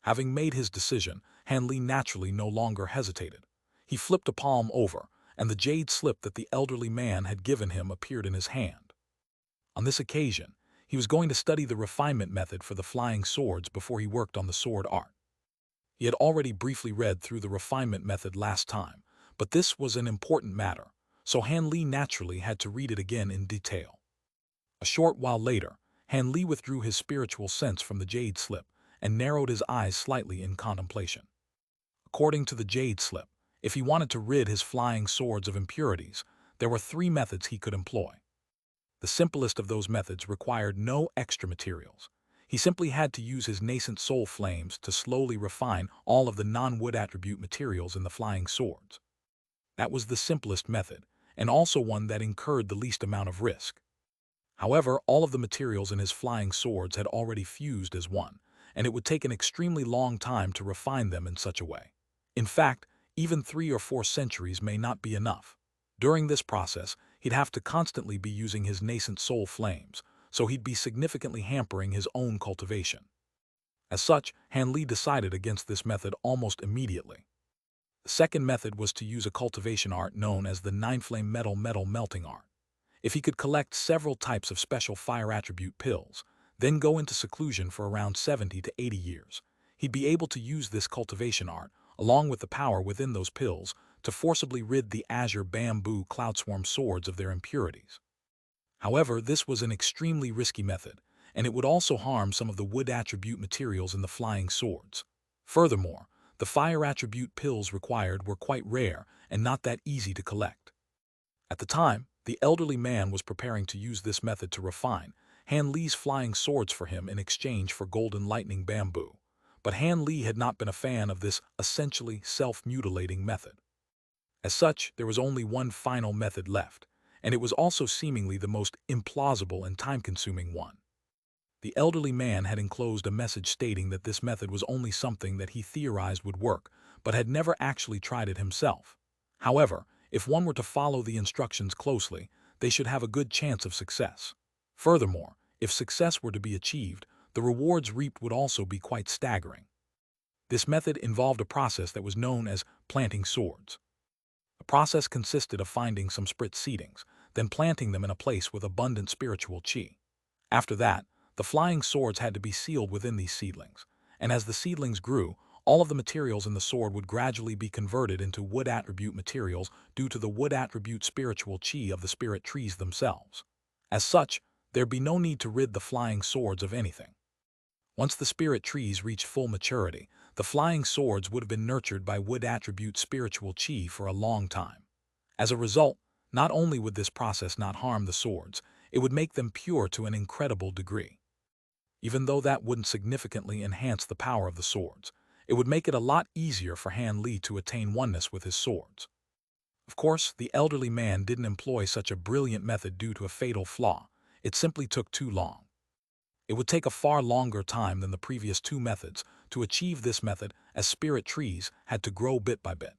Having made his decision, Han Li naturally no longer hesitated. He flipped a palm over, and the jade slip that the elderly man had given him appeared in his hand. On this occasion, he was going to study the refinement method for the flying swords before he worked on the sword art. He had already briefly read through the refinement method last time, but this was an important matter, so Han Li naturally had to read it again in detail. A short while later, Han Li withdrew his spiritual sense from the jade slip and narrowed his eyes slightly in contemplation. According to the jade slip, if he wanted to rid his flying swords of impurities, there were 3 methods he could employ. The simplest of those methods required no extra materials. He simply had to use his nascent soul flames to slowly refine all of the non-wood attribute materials in the flying swords. That was the simplest method, and also one that incurred the least amount of risk. However, all of the materials in his flying swords had already fused as one, and it would take an extremely long time to refine them in such a way. In fact, even 3 or 4 centuries may not be enough. During this process, he'd have to constantly be using his nascent soul flames, so he'd be significantly hampering his own cultivation. As such, Han Li decided against this method almost immediately. The second method was to use a cultivation art known as the 9-flame metal melting art. If he could collect several types of special fire attribute pills, then go into seclusion for around 70 to 80 years, he'd be able to use this cultivation art, along with the power within those pills, to forcibly rid the azure bamboo cloudswarm swords of their impurities. However, this was an extremely risky method, and it would also harm some of the wood attribute materials in the flying swords. Furthermore, the fire attribute pills required were quite rare and not that easy to collect. At the time, the elderly man was preparing to use this method to refine Han Li's flying swords for him in exchange for golden lightning bamboo, but Han Li had not been a fan of this essentially self-mutilating method. As such, there was only one final method left, and it was also seemingly the most implausible and time-consuming one. The elderly man had enclosed a message stating that this method was only something that he theorized would work, but had never actually tried it himself. However, if one were to follow the instructions closely, they should have a good chance of success. Furthermore, if success were to be achieved, the rewards reaped would also be quite staggering. This method involved a process that was known as planting swords. The process consisted of finding some sprit seedings, then planting them in a place with abundant spiritual chi. After that, the flying swords had to be sealed within these seedlings, and as the seedlings grew, all of the materials in the sword would gradually be converted into wood attribute materials due to the wood attribute spiritual chi of the spirit trees themselves. As such, there'd be no need to rid the flying swords of anything. Once the spirit trees reached full maturity, the flying swords would have been nurtured by wood attribute spiritual chi for a long time. As a result, not only would this process not harm the swords, it would make them pure to an incredible degree. Even though that wouldn't significantly enhance the power of the swords, it would make it a lot easier for Han Li to attain oneness with his swords. Of course, the elderly man didn't employ such a brilliant method due to a fatal flaw. It simply took too long. It would take a far longer time than the previous 2 methods to achieve this method, as spirit trees had to grow bit by bit.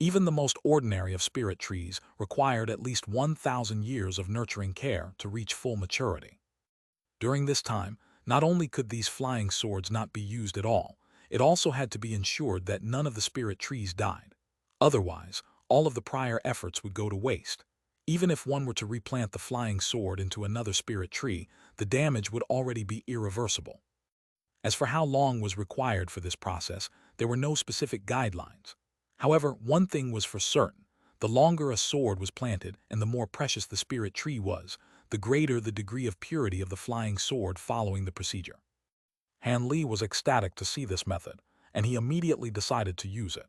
Even the most ordinary of spirit trees required at least 1,000 years of nurturing care to reach full maturity. During this time, not only could these flying swords not be used at all, it also had to be ensured that none of the spirit trees died. Otherwise, all of the prior efforts would go to waste. Even if one were to replant the flying sword into another spirit tree, the damage would already be irreversible. As for how long was required for this process, there were no specific guidelines. However, one thing was for certain: the longer a sword was planted and the more precious the spirit tree was, the greater the degree of purity of the flying sword following the procedure. Han Li was ecstatic to see this method, and he immediately decided to use it.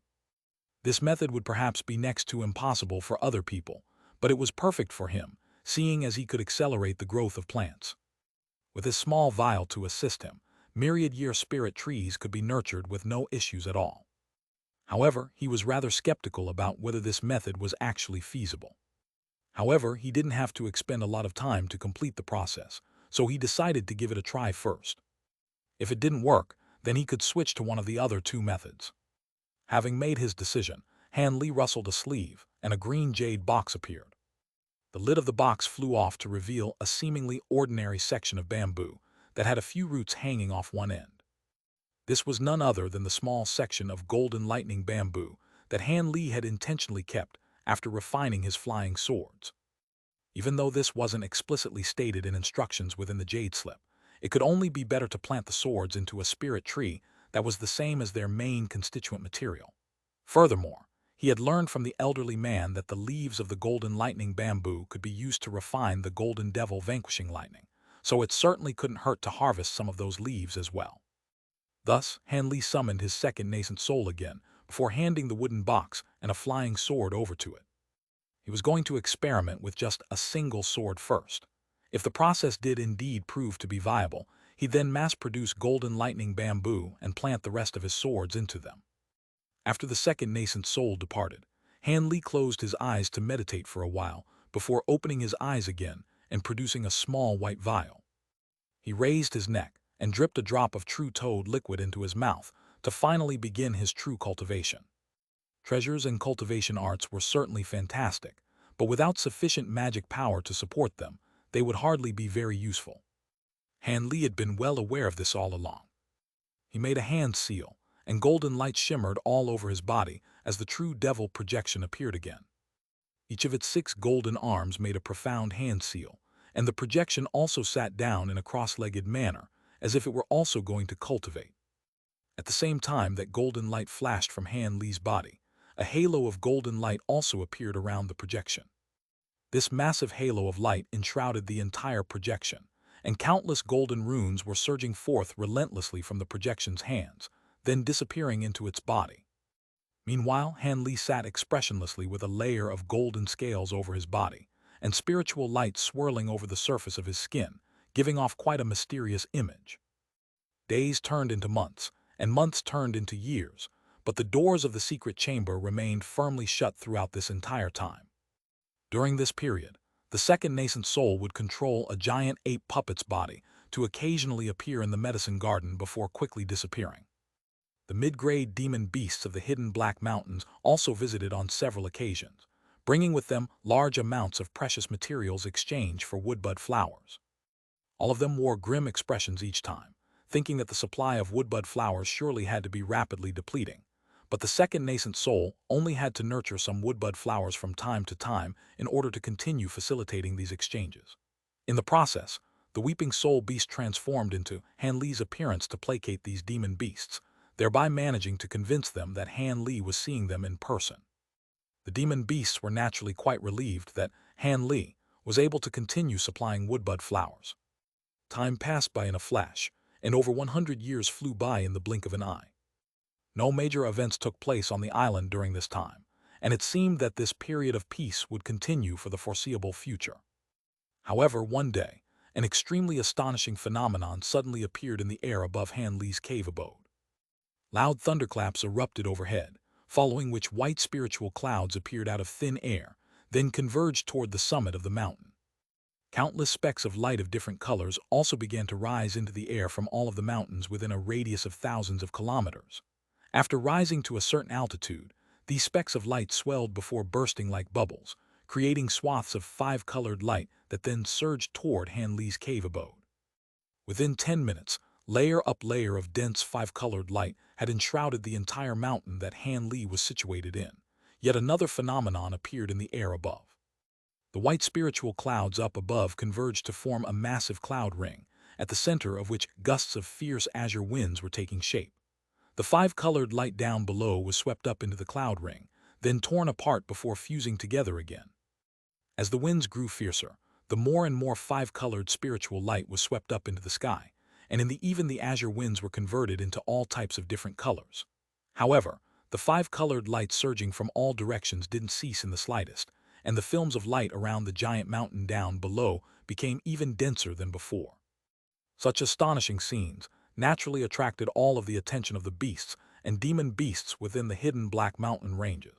This method would perhaps be next to impossible for other people, but it was perfect for him, seeing as he could accelerate the growth of plants. With his small vial to assist him, myriad-year spirit trees could be nurtured with no issues at all. However, he was rather skeptical about whether this method was actually feasible. However, he didn't have to expend a lot of time to complete the process, so he decided to give it a try first. If it didn't work, then he could switch to one of the other 2 methods. Having made his decision, Han Li rustled a sleeve, and a green jade box appeared. The lid of the box flew off to reveal a seemingly ordinary section of bamboo that had a few roots hanging off one end. This was none other than the small section of golden lightning bamboo that Han Li had intentionally kept after refining his flying swords. Even though this wasn't explicitly stated in instructions within the Jade slip, it could only be better to plant the swords into a spirit tree that was the same as their main constituent material. Furthermore, he had learned from the elderly man that the leaves of the golden lightning bamboo could be used to refine the golden devil vanquishing lightning, so it certainly couldn't hurt to harvest some of those leaves as well. Thus, Han Li summoned his second nascent soul again before handing the wooden box and a flying sword over to it. He was going to experiment with just a single sword first. If the process did indeed prove to be viable, he'd then mass-produce golden lightning bamboo and plant the rest of his swords into them. After the second nascent soul departed, Han Li closed his eyes to meditate for a while before opening his eyes again and producing a small white vial. He raised his neck and dripped a drop of true toad liquid into his mouth to finally begin his true cultivation. Treasures and cultivation arts were certainly fantastic, but without sufficient magic power to support them, they would hardly be very useful. Han Li had been well aware of this all along. He made a hand seal, and golden light shimmered all over his body as the true devil projection appeared again. Each of its 6 golden arms made a profound hand seal, and the projection also sat down in a cross-legged manner, as if it were also going to cultivate. At the same time that golden light flashed from Han Li's body, a halo of golden light also appeared around the projection. This massive halo of light enshrouded the entire projection, and countless golden runes were surging forth relentlessly from the projection's hands, then disappearing into its body. Meanwhile, Han Li sat expressionlessly with a layer of golden scales over his body, and spiritual light swirling over the surface of his skin, giving off quite a mysterious image. Days turned into months, and months turned into years, but the doors of the secret chamber remained firmly shut throughout this entire time. During this period, the second nascent soul would control a giant ape puppet's body to occasionally appear in the medicine garden before quickly disappearing. The mid-grade demon beasts of the hidden Black Mountains also visited on several occasions, bringing with them large amounts of precious materials exchanged for woodbud flowers. All of them wore grim expressions each time, thinking that the supply of woodbud flowers surely had to be rapidly depleting. But the second nascent soul only had to nurture some woodbud flowers from time to time in order to continue facilitating these exchanges. In the process, the weeping soul beast transformed into Han Li's appearance to placate these demon beasts, thereby managing to convince them that Han Li was seeing them in person. The demon beasts were naturally quite relieved that Han Li was able to continue supplying woodbud flowers. Time passed by in a flash, and over 100 years flew by in the blink of an eye. No major events took place on the island during this time, and it seemed that this period of peace would continue for the foreseeable future. However, one day, an extremely astonishing phenomenon suddenly appeared in the air above Han Li's cave abode. Loud thunderclaps erupted overhead, following which white spiritual clouds appeared out of thin air, then converged toward the summit of the mountain. Countless specks of light of different colors also began to rise into the air from all of the mountains within a radius of thousands of kilometers. After rising to a certain altitude, these specks of light swelled before bursting like bubbles, creating swaths of 5-colored light that then surged toward Han Li's cave abode. Within 10 minutes, layer up layer of dense 5-colored light had enshrouded the entire mountain that Han Li was situated in. Yet another phenomenon appeared in the air above. The white spiritual clouds up above converged to form a massive cloud ring, at the center of which gusts of fierce azure winds were taking shape. The 5-colored light down below was swept up into the cloud ring, then torn apart before fusing together again. As the winds grew fiercer, the more and more 5-colored spiritual light was swept up into the sky, and even the azure winds were converted into all types of different colors. However, the 5-colored light surging from all directions didn't cease in the slightest, and the films of light around the giant mountain down below became even denser than before. Such astonishing scenes naturally attracted all of the attention of the beasts and demon beasts within the hidden Black Mountain ranges.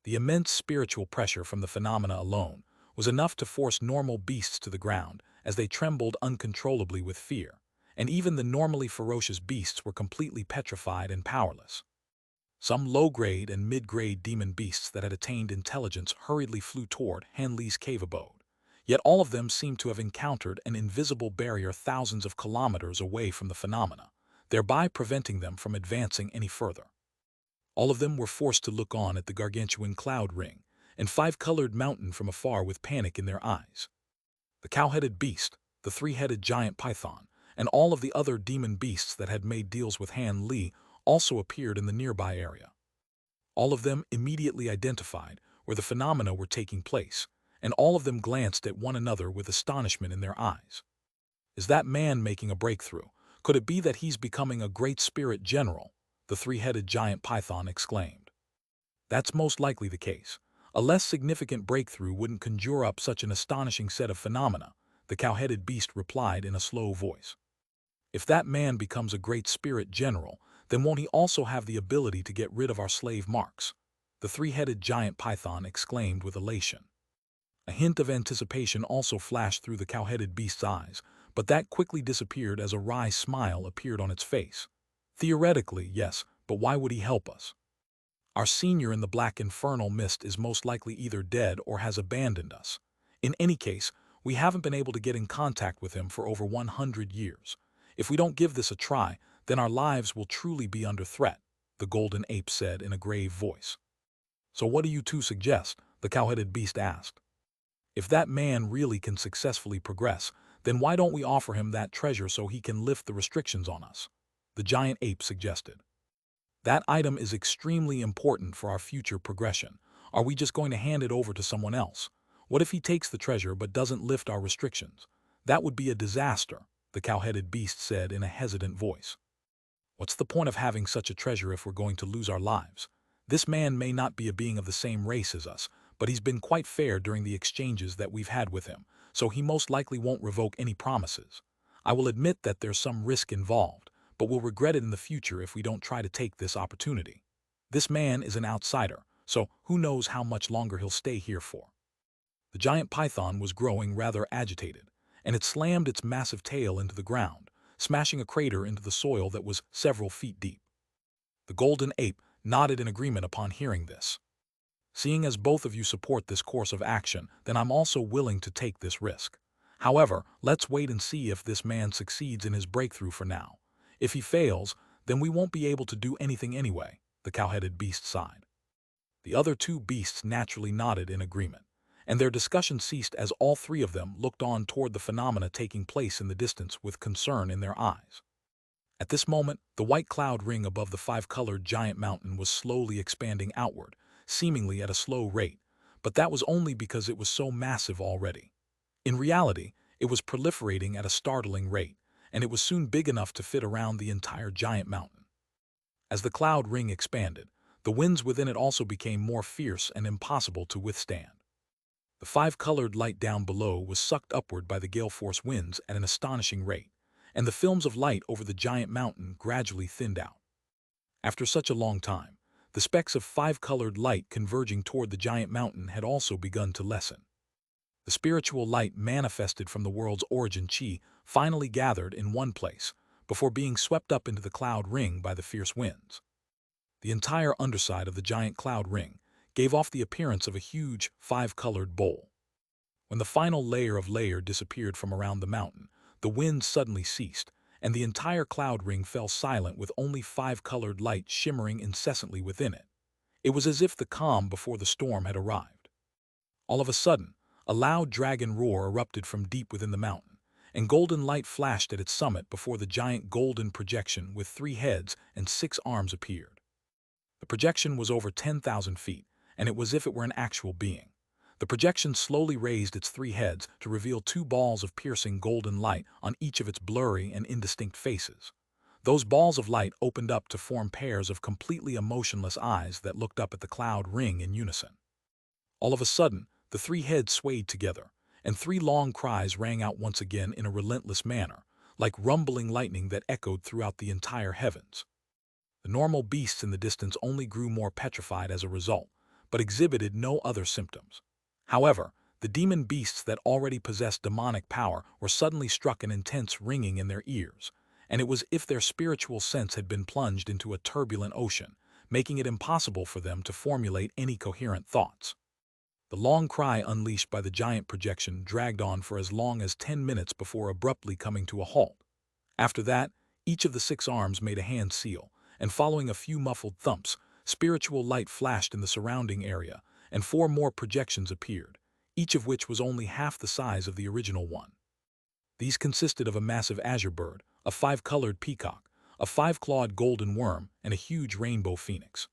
The immense spiritual pressure from the phenomena alone was enough to force normal beasts to the ground as they trembled uncontrollably with fear, and even the normally ferocious beasts were completely petrified and powerless. Some low-grade and mid-grade demon beasts that had attained intelligence hurriedly flew toward Han Li's cave abode. Yet all of them seemed to have encountered an invisible barrier thousands of kilometers away from the phenomena, thereby preventing them from advancing any further. All of them were forced to look on at the gargantuan cloud ring and five-colored mountain from afar with panic in their eyes. The cow-headed beast, the three-headed giant python, and all of the other demon beasts that had made deals with Han Li also appeared in the nearby area. All of them immediately identified where the phenomena were taking place, and all of them glanced at one another with astonishment in their eyes. Is that man making a breakthrough? Could it be that he's becoming a great spirit general? The three-headed giant python exclaimed. That's most likely the case. A less significant breakthrough wouldn't conjure up such an astonishing set of phenomena, the cow-headed beast replied in a slow voice. If that man becomes a great spirit general, then won't he also have the ability to get rid of our slave marks? The three-headed giant python exclaimed with elation. A hint of anticipation also flashed through the cow-headed beast's eyes, but that quickly disappeared as a wry smile appeared on its face. Theoretically, yes, but why would he help us? Our senior in the black infernal mist is most likely either dead or has abandoned us. In any case, we haven't been able to get in contact with him for over 100 years. If we don't give this a try, then our lives will truly be under threat, the golden ape said in a grave voice. So what do you two suggest? The cow-headed beast asked. If that man really can successfully progress, then why don't we offer him that treasure so he can lift the restrictions on us? The giant ape suggested. That item is extremely important for our future progression. Are we just going to hand it over to someone else? What if he takes the treasure but doesn't lift our restrictions? That would be a disaster, the cow-headed beast said in a hesitant voice. What's the point of having such a treasure if we're going to lose our lives? This man may not be a being of the same race as us, but he's been quite fair during the exchanges that we've had with him, so he most likely won't revoke any promises. I will admit that there's some risk involved, but we'll regret it in the future if we don't try to take this opportunity. This man is an outsider, so who knows how much longer he'll stay here for. The giant python was growing rather agitated, and it slammed its massive tail into the ground, smashing a crater into the soil that was several feet deep. The golden ape nodded in agreement upon hearing this. Seeing as both of you support this course of action, then I'm also willing to take this risk. However, let's wait and see if this man succeeds in his breakthrough for now. If he fails, then we won't be able to do anything anyway, the cow-headed beast sighed. The other two beasts naturally nodded in agreement, and their discussion ceased as all three of them looked on toward the phenomena taking place in the distance with concern in their eyes. At this moment, the white cloud ring above the five-colored giant mountain was slowly expanding outward, seemingly at a slow rate, but that was only because it was so massive already. In reality, it was proliferating at a startling rate, and it was soon big enough to fit around the entire giant mountain. As the cloud ring expanded, the winds within it also became more fierce and impossible to withstand. The five-colored light down below was sucked upward by the gale-force winds at an astonishing rate, and the films of light over the giant mountain gradually thinned out. After such a long time, the specks of five-colored light converging toward the giant mountain had also begun to lessen. The spiritual light manifested from the world's origin chi finally gathered in one place, before being swept up into the cloud ring by the fierce winds. The entire underside of the giant cloud ring gave off the appearance of a huge, five-colored bowl. When the final layer disappeared from around the mountain, the wind suddenly ceased, and the entire cloud ring fell silent with only five-colored light shimmering incessantly within it. It was as if the calm before the storm had arrived. All of a sudden, a loud dragon roar erupted from deep within the mountain, and golden light flashed at its summit before the giant golden projection with 3 heads and 6 arms appeared. The projection was over 10,000 feet, and it was as if it were an actual being. The projection slowly raised its 3 heads to reveal 2 balls of piercing golden light on each of its blurry and indistinct faces. Those balls of light opened up to form pairs of completely emotionless eyes that looked up at the cloud ring in unison. All of a sudden, the 3 heads swayed together, and 3 long cries rang out once again in a relentless manner, like rumbling lightning that echoed throughout the entire heavens. The normal beasts in the distance only grew more petrified as a result, but exhibited no other symptoms. However, the demon beasts that already possessed demonic power were suddenly struck an intense ringing in their ears, and it was as if their spiritual sense had been plunged into a turbulent ocean, making it impossible for them to formulate any coherent thoughts. The long cry unleashed by the giant projection dragged on for as long as 10 minutes before abruptly coming to a halt. After that, Each of the 6 arms made a hand seal, and following a few muffled thumps, spiritual light flashed in the surrounding area, and 4 more projections appeared, each of which was only half the size of the original one. These consisted of a massive azure bird, a 5-colored peacock, a 5-clawed golden worm, and a huge rainbow phoenix.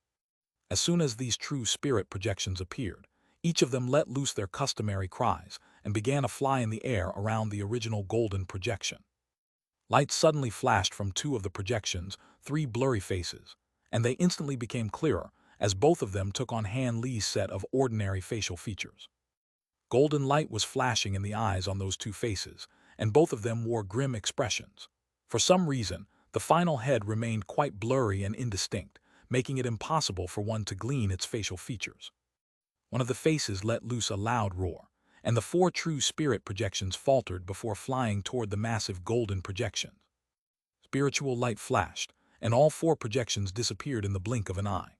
As soon as these true spirit projections appeared, each of them let loose their customary cries and began to fly in the air around the original golden projection. Light suddenly flashed from 2 of the projections, 3 blurry faces, and they instantly became clearer as both of them took on Han Li's set of ordinary facial features. Golden light was flashing in the eyes on those 2 faces, and both of them wore grim expressions. For some reason, the final head remained quite blurry and indistinct, making it impossible for one to glean its facial features. One of the faces let loose a loud roar, and the 4 true spirit projections faltered before flying toward the massive golden projections. Spiritual light flashed, and all 4 projections disappeared in the blink of an eye.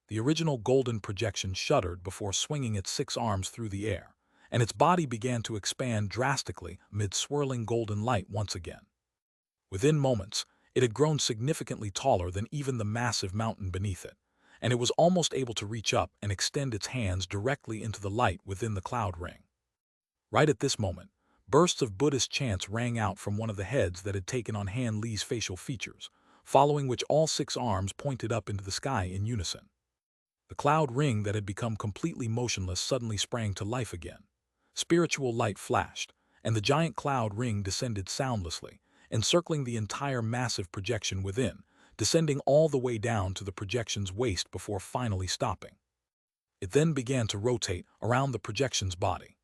The original golden projection shuddered before swinging its 6 arms through the air, and its body began to expand drastically amid swirling golden light once again. Within moments, it had grown significantly taller than even the massive mountain beneath it, and it was almost able to reach up and extend its hands directly into the light within the cloud ring. Right at this moment, bursts of Buddhist chants rang out from one of the heads that had taken on Han Li's facial features, following which all 6 arms pointed up into the sky in unison. The cloud ring that had become completely motionless suddenly sprang to life again. Spiritual light flashed, and the giant cloud ring descended soundlessly, encircling the entire massive projection within, descending all the way down to the projection's waist before finally stopping. It then began to rotate around the projection's body.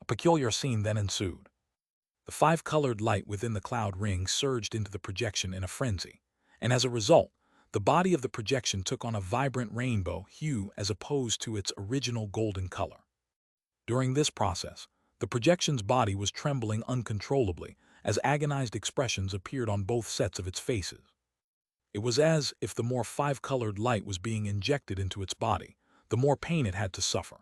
A peculiar scene then ensued. The 5-colored light within the cloud ring surged into the projection in a frenzy, and as a result, the body of the projection took on a vibrant rainbow hue as opposed to its original golden color. During this process, the projection's body was trembling uncontrollably as agonized expressions appeared on both sets of its faces. It was as if the more 5-colored light was being injected into its body, the more pain it had to suffer.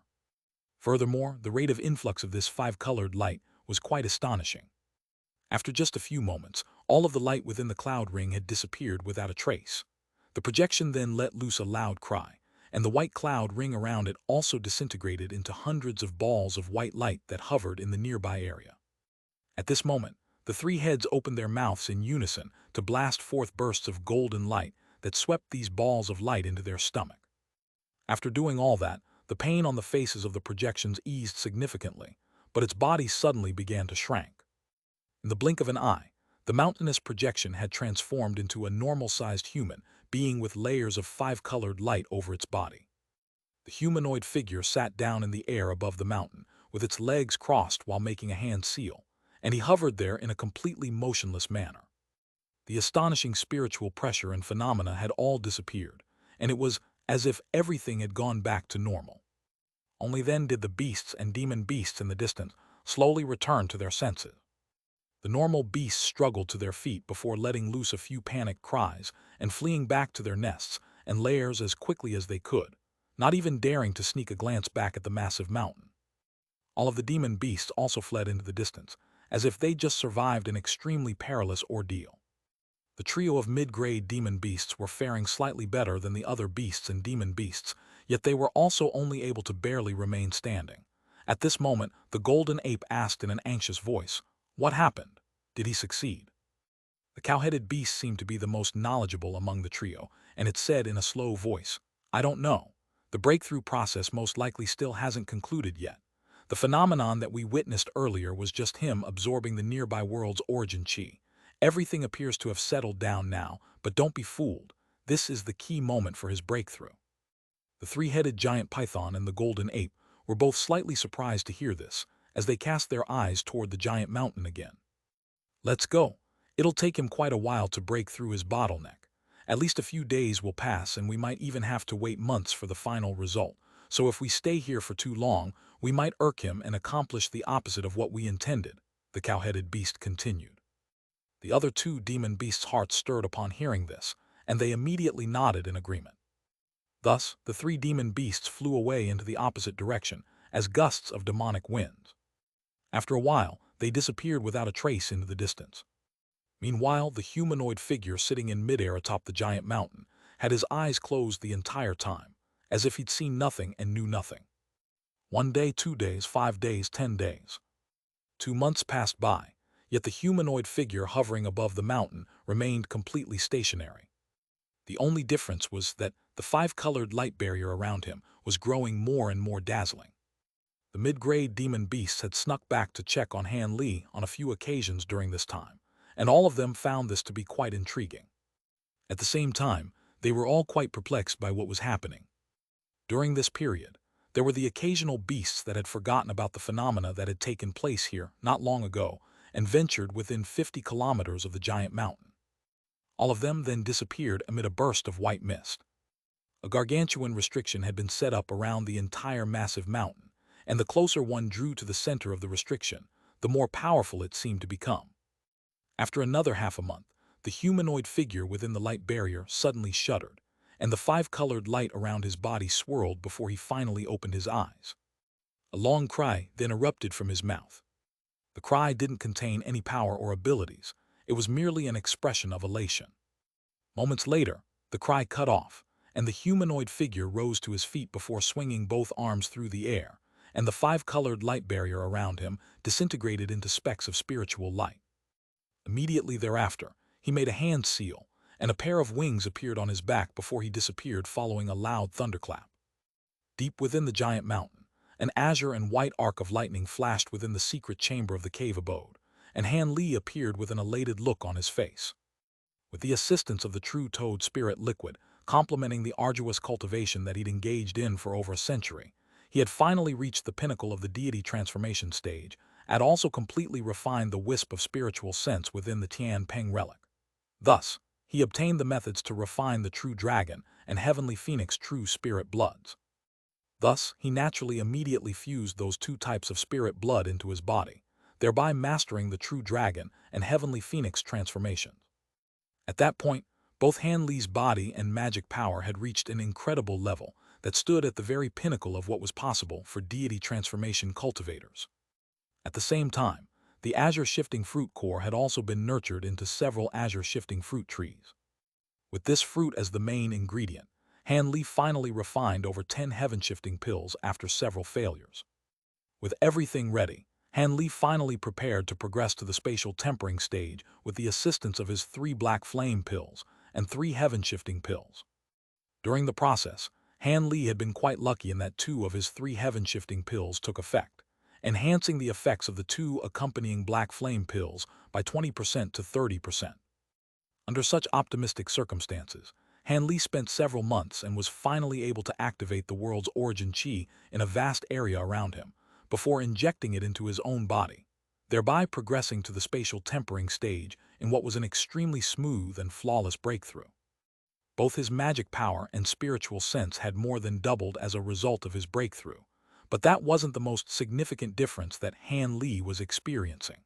Furthermore, the rate of influx of this 5-colored light was quite astonishing. After just a few moments, all of the light within the cloud ring had disappeared without a trace. The projection then let loose a loud cry, and the white cloud ring around it also disintegrated into hundreds of balls of white light that hovered in the nearby area. At this moment, the 3 heads opened their mouths in unison to blast forth bursts of golden light that swept these balls of light into their stomach. After doing all that, the pain on the faces of the projections eased significantly, but its body suddenly began to shrink. In the blink of an eye, the mountainous projection had transformed into a normal-sized human being with layers of 5-colored light over its body. The humanoid figure sat down in the air above the mountain, with its legs crossed while making a hand seal, and he hovered there in a completely motionless manner. The astonishing spiritual pressure and phenomena had all disappeared, and it was as if everything had gone back to normal. Only then did the beasts and demon beasts in the distance slowly return to their senses. The normal beasts struggled to their feet before letting loose a few panicked cries and fleeing back to their nests and lairs as quickly as they could, not even daring to sneak a glance back at the massive mountain. All of the demon beasts also fled into the distance, as if they just survived an extremely perilous ordeal. The trio of mid-grade demon beasts were faring slightly better than the other beasts and demon beasts, yet they were also only able to barely remain standing. At this moment, the golden ape asked in an anxious voice, "What happened? Did he succeed?" The cow-headed beast seemed to be the most knowledgeable among the trio, and it said in a slow voice, "I don't know. The breakthrough process most likely still hasn't concluded yet. The phenomenon that we witnessed earlier was just him absorbing the nearby world's origin chi. Everything appears to have settled down now, but don't be fooled. This is the key moment for his breakthrough." The 3-headed giant python and the golden ape were both slightly surprised to hear this, as they cast their eyes toward the giant mountain again. "Let's go. It'll take him quite a while to break through his bottleneck. At least a few days will pass, and we might even have to wait months for the final result. So if we stay here for too long, we might irk him and accomplish the opposite of what we intended," the cow-headed beast continued. The other 2 demon beasts' hearts stirred upon hearing this, and they immediately nodded in agreement. Thus, the 3 demon beasts flew away into the opposite direction as gusts of demonic winds. After a while, they disappeared without a trace into the distance. Meanwhile, the humanoid figure sitting in midair atop the giant mountain had his eyes closed the entire time, as if he'd seen nothing and knew nothing. 1 day, 2 days, 5 days, 10 days. 2 months passed by, yet the humanoid figure hovering above the mountain remained completely stationary. The only difference was that the five-colored light barrier around him was growing more and more dazzling. The mid-grade demon beasts had snuck back to check on Han Li on a few occasions during this time, and all of them found this to be quite intriguing. At the same time, they were all quite perplexed by what was happening. During this period, there were the occasional beasts that had forgotten about the phenomena that had taken place here not long ago and ventured within 50 kilometers of the giant mountain. All of them then disappeared amid a burst of white mist. A gargantuan restriction had been set up around the entire massive mountain, and the closer one drew to the center of the restriction, the more powerful it seemed to become. After another half a month, the humanoid figure within the light barrier suddenly shuddered, and the five-colored light around his body swirled before he finally opened his eyes. A long cry then erupted from his mouth. The cry didn't contain any power or abilities. It was merely an expression of elation. Moments later, the cry cut off, and the humanoid figure rose to his feet before swinging both arms through the air, and the five-colored light barrier around him disintegrated into specks of spiritual light. Immediately thereafter, he made a hand seal, and a pair of wings appeared on his back before he disappeared following a loud thunderclap. Deep within the giant mountain, an azure and white arc of lightning flashed within the secret chamber of the cave abode, and Han Li appeared with an elated look on his face. With the assistance of the true toad spirit liquid, complementing the arduous cultivation that he'd engaged in for over a century, he had finally reached the pinnacle of the deity transformation stage, had also completely refined the wisp of spiritual sense within the Tian Peng relic. Thus, he obtained the methods to refine the true dragon and heavenly phoenix true spirit bloods. Thus, he naturally immediately fused those two types of spirit blood into his body, thereby mastering the true dragon and heavenly phoenix transformations. At that point, both Han Li's body and magic power had reached an incredible level that stood at the very pinnacle of what was possible for deity transformation cultivators. At the same time, the azure shifting fruit core had also been nurtured into several azure shifting fruit trees. With this fruit as the main ingredient, Han Li finally refined over 10 heaven-shifting pills after several failures. With everything ready, Han Li finally prepared to progress to the spatial tempering stage with the assistance of his 3 black flame pills and 3 heaven-shifting pills. During the process, Han Li had been quite lucky in that 2 of his 3 heaven-shifting pills took effect, enhancing the effects of the 2 accompanying black flame pills by 20% to 30%. Under such optimistic circumstances, Han Li spent several months and was finally able to activate the world's origin chi in a vast area around him, before injecting it into his own body, thereby progressing to the spatial tempering stage in what was an extremely smooth and flawless breakthrough. Both his magic power and spiritual sense had more than doubled as a result of his breakthrough, but that wasn't the most significant difference that Han Li was experiencing.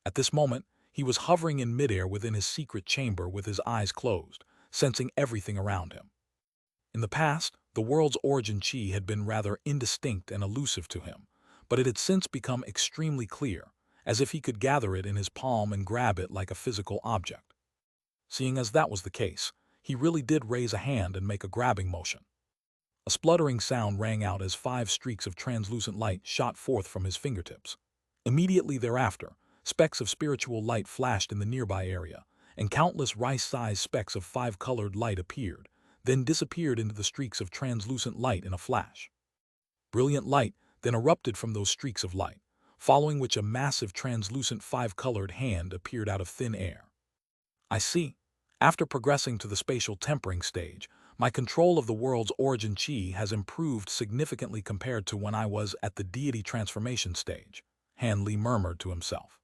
At this moment, he was hovering in midair within his secret chamber with his eyes closed, sensing everything around him. In the past, the world's origin chi had been rather indistinct and elusive to him, but it had since become extremely clear, as if he could gather it in his palm and grab it like a physical object. Seeing as that was the case, he really did raise a hand and make a grabbing motion. A spluttering sound rang out as 5 streaks of translucent light shot forth from his fingertips. Immediately thereafter, specks of spiritual light flashed in the nearby area, and countless rice-sized specks of 5-colored light appeared, then disappeared into the streaks of translucent light in a flash. Brilliant light then erupted from those streaks of light, following which a massive translucent 5-colored hand appeared out of thin air. I see. After progressing to the spatial tempering stage, my control of the world's origin chi has improved significantly compared to when I was at the deity transformation stage, Han Li murmured to himself.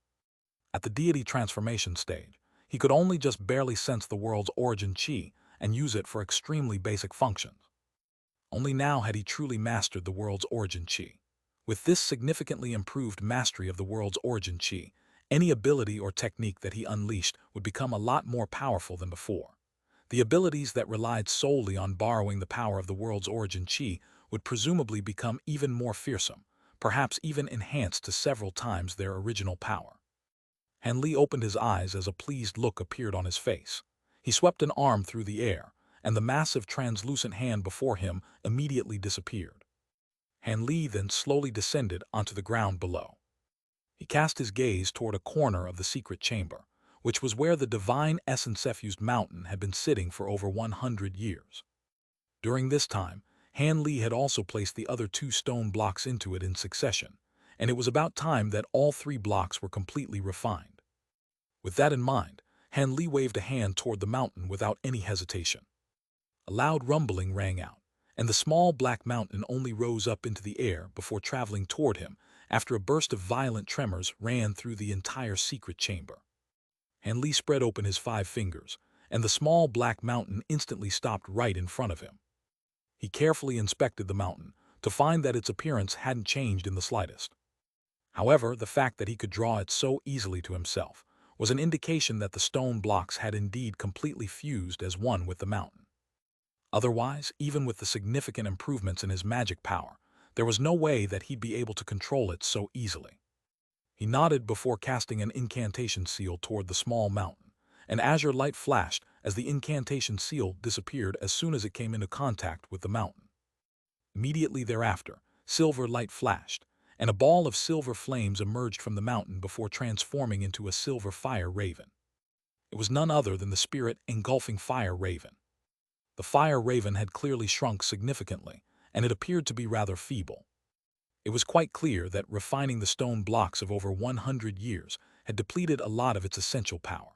At the deity transformation stage, he could only just barely sense the world's origin chi and use it for extremely basic functions. Only now had he truly mastered the world's origin chi. With this significantly improved mastery of the world's origin chi, any ability or technique that he unleashed would become a lot more powerful than before. The abilities that relied solely on borrowing the power of the world's origin chi would presumably become even more fearsome, perhaps even enhanced to several times their original power. Han Li opened his eyes as a pleased look appeared on his face. He swept an arm through the air, and the massive translucent hand before him immediately disappeared. Han Li then slowly descended onto the ground below. He cast his gaze toward a corner of the secret chamber, which was where the divine essence-effused mountain had been sitting for over 100 years. During this time, Han Li had also placed the other 2 stone blocks into it in succession, and it was about time that all 3 blocks were completely refined. With that in mind, Han Li waved a hand toward the mountain without any hesitation. A loud rumbling rang out, and the small black mountain only rose up into the air before traveling toward him after a burst of violent tremors ran through the entire secret chamber. Han Li spread open his 5 fingers, and the small black mountain instantly stopped right in front of him. He carefully inspected the mountain to find that its appearance hadn't changed in the slightest. However, the fact that he could draw it so easily to himself was an indication that the stone blocks had indeed completely fused as one with the mountain. Otherwise, even with the significant improvements in his magic power, there was no way that he'd be able to control it so easily. He nodded before casting an incantation seal toward the small mountain. An azure light flashed as the incantation seal disappeared as soon as it came into contact with the mountain. Immediately thereafter, silver light flashed, and a ball of silver flames emerged from the mountain before transforming into a silver fire raven. It was none other than the spirit engulfing fire raven. The fire raven had clearly shrunk significantly, and it appeared to be rather feeble. It was quite clear that refining the stone blocks of over 100 years had depleted a lot of its essential power.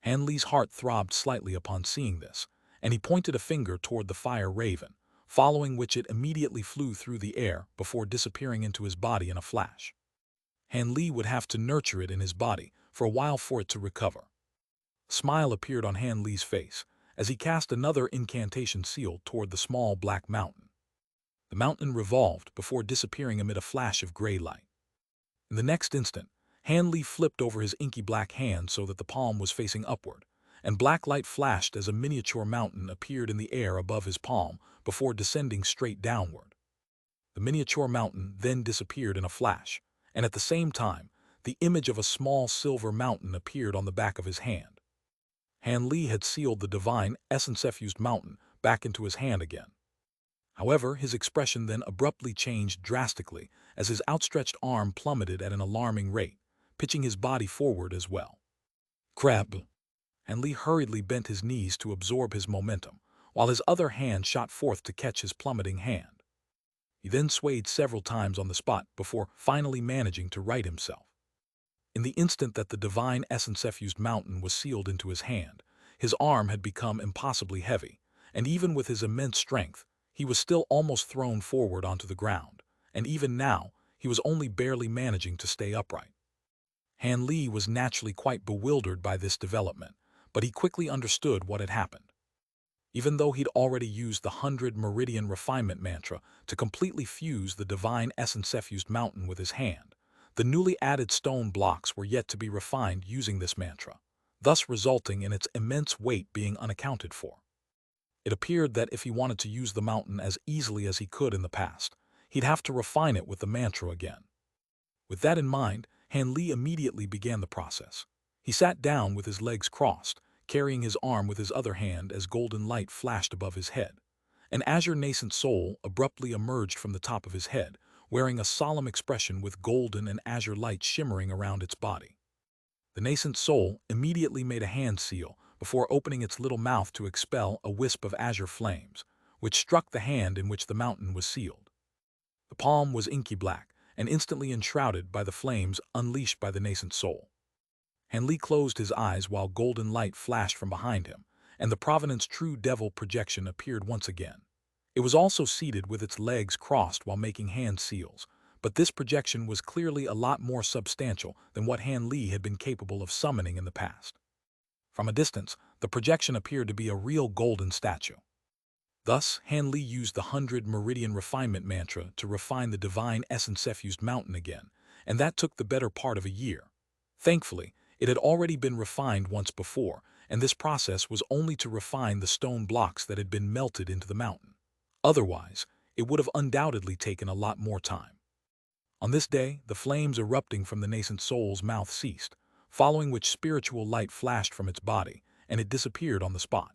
Han Li's heart throbbed slightly upon seeing this, and he pointed a finger toward the fire raven, following which it immediately flew through the air before disappearing into his body in a flash. Han Li would have to nurture it in his body for a while for it to recover. A smile appeared on Han Li's face as he cast another incantation seal toward the small black mountain. The mountain revolved before disappearing amid a flash of gray light. In the next instant, Han Li flipped over his inky black hand so that the palm was facing upward, and black light flashed as a miniature mountain appeared in the air above his palm before descending straight downward. The miniature mountain then disappeared in a flash, and at the same time, the image of a small silver mountain appeared on the back of his hand. Han Li had sealed the divine essence-effused mountain back into his hand again. However, his expression then abruptly changed drastically as his outstretched arm plummeted at an alarming rate, pitching his body forward as well. Crab! Han Li hurriedly bent his knees to absorb his momentum, while his other hand shot forth to catch his plummeting hand. He then swayed several times on the spot before finally managing to right himself. In the instant that the divine essence-effused mountain was sealed into his hand, his arm had become impossibly heavy, and even with his immense strength, he was still almost thrown forward onto the ground, and even now, he was only barely managing to stay upright. Han Li was naturally quite bewildered by this development, but he quickly understood what had happened. Even though he'd already used the 100 Meridian Refinement Mantra to completely fuse the divine essence-effused mountain with his hand, the newly added stone blocks were yet to be refined using this mantra, thus resulting in its immense weight being unaccounted for. It appeared that if he wanted to use the mountain as easily as he could in the past, he'd have to refine it with the mantra again. With that in mind, Han Li immediately began the process. He sat down with his legs crossed, carrying his arm with his other hand as golden light flashed above his head. An azure nascent soul abruptly emerged from the top of his head, wearing a solemn expression with golden and azure light shimmering around its body. The nascent soul immediately made a hand seal before opening its little mouth to expel a wisp of azure flames, which struck the hand in which the mountain was sealed. The palm was inky black and instantly enshrouded by the flames unleashed by the nascent soul. Han Li closed his eyes while golden light flashed from behind him, and the Provenance True Devil projection appeared once again. It was also seated with its legs crossed while making hand seals, but this projection was clearly a lot more substantial than what Han Li had been capable of summoning in the past. From a distance, the projection appeared to be a real golden statue. Thus, Han Li used the 100 Meridian Refinement Mantra to refine the divine essence-effused mountain again, and that took the better part of a year. Thankfully, it had already been refined once before, and this process was only to refine the stone blocks that had been melted into the mountain. Otherwise, it would have undoubtedly taken a lot more time. On this day, the flames erupting from the nascent soul's mouth ceased, following which spiritual light flashed from its body, and it disappeared on the spot.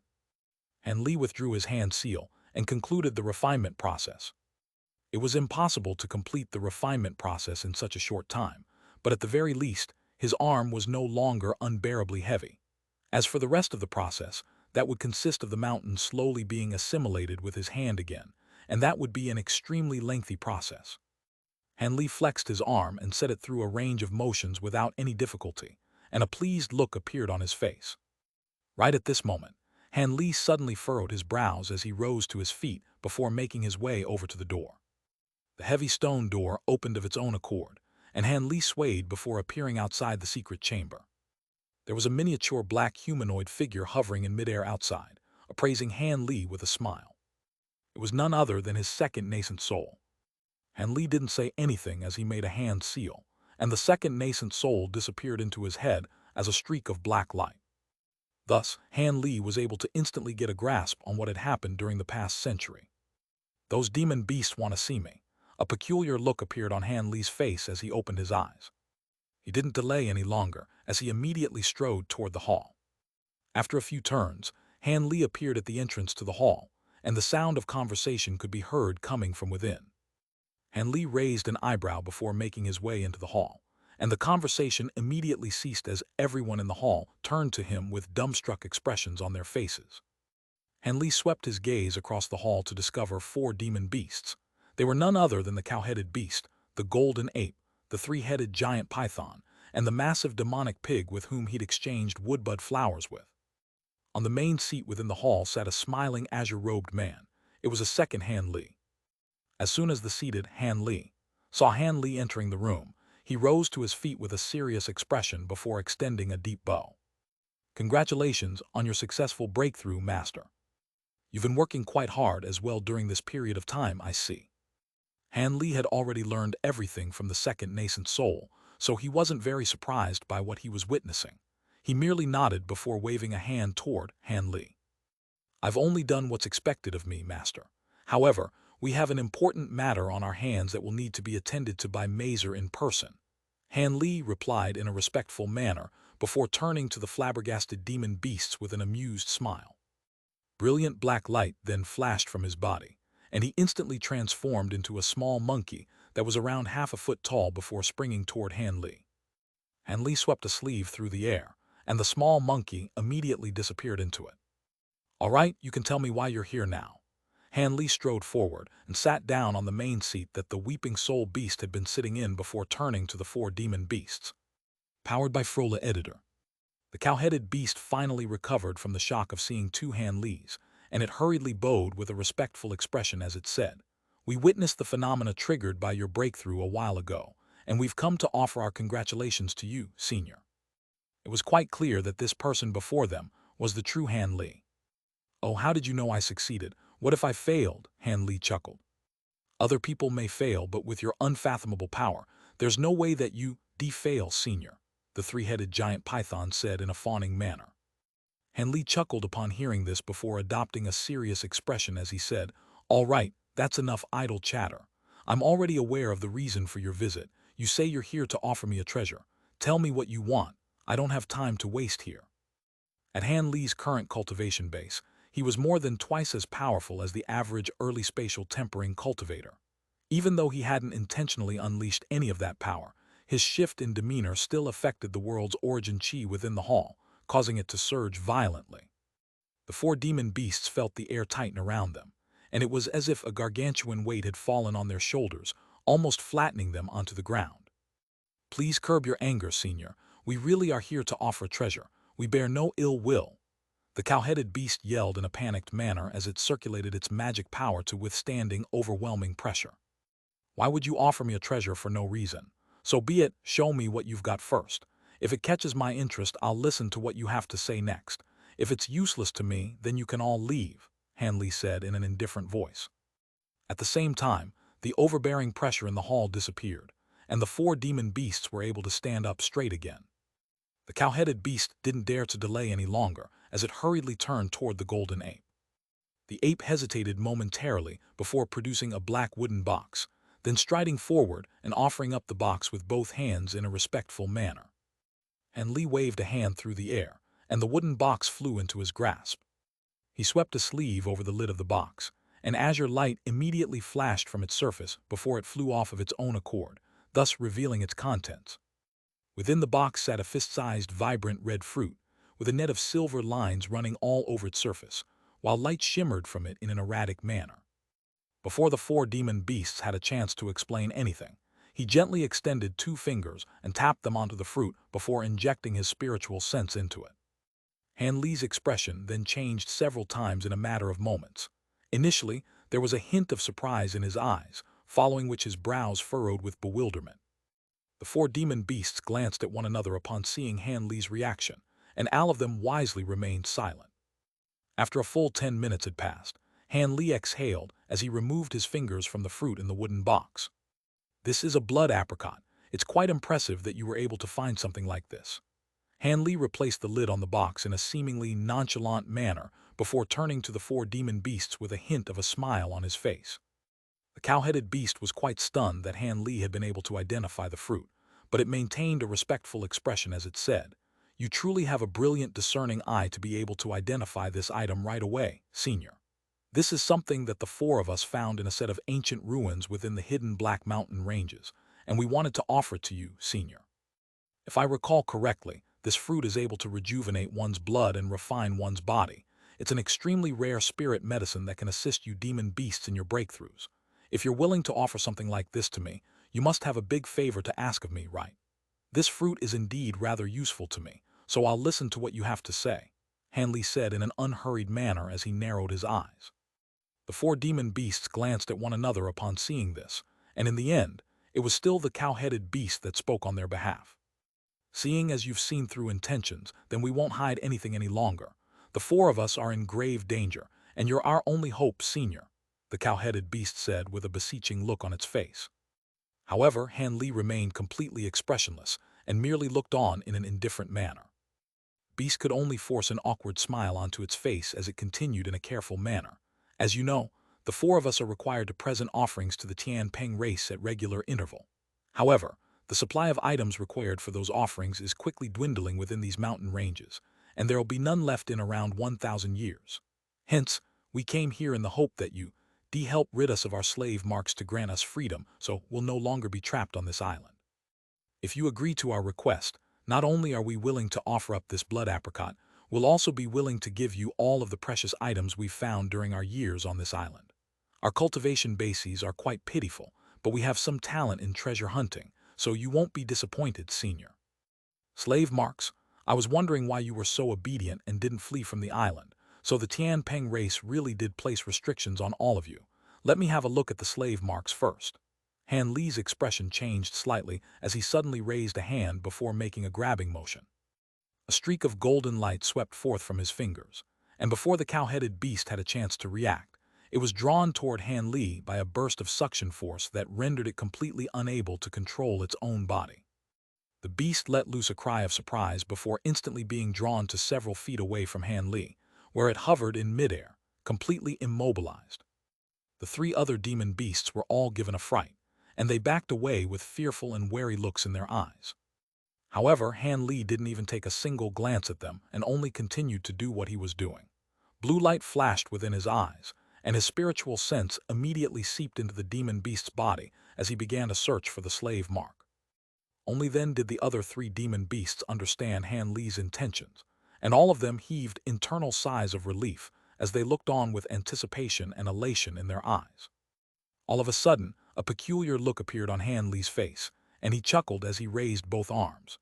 Han Li withdrew his hand seal and concluded the refinement process. It was impossible to complete the refinement process in such a short time, but at the very least, his arm was no longer unbearably heavy. As for the rest of the process, that would consist of the mountain slowly being assimilated with his hand again, and that would be an extremely lengthy process. Han Li flexed his arm and set it through a range of motions without any difficulty, and a pleased look appeared on his face. Right at this moment, Han Li suddenly furrowed his brows as he rose to his feet before making his way over to the door. The heavy stone door opened of its own accord, and Han Li swayed before appearing outside the secret chamber. There was a miniature black humanoid figure hovering in midair outside, appraising Han Li with a smile. It was none other than his second nascent soul. Han Li didn't say anything as he made a hand seal, and the second nascent soul disappeared into his head as a streak of black light. Thus, Han Li was able to instantly get a grasp on what had happened during the past century. "Those demon beasts want to see me." A peculiar look appeared on Han Li's face as he opened his eyes. He didn't delay any longer, as he immediately strode toward the hall. After a few turns, Han Li appeared at the entrance to the hall, and the sound of conversation could be heard coming from within. Han Li raised an eyebrow before making his way into the hall, and the conversation immediately ceased as everyone in the hall turned to him with dumbstruck expressions on their faces. Han Li swept his gaze across the hall to discover 4 demon beasts. They were none other than the cow-headed beast, the golden ape, the 3-headed giant python, and the massive demonic pig with whom he'd exchanged woodbud flowers with. On the main seat within the hall sat a smiling azure-robed man. It was a second Han Li. As soon as the seated Han Li saw Han Li entering the room, he rose to his feet with a serious expression before extending a deep bow. "Congratulations on your successful breakthrough, Master. You've been working quite hard as well during this period of time, I see." Han Li had already learned everything from the second nascent soul, so he wasn't very surprised by what he was witnessing. He merely nodded before waving a hand toward Han Li. "I've only done what's expected of me, Master. However, we have an important matter on our hands that will need to be attended to by Mazer in person." Han Li replied in a respectful manner before turning to the flabbergasted demon beasts with an amused smile. Brilliant black light then flashed from his body, and he instantly transformed into a small monkey that was around half a foot tall before springing toward Han Li. Han Li swept a sleeve through the air, and the small monkey immediately disappeared into it. "All right, you can tell me why you're here now." Han Li strode forward and sat down on the main seat that the weeping soul beast had been sitting in before turning to the 4 demon beasts. Powered by Frola Editor. The cow-headed beast finally recovered from the shock of seeing 2 Han Lis, and it hurriedly bowed with a respectful expression as it said, "We witnessed the phenomena triggered by your breakthrough a while ago, and we've come to offer our congratulations to you, Senior." It was quite clear that this person before them was the true Han Li. "Oh, how did you know I succeeded? What if I failed?" Han Li chuckled. "Other people may fail, but with your unfathomable power, there's no way that you fail, Senior," the 3-headed giant python said in a fawning manner. Han Li chuckled upon hearing this before adopting a serious expression as he said, "All right, that's enough idle chatter. I'm already aware of the reason for your visit. You say you're here to offer me a treasure. Tell me what you want. I don't have time to waste here." At Han Li's current cultivation base, he was more than twice as powerful as the average early spatial tempering cultivator. Even though he hadn't intentionally unleashed any of that power, his shift in demeanor still affected the world's origin chi within the hall, causing it to surge violently. The 4 demon beasts felt the air tighten around them, and it was as if a gargantuan weight had fallen on their shoulders, almost flattening them onto the ground. "Please curb your anger, Senior. We really are here to offer treasure. We bear no ill will," the cow-headed beast yelled in a panicked manner as it circulated its magic power to withstanding overwhelming pressure. "Why would you offer me a treasure for no reason? So be it, show me what you've got first. If it catches my interest, I'll listen to what you have to say next. If it's useless to me, then you can all leave," Han Li said in an indifferent voice. At the same time, the overbearing pressure in the hall disappeared, and the 4 demon beasts were able to stand up straight again. The cow-headed beast didn't dare to delay any longer as it hurriedly turned toward the golden ape. The ape hesitated momentarily before producing a black wooden box, then striding forward and offering up the box with both hands in a respectful manner. and Li waved a hand through the air, and the wooden box flew into his grasp. He swept a sleeve over the lid of the box, and azure light immediately flashed from its surface before it flew off of its own accord, thus revealing its contents. Within the box sat a fist-sized, vibrant red fruit, with a net of silver lines running all over its surface, while light shimmered from it in an erratic manner. Before the four demon beasts had a chance to explain anything, he gently extended 2 fingers and tapped them onto the fruit before injecting his spiritual sense into it. Han Li's expression then changed several times in a matter of moments. Initially, there was a hint of surprise in his eyes, following which his brows furrowed with bewilderment. The 4 demon beasts glanced at one another upon seeing Han Li's reaction, and all of them wisely remained silent. After a full 10 minutes had passed, Han Li exhaled as he removed his fingers from the fruit in the wooden box. "This is a blood apricot. It's quite impressive that you were able to find something like this." Han Li replaced the lid on the box in a seemingly nonchalant manner before turning to the 4 demon beasts with a hint of a smile on his face. The cow-headed beast was quite stunned that Han Li had been able to identify the fruit, but it maintained a respectful expression as it said, "You truly have a brilliant discerning eye to be able to identify this item right away, Senior. This is something that the 4 of us found in a set of ancient ruins within the hidden Black Mountain ranges, and we wanted to offer it to you, Senior. If I recall correctly, this fruit is able to rejuvenate one's blood and refine one's body. It's an extremely rare spirit medicine that can assist you demon beasts in your breakthroughs. If you're willing to offer something like this to me, you must have a big favor to ask of me, right? This fruit is indeed rather useful to me, so I'll listen to what you have to say," Han Li said in an unhurried manner as he narrowed his eyes. The 4 demon beasts glanced at one another upon seeing this, and in the end, it was still the cow-headed beast that spoke on their behalf. "Seeing as you've seen through intentions, then we won't hide anything any longer. The 4 of us are in grave danger, and you're our only hope, Senior," the cow-headed beast said with a beseeching look on its face. However, Han Li remained completely expressionless and merely looked on in an indifferent manner. Beast could only force an awkward smile onto its face as it continued in a careful manner. "As you know, the 4 of us are required to present offerings to the Tian Peng race at regular interval. However, the supply of items required for those offerings is quickly dwindling within these mountain ranges, and there will be none left in around 1,000 years. Hence, we came here in the hope that you help rid us of our slave marks to grant us freedom, so we'll no longer be trapped on this island. If you agree to our request, not only are we willing to offer up this blood apricot, we'll also be willing to give you all of the precious items we've found during our years on this island. Our cultivation bases are quite pitiful, but we have some talent in treasure hunting, so you won't be disappointed, Senior." "Slave marks? I was wondering why you were so obedient and didn't flee from the island. So the Tian Peng race really did place restrictions on all of you. Let me have a look at the slave marks first." Han Li's expression changed slightly as he suddenly raised a hand before making a grabbing motion. A streak of golden light swept forth from his fingers, and before the cow-headed beast had a chance to react, it was drawn toward Han Li by a burst of suction force that rendered it completely unable to control its own body. The beast let loose a cry of surprise before instantly being drawn to several feet away from Han Li, where it hovered in midair, completely immobilized. The 3 other demon beasts were all given a fright, and they backed away with fearful and wary looks in their eyes. However, Han Li didn't even take a single glance at them and only continued to do what he was doing. Blue light flashed within his eyes, and his spiritual sense immediately seeped into the demon beast's body as he began to search for the slave mark. Only then did the other 3 demon beasts understand Han Li's intentions, and all of them heaved internal sighs of relief as they looked on with anticipation and elation in their eyes. All of a sudden, a peculiar look appeared on Han Li's face, and he chuckled as he raised both arms.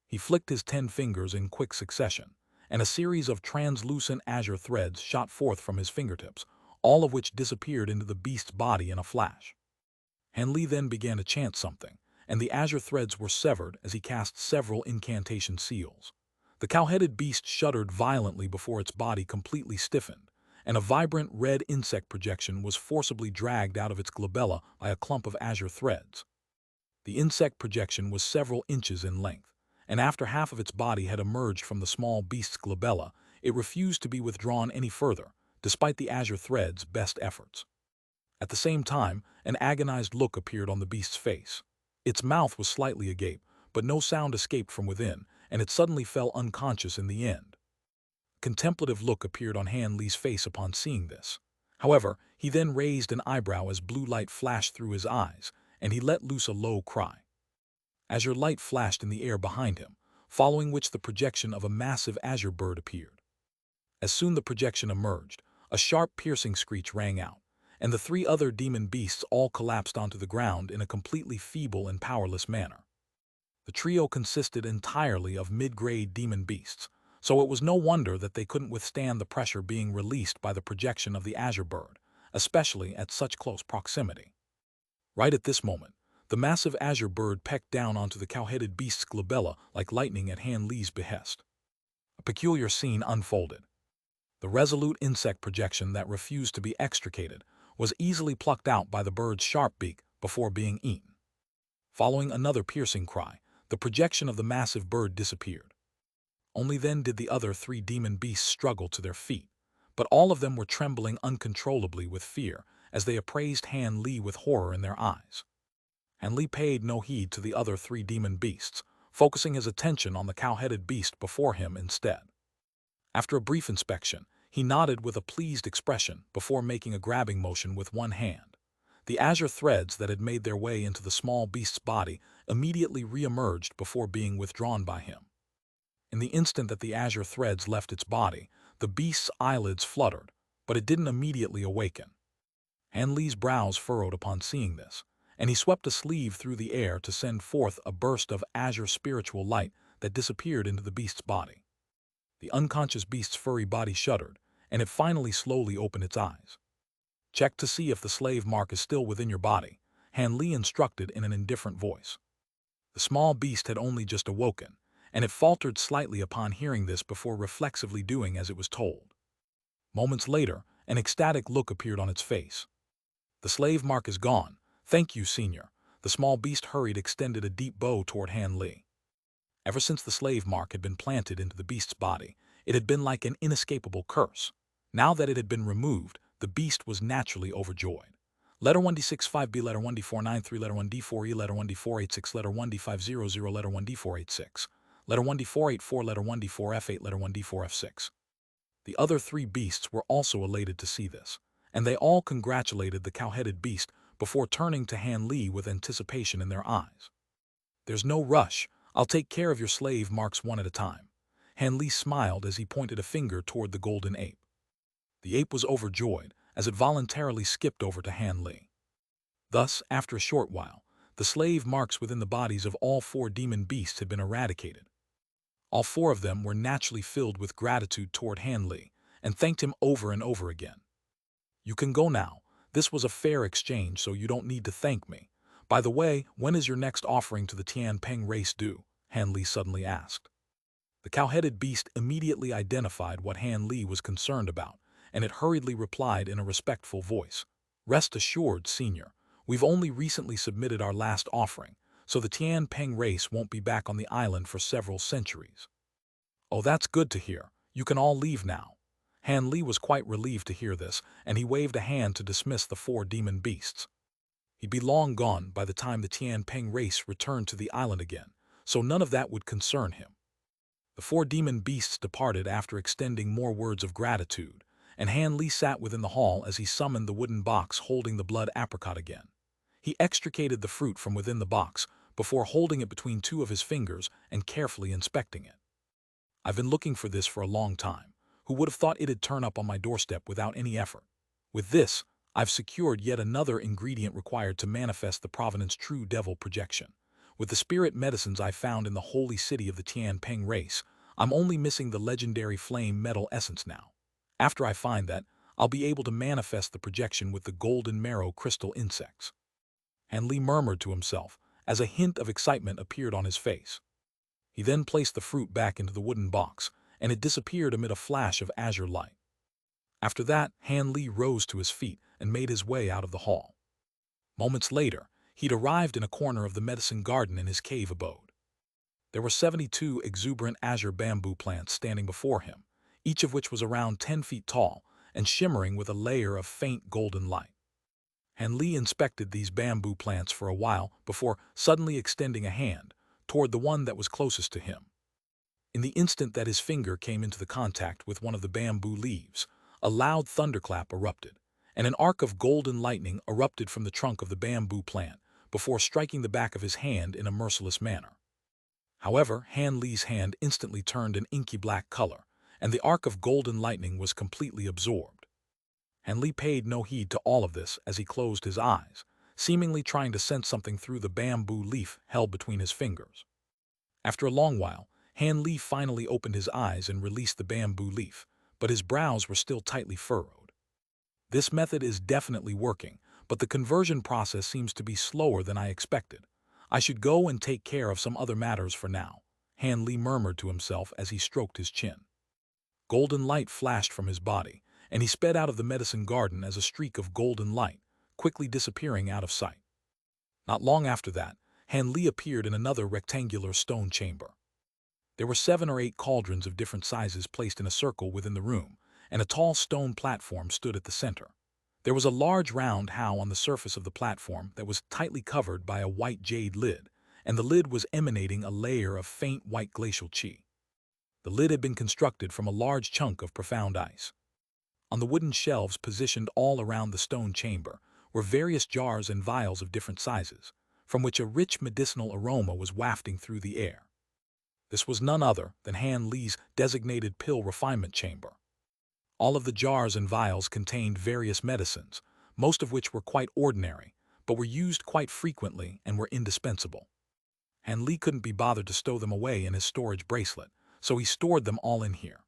He flicked his 10 fingers in quick succession, and a series of translucent azure threads shot forth from his fingertips, all of which disappeared into the beast's body in a flash. Han Li then began to chant something, and the azure threads were severed as he cast several incantation seals. The cow-headed beast shuddered violently before its body completely stiffened, and a vibrant red insect projection was forcibly dragged out of its glabella by a clump of azure threads. The insect projection was several inches in length, and after half of its body had emerged from the small beast's glabella, it refused to be withdrawn any further, despite the azure thread's best efforts. At the same time, an agonized look appeared on the beast's face. Its mouth was slightly agape, but no sound escaped from within, and it suddenly fell unconscious in the end. A contemplative look appeared on Han Li's face upon seeing this. However, he then raised an eyebrow as blue light flashed through his eyes, and he let loose a low cry. Azure light flashed in the air behind him, following which the projection of a massive azure bird appeared. As soon the projection emerged, a sharp piercing screech rang out, and the three other demon beasts all collapsed onto the ground in a completely feeble and powerless manner. The trio consisted entirely of mid-grade demon beasts, so it was no wonder that they couldn't withstand the pressure being released by the projection of the azure bird, especially at such close proximity. Right at this moment, the massive azure bird pecked down onto the cow-headed beast's glabella like lightning at Han Li's behest. A peculiar scene unfolded. The resolute insect projection that refused to be extricated was easily plucked out by the bird's sharp beak before being eaten. Following another piercing cry, the projection of the massive bird disappeared. Only then did the other three demon beasts struggle to their feet, but all of them were trembling uncontrollably with fear as they appraised Han Li with horror in their eyes. Han Li paid no heed to the other three demon beasts, focusing his attention on the cow-headed beast before him instead. After a brief inspection, he nodded with a pleased expression before making a grabbing motion with one hand. The azure threads that had made their way into the small beast's body immediately re-emerged before being withdrawn by him. In the instant that the azure threads left its body, the beast's eyelids fluttered, but it didn't immediately awaken. Han Li's brows furrowed upon seeing this, and he swept a sleeve through the air to send forth a burst of azure spiritual light that disappeared into the beast's body. The unconscious beast's furry body shuddered, and it finally slowly opened its eyes. "Check to see if the slave mark is still within your body," Han Li instructed in an indifferent voice. The small beast had only just awoken, and it faltered slightly upon hearing this before reflexively doing as it was told. Moments later, an ecstatic look appeared on its face. "The slave mark is gone. Thank you, Senior." The small beast hurried, extended a deep bow toward Han Li. Ever since the slave mark had been planted into the beast's body, it had been like an inescapable curse. Now that it had been removed, the beast was naturally overjoyed. Letter 1D65B, letter 1D493, letter 1D4E, letter 1D486, letter 1D500, letter 1D486, letter 1D484, letter 1D4F8, letter 1D4F6. The other three beasts were also elated to see this, and they all congratulated the cow-headed beast before turning to Han Li with anticipation in their eyes. "There's no rush. I'll take care of your slave marks one at a time." Han Li smiled as he pointed a finger toward the golden ape. The ape was overjoyed as it voluntarily skipped over to Han Li. Thus, after a short while, the slave marks within the bodies of all four demon beasts had been eradicated. All four of them were naturally filled with gratitude toward Han Li and thanked him over and over again. "You can go now. This was a fair exchange, so you don't need to thank me. By the way, when is your next offering to the Tianpeng race due?" Han Li suddenly asked. The cow-headed beast immediately identified what Han Li was concerned about, and it hurriedly replied in a respectful voice. "Rest assured, Senior, we've only recently submitted our last offering, so the Tianpeng race won't be back on the island for several centuries." "Oh, that's good to hear. You can all leave now." Han Li was quite relieved to hear this, and he waved a hand to dismiss the four demon beasts. He'd be long gone by the time the Tianpeng race returned to the island again, so none of that would concern him. The four demon beasts departed after extending more words of gratitude, and Han Li sat within the hall as he summoned the wooden box holding the blood apricot again. He extricated the fruit from within the box before holding it between two of his fingers and carefully inspecting it. "I've been looking for this for a long time. Who would have thought it'd turn up on my doorstep without any effort? With this, I've secured yet another ingredient required to manifest the Providence True Devil projection. With the spirit medicines I found in the holy city of the Tianpeng race, I'm only missing the legendary flame metal essence now. After I find that, I'll be able to manifest the projection with the golden marrow crystal insects." Han Li murmured to himself as a hint of excitement appeared on his face. He then placed the fruit back into the wooden box, and it disappeared amid a flash of azure light. After that, Han Li rose to his feet and made his way out of the hall. Moments later, he'd arrived in a corner of the medicine garden in his cave abode. There were 72 exuberant azure bamboo plants standing before him, each of which was around 10 feet tall and shimmering with a layer of faint golden light. Han Li inspected these bamboo plants for a while before suddenly extending a hand toward the one that was closest to him. In the instant that his finger came into the contact with one of the bamboo leaves, a loud thunderclap erupted, and an arc of golden lightning erupted from the trunk of the bamboo plant before striking the back of his hand in a merciless manner. However, Han Li's hand instantly turned an inky black color, and the arc of golden lightning was completely absorbed. Han Li paid no heed to all of this as he closed his eyes, seemingly trying to sense something through the bamboo leaf held between his fingers. After a long while, Han Li finally opened his eyes and released the bamboo leaf, but his brows were still tightly furrowed. This method is definitely working, but the conversion process seems to be slower than I expected. I should go and take care of some other matters for now, Han Li murmured to himself as he stroked his chin. Golden light flashed from his body, and he sped out of the medicine garden as a streak of golden light, quickly disappearing out of sight. Not long after that, Han Li appeared in another rectangular stone chamber. There were 7 or 8 cauldrons of different sizes placed in a circle within the room, and a tall stone platform stood at the center. There was a large round how on the surface of the platform that was tightly covered by a white jade lid, and the lid was emanating a layer of faint white glacial chi. The lid had been constructed from a large chunk of profound ice. On the wooden shelves positioned all around the stone chamber were various jars and vials of different sizes, from which a rich medicinal aroma was wafting through the air. This was none other than Han Li's designated pill refinement chamber. All of the jars and vials contained various medicines, most of which were quite ordinary, but were used quite frequently and were indispensable. Han Li couldn't be bothered to stow them away in his storage bracelet, so he stored them all in here.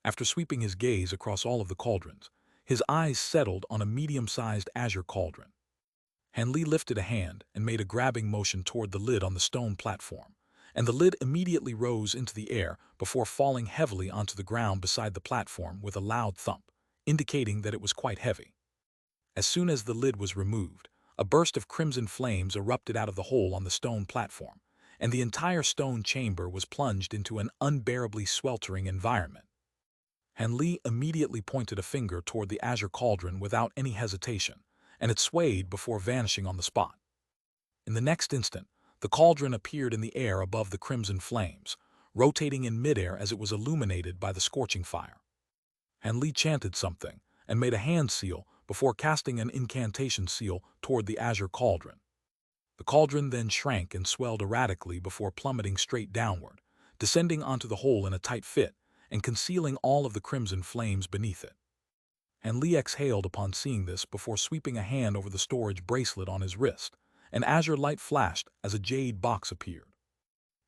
After sweeping his gaze across all of the cauldrons, his eyes settled on a medium-sized azure cauldron. Han Li lifted a hand and made a grabbing motion toward the lid on the stone platform, and the lid immediately rose into the air before falling heavily onto the ground beside the platform with a loud thump, indicating that it was quite heavy. As soon as the lid was removed, a burst of crimson flames erupted out of the hole on the stone platform, and the entire stone chamber was plunged into an unbearably sweltering environment. Han Li immediately pointed a finger toward the azure cauldron without any hesitation, and it swayed before vanishing on the spot. In the next instant, the cauldron appeared in the air above the crimson flames, rotating in midair as it was illuminated by the scorching fire. Han Li chanted something and made a hand seal before casting an incantation seal toward the azure cauldron. The cauldron then shrank and swelled erratically before plummeting straight downward, descending onto the hole in a tight fit and concealing all of the crimson flames beneath it. Han Li exhaled upon seeing this before sweeping a hand over the storage bracelet on his wrist. An azure light flashed as a jade box appeared.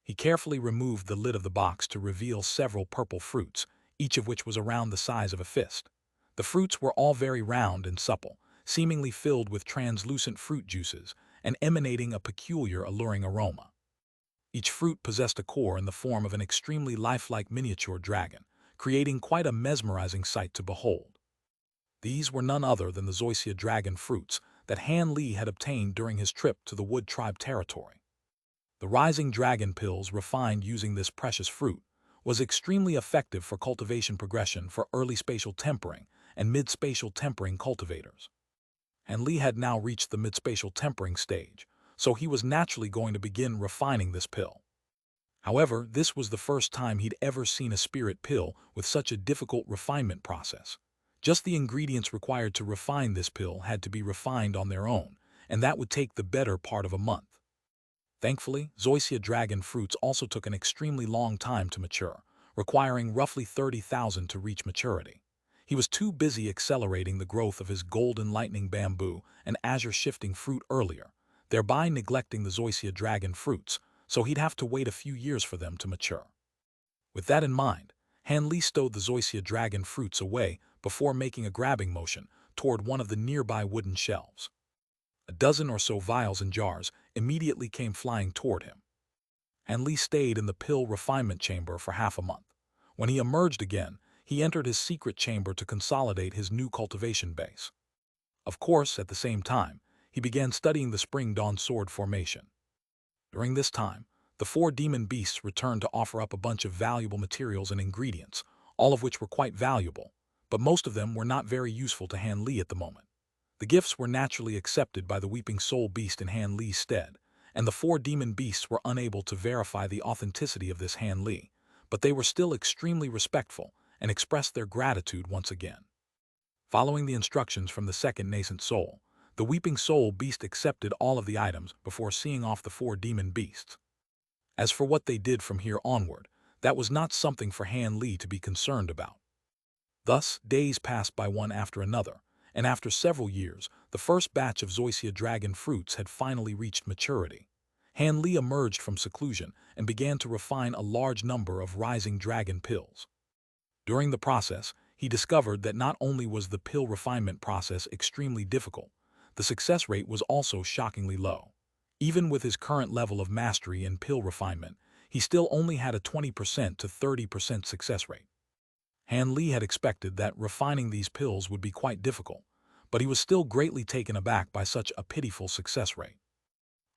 He carefully removed the lid of the box to reveal several purple fruits, each of which was around the size of a fist. The fruits were all very round and supple, seemingly filled with translucent fruit juices and emanating a peculiar alluring aroma. Each fruit possessed a core in the form of an extremely lifelike miniature dragon, creating quite a mesmerizing sight to behold. These were none other than the Xianxia dragon fruits that Han Li had obtained during his trip to the Wood Tribe territory. The rising dragon pills refined using this precious fruit was extremely effective for cultivation progression for early spatial tempering and mid-spatial tempering cultivators. Han Li had now reached the mid-spatial tempering stage, so he was naturally going to begin refining this pill. However, this was the first time he'd ever seen a spirit pill with such a difficult refinement process. Just the ingredients required to refine this pill had to be refined on their own, and that would take the better part of a month. Thankfully, Xianxia dragon fruits also took an extremely long time to mature, requiring roughly 30,000 to reach maturity. He was too busy accelerating the growth of his golden lightning bamboo and azure shifting fruit earlier, thereby neglecting the Xianxia dragon fruits, so he'd have to wait a few years for them to mature. With that in mind, Han Li stowed the Xianxia dragon fruits away before making a grabbing motion toward one of the nearby wooden shelves. A dozen or so vials and jars immediately came flying toward him. Han Li stayed in the pill refinement chamber for half a month. When he emerged again, he entered his secret chamber to consolidate his new cultivation base. Of course, at the same time, he began studying the Spring Dawn sword formation. During this time, the 4 demon beasts returned to offer up a bunch of valuable materials and ingredients, all of which were quite valuable, but most of them were not very useful to Han Li at the moment. The gifts were naturally accepted by the Weeping Soul Beast in Han Li's stead, and the 4 demon beasts were unable to verify the authenticity of this Han Li, but they were still extremely respectful and expressed their gratitude once again. Following the instructions from the second nascent soul, the weeping soul beast accepted all of the items before seeing off the 4 demon beasts. As for what they did from here onward, that was not something for Han Li to be concerned about. Thus, days passed by one after another, and after several years, the first batch of Xianxia dragon fruits had finally reached maturity. Han Li emerged from seclusion and began to refine a large number of rising dragon pills. During the process, he discovered that not only was the pill refinement process extremely difficult, the success rate was also shockingly low. Even with his current level of mastery in pill refinement, he still only had a 20% to 30% success rate. Han Li had expected that refining these pills would be quite difficult, but he was still greatly taken aback by such a pitiful success rate.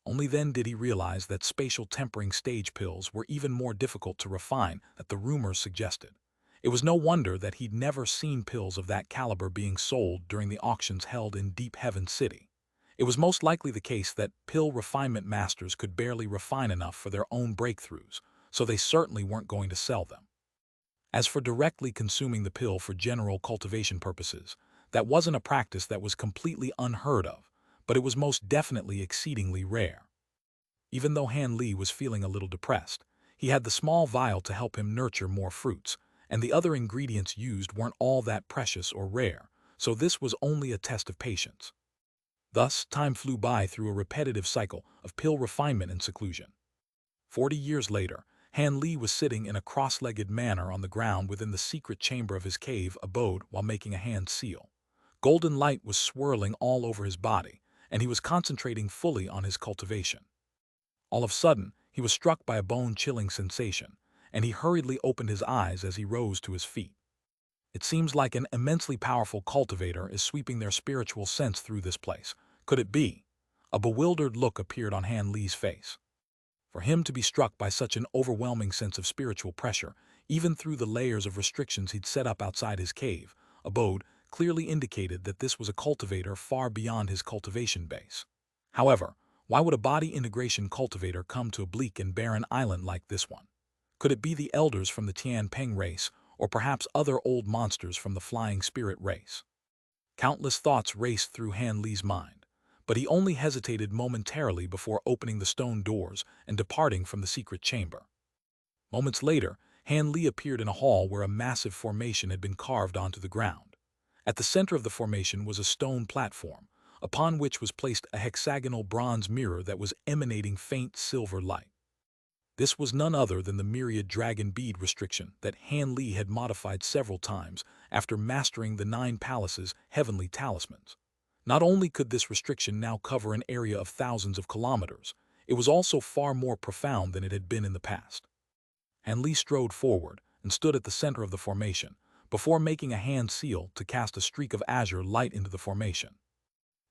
Only then did he realize that spatial tempering stage pills were even more difficult to refine than the rumors suggested. It was no wonder that he'd never seen pills of that caliber being sold during the auctions held in Deep Heaven City. It was most likely the case that pill refinement masters could barely refine enough for their own breakthroughs, so they certainly weren't going to sell them. As for directly consuming the pill for general cultivation purposes, that wasn't a practice that was completely unheard of, but it was most definitely exceedingly rare. Even though Han Li was feeling a little depressed, he had the small vial to help him nurture more fruits, and the other ingredients used weren't all that precious or rare, so this was only a test of patience. Thus, time flew by through a repetitive cycle of pill refinement and seclusion. 40 years later, Han Li was sitting in a cross-legged manner on the ground within the secret chamber of his cave abode while making a hand seal. Golden light was swirling all over his body, and he was concentrating fully on his cultivation. All of a sudden, he was struck by a bone-chilling sensation, and he hurriedly opened his eyes as he rose to his feet. It seems like an immensely powerful cultivator is sweeping their spiritual sense through this place. Could it be? A bewildered look appeared on Han Li's face. For him to be struck by such an overwhelming sense of spiritual pressure, even through the layers of restrictions he'd set up outside his cave abode, clearly indicated that this was a cultivator far beyond his cultivation base. However, why would a body integration cultivator come to a bleak and barren island like this one? Could it be the elders from the Tian Peng race, or perhaps other old monsters from the flying spirit race? Countless thoughts raced through Han Li's mind, but he only hesitated momentarily before opening the stone doors and departing from the secret chamber. Moments later, Han Li appeared in a hall where a massive formation had been carved onto the ground. At the center of the formation was a stone platform, upon which was placed a hexagonal bronze mirror that was emanating faint silver light. This was none other than the myriad dragon bead restriction that Han Li had modified several times after mastering the 9 palaces' heavenly talismans. Not only could this restriction now cover an area of thousands of kilometers, it was also far more profound than it had been in the past. Han Li strode forward and stood at the center of the formation, before making a hand seal to cast a streak of azure light into the formation.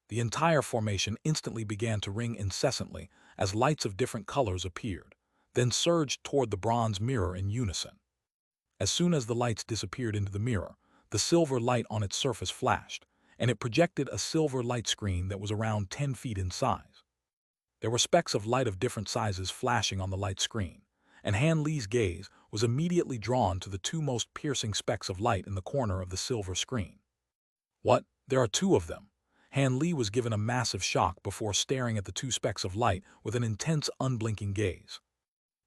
The entire formation instantly began to ring incessantly as lights of different colors appeared, then surged toward the bronze mirror in unison. As soon as the lights disappeared into the mirror, the silver light on its surface flashed, and it projected a silver light screen that was around 10 feet in size. There were specks of light of different sizes flashing on the light screen, and Han Li's gaze was immediately drawn to the 2 most piercing specks of light in the corner of the silver screen. What? There are 2 of them? Han Li was given a massive shock before staring at the 2 specks of light with an intense, unblinking gaze.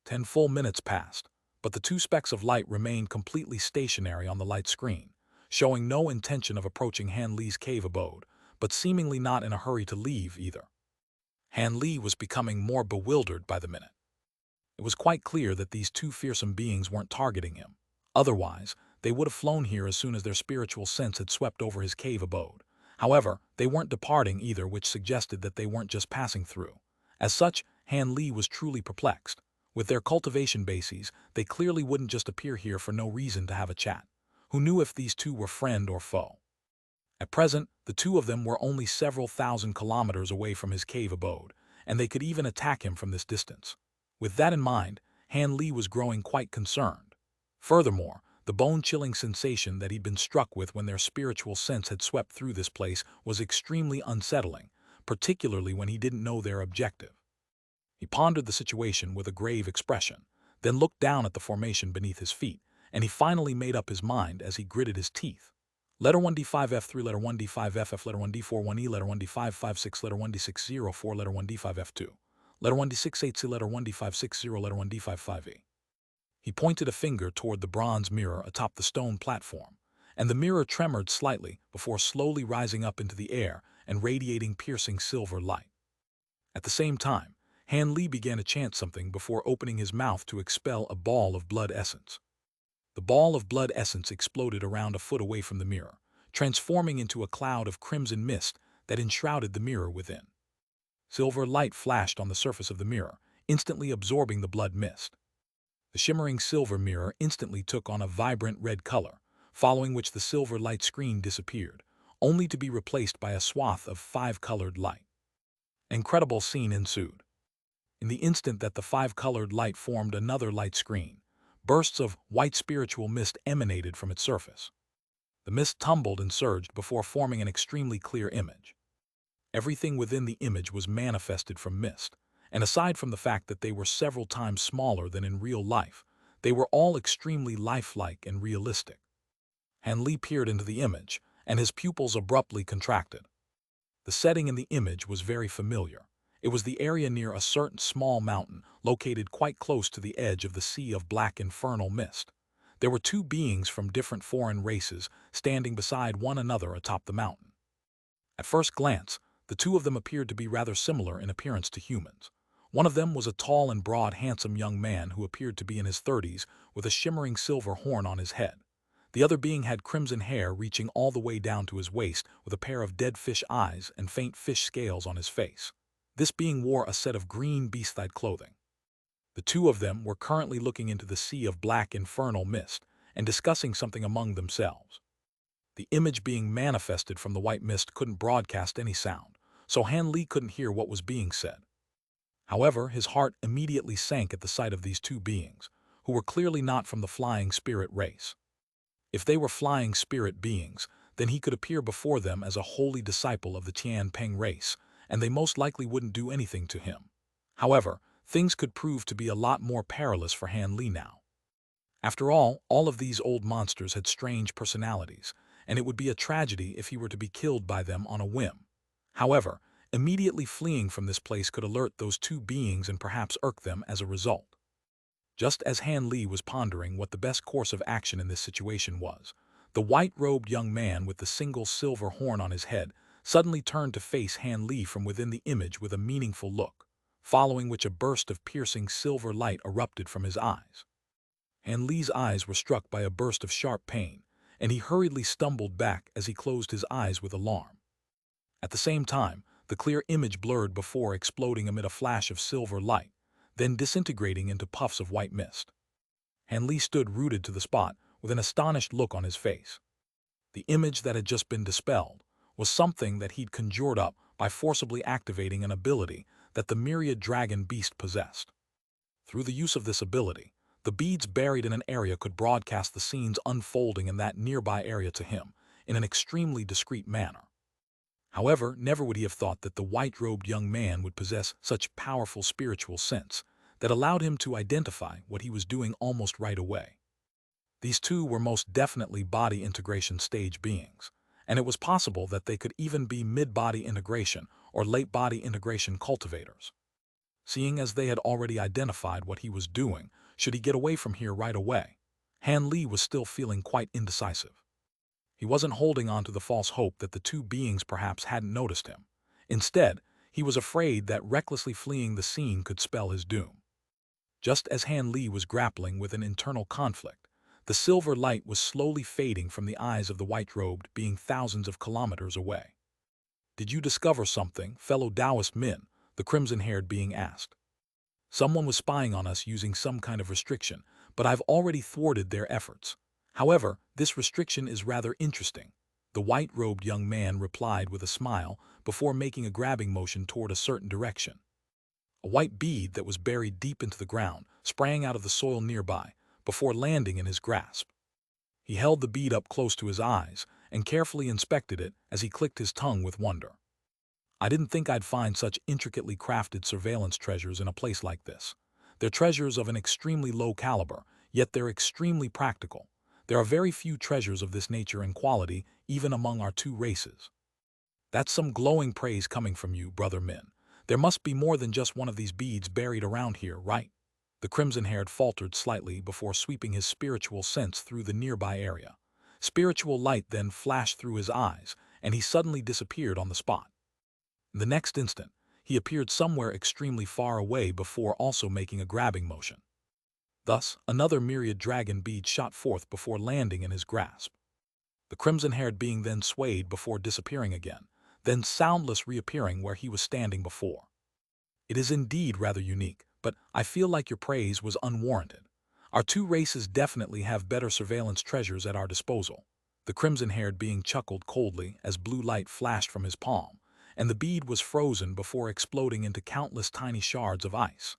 10 full minutes passed, but the 2 specks of light remained completely stationary on the light screen, showing no intention of approaching Han Li's cave abode, but seemingly not in a hurry to leave either. Han Li was becoming more bewildered by the minute. It was quite clear that these 2 fearsome beings weren't targeting him. Otherwise, they would have flown here as soon as their spiritual sense had swept over his cave abode. However, they weren't departing either, which suggested that they weren't just passing through. As such, Han Li was truly perplexed. With their cultivation bases, they clearly wouldn't just appear here for no reason to have a chat. Who knew if these 2 were friend or foe? At present, the 2 of them were only several thousand kilometers away from his cave abode, and they could even attack him from this distance. With that in mind, Han Li was growing quite concerned. Furthermore, the bone-chilling sensation that he'd been struck with when their spiritual sense had swept through this place was extremely unsettling, particularly when he didn't know their objective. He pondered the situation with a grave expression, then looked down at the formation beneath his feet, and he finally made up his mind as he gritted his teeth. Letter 1D5F3, letter 1D5FF, letter 1D4 1E, letter 1D556, letter 1D604, letter 1D5F2, letter 1D680, letter 1D560, letter 1D55E. He pointed a finger toward the bronze mirror atop the stone platform, and the mirror tremored slightly before slowly rising up into the air and radiating piercing silver light. At the same time, Han Li began to chant something before opening his mouth to expel a ball of blood essence. The ball of blood essence exploded around a foot away from the mirror, transforming into a cloud of crimson mist that enshrouded the mirror within. Silver light flashed on the surface of the mirror, instantly absorbing the blood mist. The shimmering silver mirror instantly took on a vibrant red color, following which the silver light screen disappeared, only to be replaced by a swath of five-colored light. An incredible scene ensued. In the instant that the five-colored light formed another light screen, bursts of white spiritual mist emanated from its surface. The mist tumbled and surged before forming an extremely clear image. Everything within the image was manifested from mist, and aside from the fact that they were several times smaller than in real life, they were all extremely lifelike and realistic. Han Li peered into the image, and his pupils abruptly contracted. The setting in the image was very familiar. It was the area near a certain small mountain located quite close to the edge of the sea of black infernal mist. There were two beings from different foreign races standing beside one another atop the mountain. At first glance, the two of them appeared to be rather similar in appearance to humans. One of them was a tall and broad, handsome young man who appeared to be in his 30s with a shimmering silver horn on his head. The other being had crimson hair reaching all the way down to his waist with a pair of dead fish eyes and faint fish scales on his face. This being wore a set of green beast-like clothing. The two of them were currently looking into the sea of black infernal mist and discussing something among themselves. The image being manifested from the white mist couldn't broadcast any sound, so Han Li couldn't hear what was being said. However, his heart immediately sank at the sight of these two beings, who were clearly not from the flying spirit race. If they were flying spirit beings, then he could appear before them as a holy disciple of the Tian Peng race, and they most likely wouldn't do anything to him. However, things could prove to be a lot more perilous for Han Li now. After all of these old monsters had strange personalities, and it would be a tragedy if he were to be killed by them on a whim. However, immediately fleeing from this place could alert those two beings and perhaps irk them as a result. Just as Han Li was pondering what the best course of action in this situation was, the white-robed young man with the single silver horn on his head suddenly turned to face Han Li from within the image with a meaningful look, following which a burst of piercing silver light erupted from his eyes. Han Li's eyes were struck by a burst of sharp pain, and he hurriedly stumbled back as he closed his eyes with alarm. At the same time, the clear image blurred before exploding amid a flash of silver light, then disintegrating into puffs of white mist. Han Li stood rooted to the spot with an astonished look on his face. The image that had just been dispelled was something that he'd conjured up by forcibly activating an ability that the myriad dragon beast possessed. Through the use of this ability, the beads buried in an area could broadcast the scenes unfolding in that nearby area to him in an extremely discreet manner. However, never would he have thought that the white-robed young man would possess such powerful spiritual sense that allowed him to identify what he was doing almost right away. These two were most definitely body integration stage beings, and it was possible that they could even be mid-body integration or late-body integration cultivators. Seeing as they had already identified what he was doing, should he get away from here right away, Han Li was still feeling quite indecisive. He wasn't holding on to the false hope that the two beings perhaps hadn't noticed him. Instead, he was afraid that recklessly fleeing the scene could spell his doom. Just as Han Li was grappling with an internal conflict, the silver light was slowly fading from the eyes of the white-robed being thousands of kilometers away. "Did you discover something, fellow Taoist Min?" the crimson-haired being asked. "Someone was spying on us using some kind of restriction, but I've already thwarted their efforts. However, this restriction is rather interesting," the white-robed young man replied with a smile before making a grabbing motion toward a certain direction. A white bead that was buried deep into the ground sprang out of the soil nearby before landing in his grasp. He held the bead up close to his eyes and carefully inspected it as he clicked his tongue with wonder. "I didn't think I'd find such intricately crafted surveillance treasures in a place like this," They're treasures of an extremely low caliber, yet they're extremely practical. There are very few treasures of this nature and quality, even among our two races. That's some glowing praise coming from you, Brother Min. There must be more than just one of these beads buried around here, right? The crimson-haired faltered slightly before sweeping his spiritual sense through the nearby area. Spiritual light then flashed through his eyes, and he suddenly disappeared on the spot. In the next instant, he appeared somewhere extremely far away before also making a grabbing motion. Thus, another myriad dragon bead shot forth before landing in his grasp. The crimson-haired being then swayed before disappearing again, then soundless reappearing where he was standing before. It is indeed rather unique, but I feel like your praise was unwarranted. Our two races definitely have better surveillance treasures at our disposal. The crimson-haired being chuckled coldly as blue light flashed from his palm, and the bead was frozen before exploding into countless tiny shards of ice.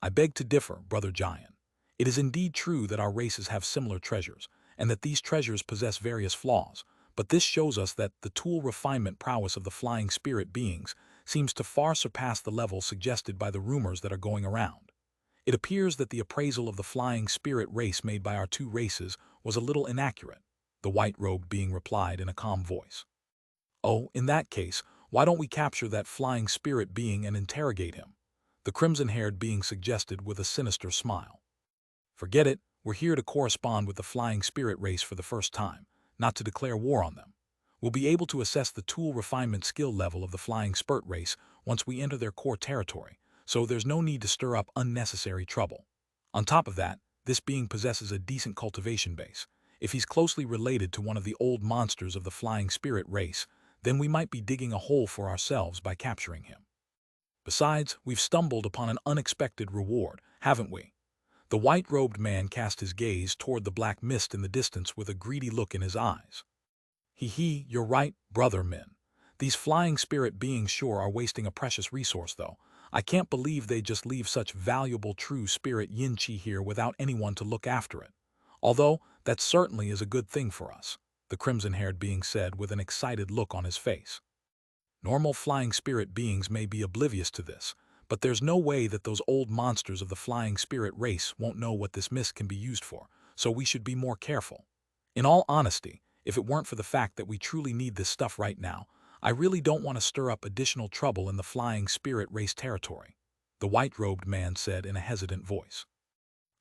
I beg to differ, Brother Giant. It is indeed true that our races have similar treasures, and that these treasures possess various flaws, but this shows us that the tool refinement prowess of the flying spirit beings seems to far surpass the level suggested by the rumors that are going around. It appears that the appraisal of the flying spirit race made by our two races was a little inaccurate, the white-robed being replied in a calm voice. Oh, in that case, why don't we capture that flying spirit being and interrogate him? The crimson-haired being suggested with a sinister smile. Forget it, we're here to correspond with the flying spirit race for the first time, not to declare war on them. We'll be able to assess the tool refinement skill level of the flying spirit race once we enter their core territory, so there's no need to stir up unnecessary trouble. On top of that, this being possesses a decent cultivation base. If he's closely related to one of the old monsters of the flying spirit race, then we might be digging a hole for ourselves by capturing him. Besides, we've stumbled upon an unexpected reward, haven't we? The white-robed man cast his gaze toward the black mist in the distance with a greedy look in his eyes. Hee, you're right, Brother Min. These flying spirit beings sure are wasting a precious resource, though. I can't believe they just leave such valuable true spirit yin-chi here without anyone to look after it. Although, that certainly is a good thing for us, the crimson-haired being said with an excited look on his face. Normal flying spirit beings may be oblivious to this, but there's no way that those old monsters of the flying spirit race won't know what this mist can be used for, so we should be more careful. In all honesty, if it weren't for the fact that we truly need this stuff right now, I really don't want to stir up additional trouble in the flying spirit race territory, the white-robed man said in a hesitant voice.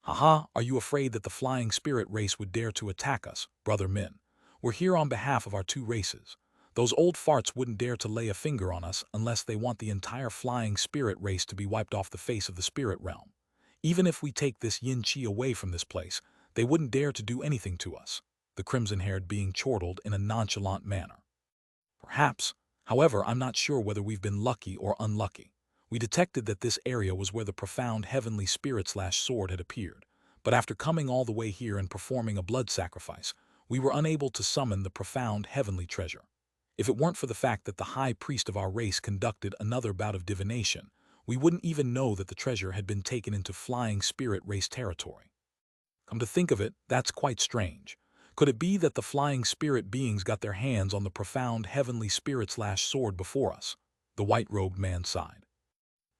Haha, are you afraid that the flying spirit race would dare to attack us, Brother Min? We're here on behalf of our two races. Those old farts wouldn't dare to lay a finger on us unless they want the entire flying spirit race to be wiped off the face of the spirit realm. Even if we take this yin-chi away from this place, they wouldn't dare to do anything to us, the crimson-haired being chortled in a nonchalant manner. Perhaps, however, I'm not sure whether we've been lucky or unlucky. We detected that this area was where the profound heavenly spirit/sword had appeared, but after coming all the way here and performing a blood sacrifice, we were unable to summon the profound heavenly treasure. If it weren't for the fact that the high priest of our race conducted another bout of divination, we wouldn't even know that the treasure had been taken into flying spirit race territory. Come to think of it, that's quite strange. Could it be that the flying spirit beings got their hands on the profound heavenly spirit/sword before us? The white-robed man sighed.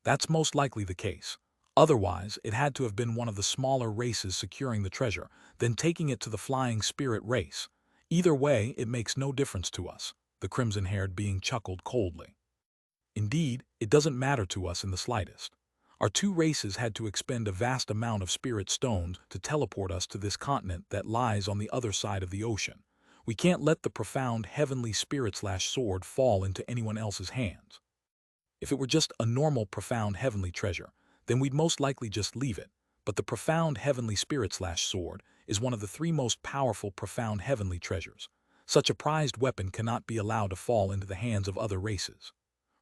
That's most likely the case. Otherwise, it had to have been one of the smaller races securing the treasure, then taking it to the flying spirit race. Either way, it makes no difference to us, the crimson-haired being chuckled coldly. Indeed, it doesn't matter to us in the slightest. Our two races had to expend a vast amount of spirit stones to teleport us to this continent that lies on the other side of the ocean. We can't let the profound heavenly spirit/sword fall into anyone else's hands. If it were just a normal profound heavenly treasure, then we'd most likely just leave it, but the profound heavenly spirit/sword is one of the three most powerful profound heavenly treasures. Such a prized weapon cannot be allowed to fall into the hands of other races.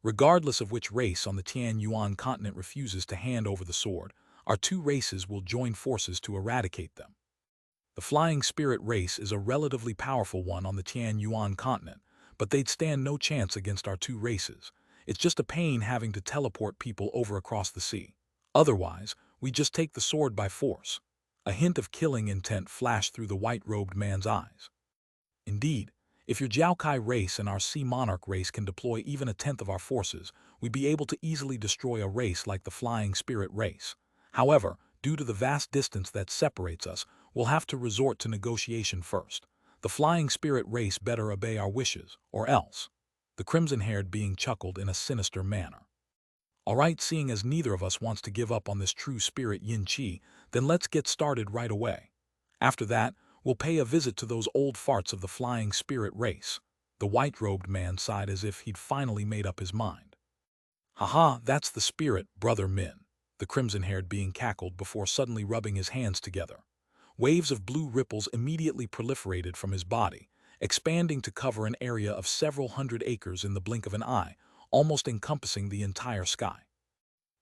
Regardless of which race on the Tianyuan continent refuses to hand over the sword, our two races will join forces to eradicate them. The flying spirit race is a relatively powerful one on the Tianyuan continent, but they'd stand no chance against our two races. It's just a pain having to teleport people over across the sea. Otherwise, we just take the sword by force. A hint of killing intent flashed through the white-robed man's eyes. Indeed, if your Jiaokai race and our Sea Monarch race can deploy even a tenth of our forces, we'd be able to easily destroy a race like the Flying Spirit race. However, due to the vast distance that separates us, we'll have to resort to negotiation first. The flying spirit race better obey our wishes, or else. The crimson-haired being chuckled in a sinister manner. All right, seeing as neither of us wants to give up on this true spirit Yin-Chi, then let's get started right away. After that, we'll pay a visit to those old farts of the flying spirit race. The white-robed man sighed as if he'd finally made up his mind. Haha, that's the spirit, brother Min. The crimson-haired being cackled before suddenly rubbing his hands together. Waves of blue ripples immediately proliferated from his body, expanding to cover an area of several hundred acres in the blink of an eye, almost encompassing the entire sky.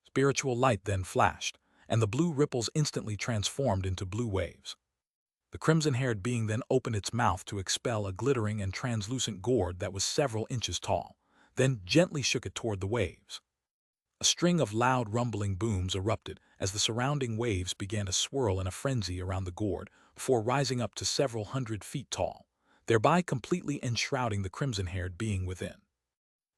Spiritual light then flashed, and the blue ripples instantly transformed into blue waves. The crimson-haired being then opened its mouth to expel a glittering and translucent gourd that was several inches tall, then gently shook it toward the waves. A string of loud rumbling booms erupted as the surrounding waves began to swirl in a frenzy around the gourd before rising up to several hundred feet tall, thereby completely enshrouding the crimson-haired being within.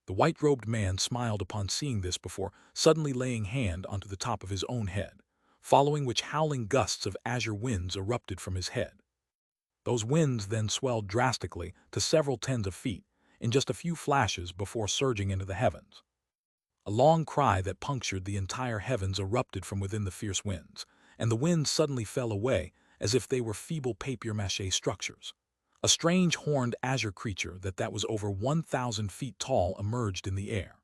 The white-robed man smiled upon seeing this before suddenly laying hand onto the top of his own head, following which howling gusts of azure winds erupted from his head. Those winds then swelled drastically to several tens of feet in just a few flashes before surging into the heavens. A long cry that punctured the entire heavens erupted from within the fierce winds, and the winds suddenly fell away as if they were feeble papier-mâché structures. A strange horned azure creature that was over 1,000 feet tall emerged in the air.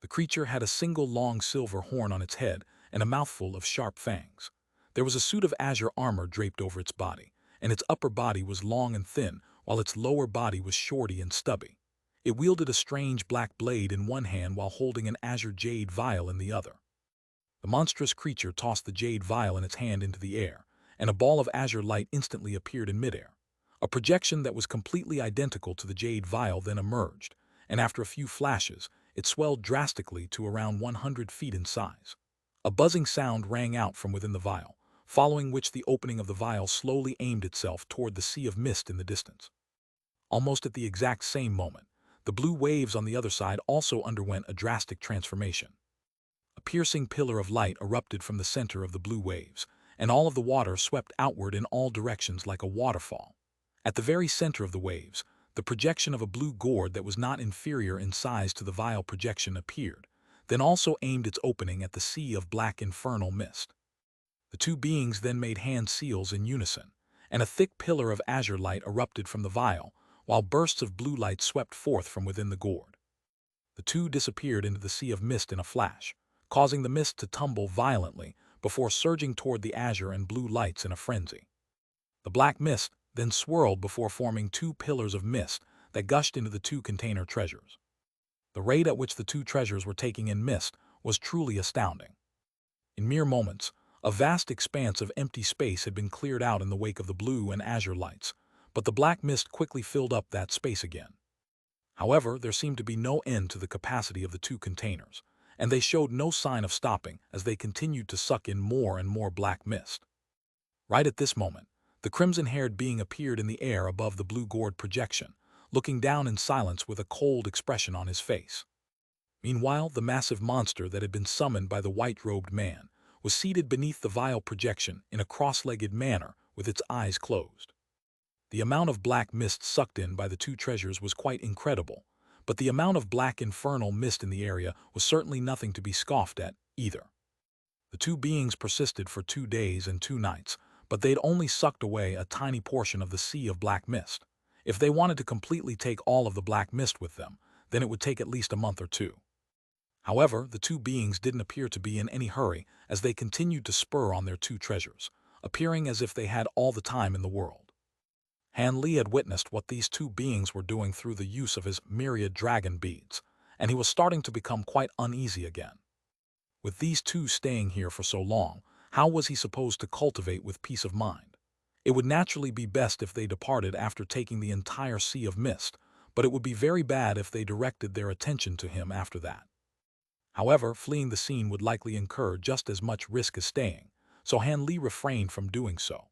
The creature had a single long silver horn on its head and a mouthful of sharp fangs. There was a suit of azure armor draped over its body, and its upper body was long and thin, while its lower body was shorty and stubby. It wielded a strange black blade in one hand while holding an azure jade vial in the other. The monstrous creature tossed the jade vial in its hand into the air, and a ball of azure light instantly appeared in midair. A projection that was completely identical to the jade vial then emerged, and after a few flashes, it swelled drastically to around 100 feet in size. A buzzing sound rang out from within the vial, following which the opening of the vial slowly aimed itself toward the sea of mist in the distance. Almost at the exact same moment, the blue waves on the other side also underwent a drastic transformation. A piercing pillar of light erupted from the center of the blue waves, and all of the water swept outward in all directions like a waterfall. At the very center of the waves, the projection of a blue gourd that was not inferior in size to the vial projection appeared, then also aimed its opening at the sea of black infernal mist. The two beings then made hand seals in unison, and a thick pillar of azure light erupted from the vial, while bursts of blue light swept forth from within the gourd. The two disappeared into the sea of mist in a flash, causing the mist to tumble violently before surging toward the azure and blue lights in a frenzy. The black mist then swirled before forming two pillars of mist that gushed into the two container treasures. The rate at which the two treasures were taking in mist was truly astounding. In mere moments, a vast expanse of empty space had been cleared out in the wake of the blue and azure lights, but the black mist quickly filled up that space again. However, there seemed to be no end to the capacity of the two containers, and they showed no sign of stopping as they continued to suck in more and more black mist. Right at this moment, the crimson-haired being appeared in the air above the blue gourd projection, looking down in silence with a cold expression on his face. Meanwhile, the massive monster that had been summoned by the white-robed man was seated beneath the vial projection in a cross-legged manner with its eyes closed. The amount of black mist sucked in by the two treasures was quite incredible, but the amount of black infernal mist in the area was certainly nothing to be scoffed at either. The two beings persisted for 2 days and 2 nights, but they'd only sucked away a tiny portion of the sea of black mist. If they wanted to completely take all of the black mist with them, then it would take at least a month or 2. However, the two beings didn't appear to be in any hurry as they continued to spur on their two treasures, appearing as if they had all the time in the world. Han Li had witnessed what these two beings were doing through the use of his myriad dragon beads, and he was starting to become quite uneasy again. With these two staying here for so long, how was he supposed to cultivate with peace of mind? It would naturally be best if they departed after taking the entire sea of mist, but it would be very bad if they directed their attention to him after that. However, fleeing the scene would likely incur just as much risk as staying, so Han Li refrained from doing so.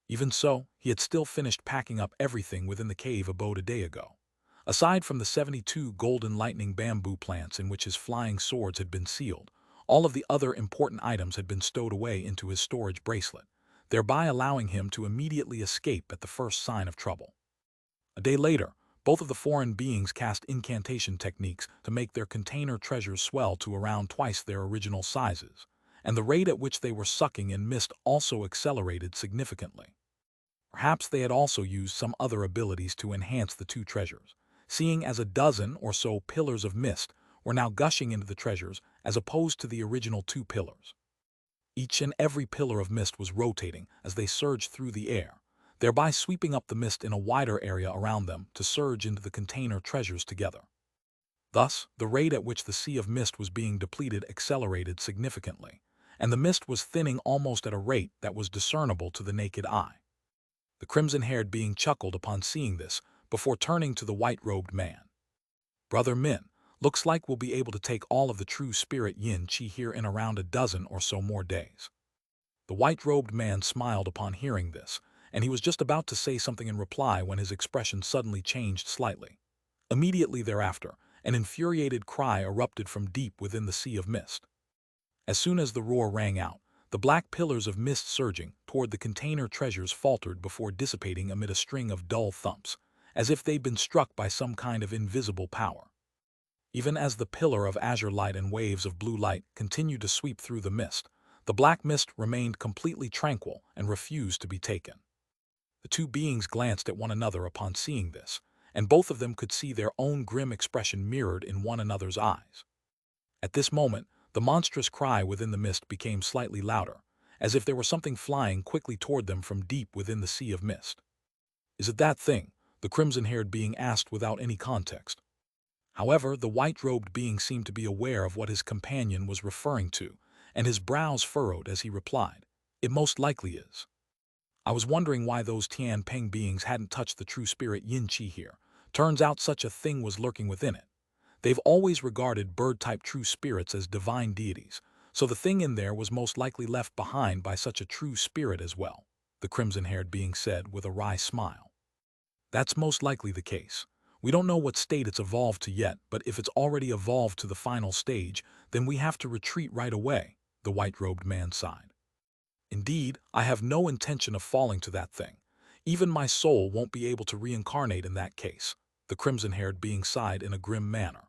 Even so, he had still finished packing up everything within the cave abode a day ago. Aside from the 72 golden lightning bamboo plants in which his flying swords had been sealed, All of the other important items had been stowed away into his storage bracelet, thereby allowing him to immediately escape at the first sign of trouble. A day later, both of the foreign beings cast incantation techniques to make their container treasures swell to around twice their original sizes, and the rate at which they were sucking in mist also accelerated significantly. Perhaps they had also used some other abilities to enhance the two treasures, seeing as a dozen or so pillars of mist were now gushing into the treasures as opposed to the original two pillars. Each and every pillar of mist was rotating as they surged through the air, thereby sweeping up the mist in a wider area around them to surge into the container treasures together. Thus, the rate at which the sea of mist was being depleted accelerated significantly, and the mist was thinning almost at a rate that was discernible to the naked eye. The crimson-haired being chuckled upon seeing this before turning to the white-robed man. "Brother Min, looks like we'll be able to take all of the true spirit yin-chi here in around a dozen or so more days." The white-robed man smiled upon hearing this, and he was just about to say something in reply when his expression suddenly changed slightly. Immediately thereafter, an infuriated cry erupted from deep within the sea of mist. As soon as the roar rang out, the black pillars of mist surging toward the container treasures faltered before dissipating amid a string of dull thumps, as if they'd been struck by some kind of invisible power. Even as the pillar of azure light and waves of blue light continued to sweep through the mist, the black mist remained completely tranquil and refused to be taken. The two beings glanced at one another upon seeing this, and both of them could see their own grim expression mirrored in one another's eyes. At this moment, the monstrous cry within the mist became slightly louder, as if there were something flying quickly toward them from deep within the sea of mist. "Is it that thing?" the crimson-haired being asked without any context. However, the white-robed being seemed to be aware of what his companion was referring to, and his brows furrowed as he replied, "It most likely is. I was wondering why those Tian Peng beings hadn't touched the true spirit yin-chi here. Turns out such a thing was lurking within it. They've always regarded bird-type true spirits as divine deities, so the thing in there was most likely left behind by such a true spirit as well," the crimson-haired being said with a wry smile. "That's most likely the case. We don't know what state it's evolved to yet, but if it's already evolved to the final stage, then we have to retreat right away," the white-robed man sighed. "Indeed, I have no intention of falling to that thing. Even my soul won't be able to reincarnate in that case," the crimson-haired being sighed in a grim manner.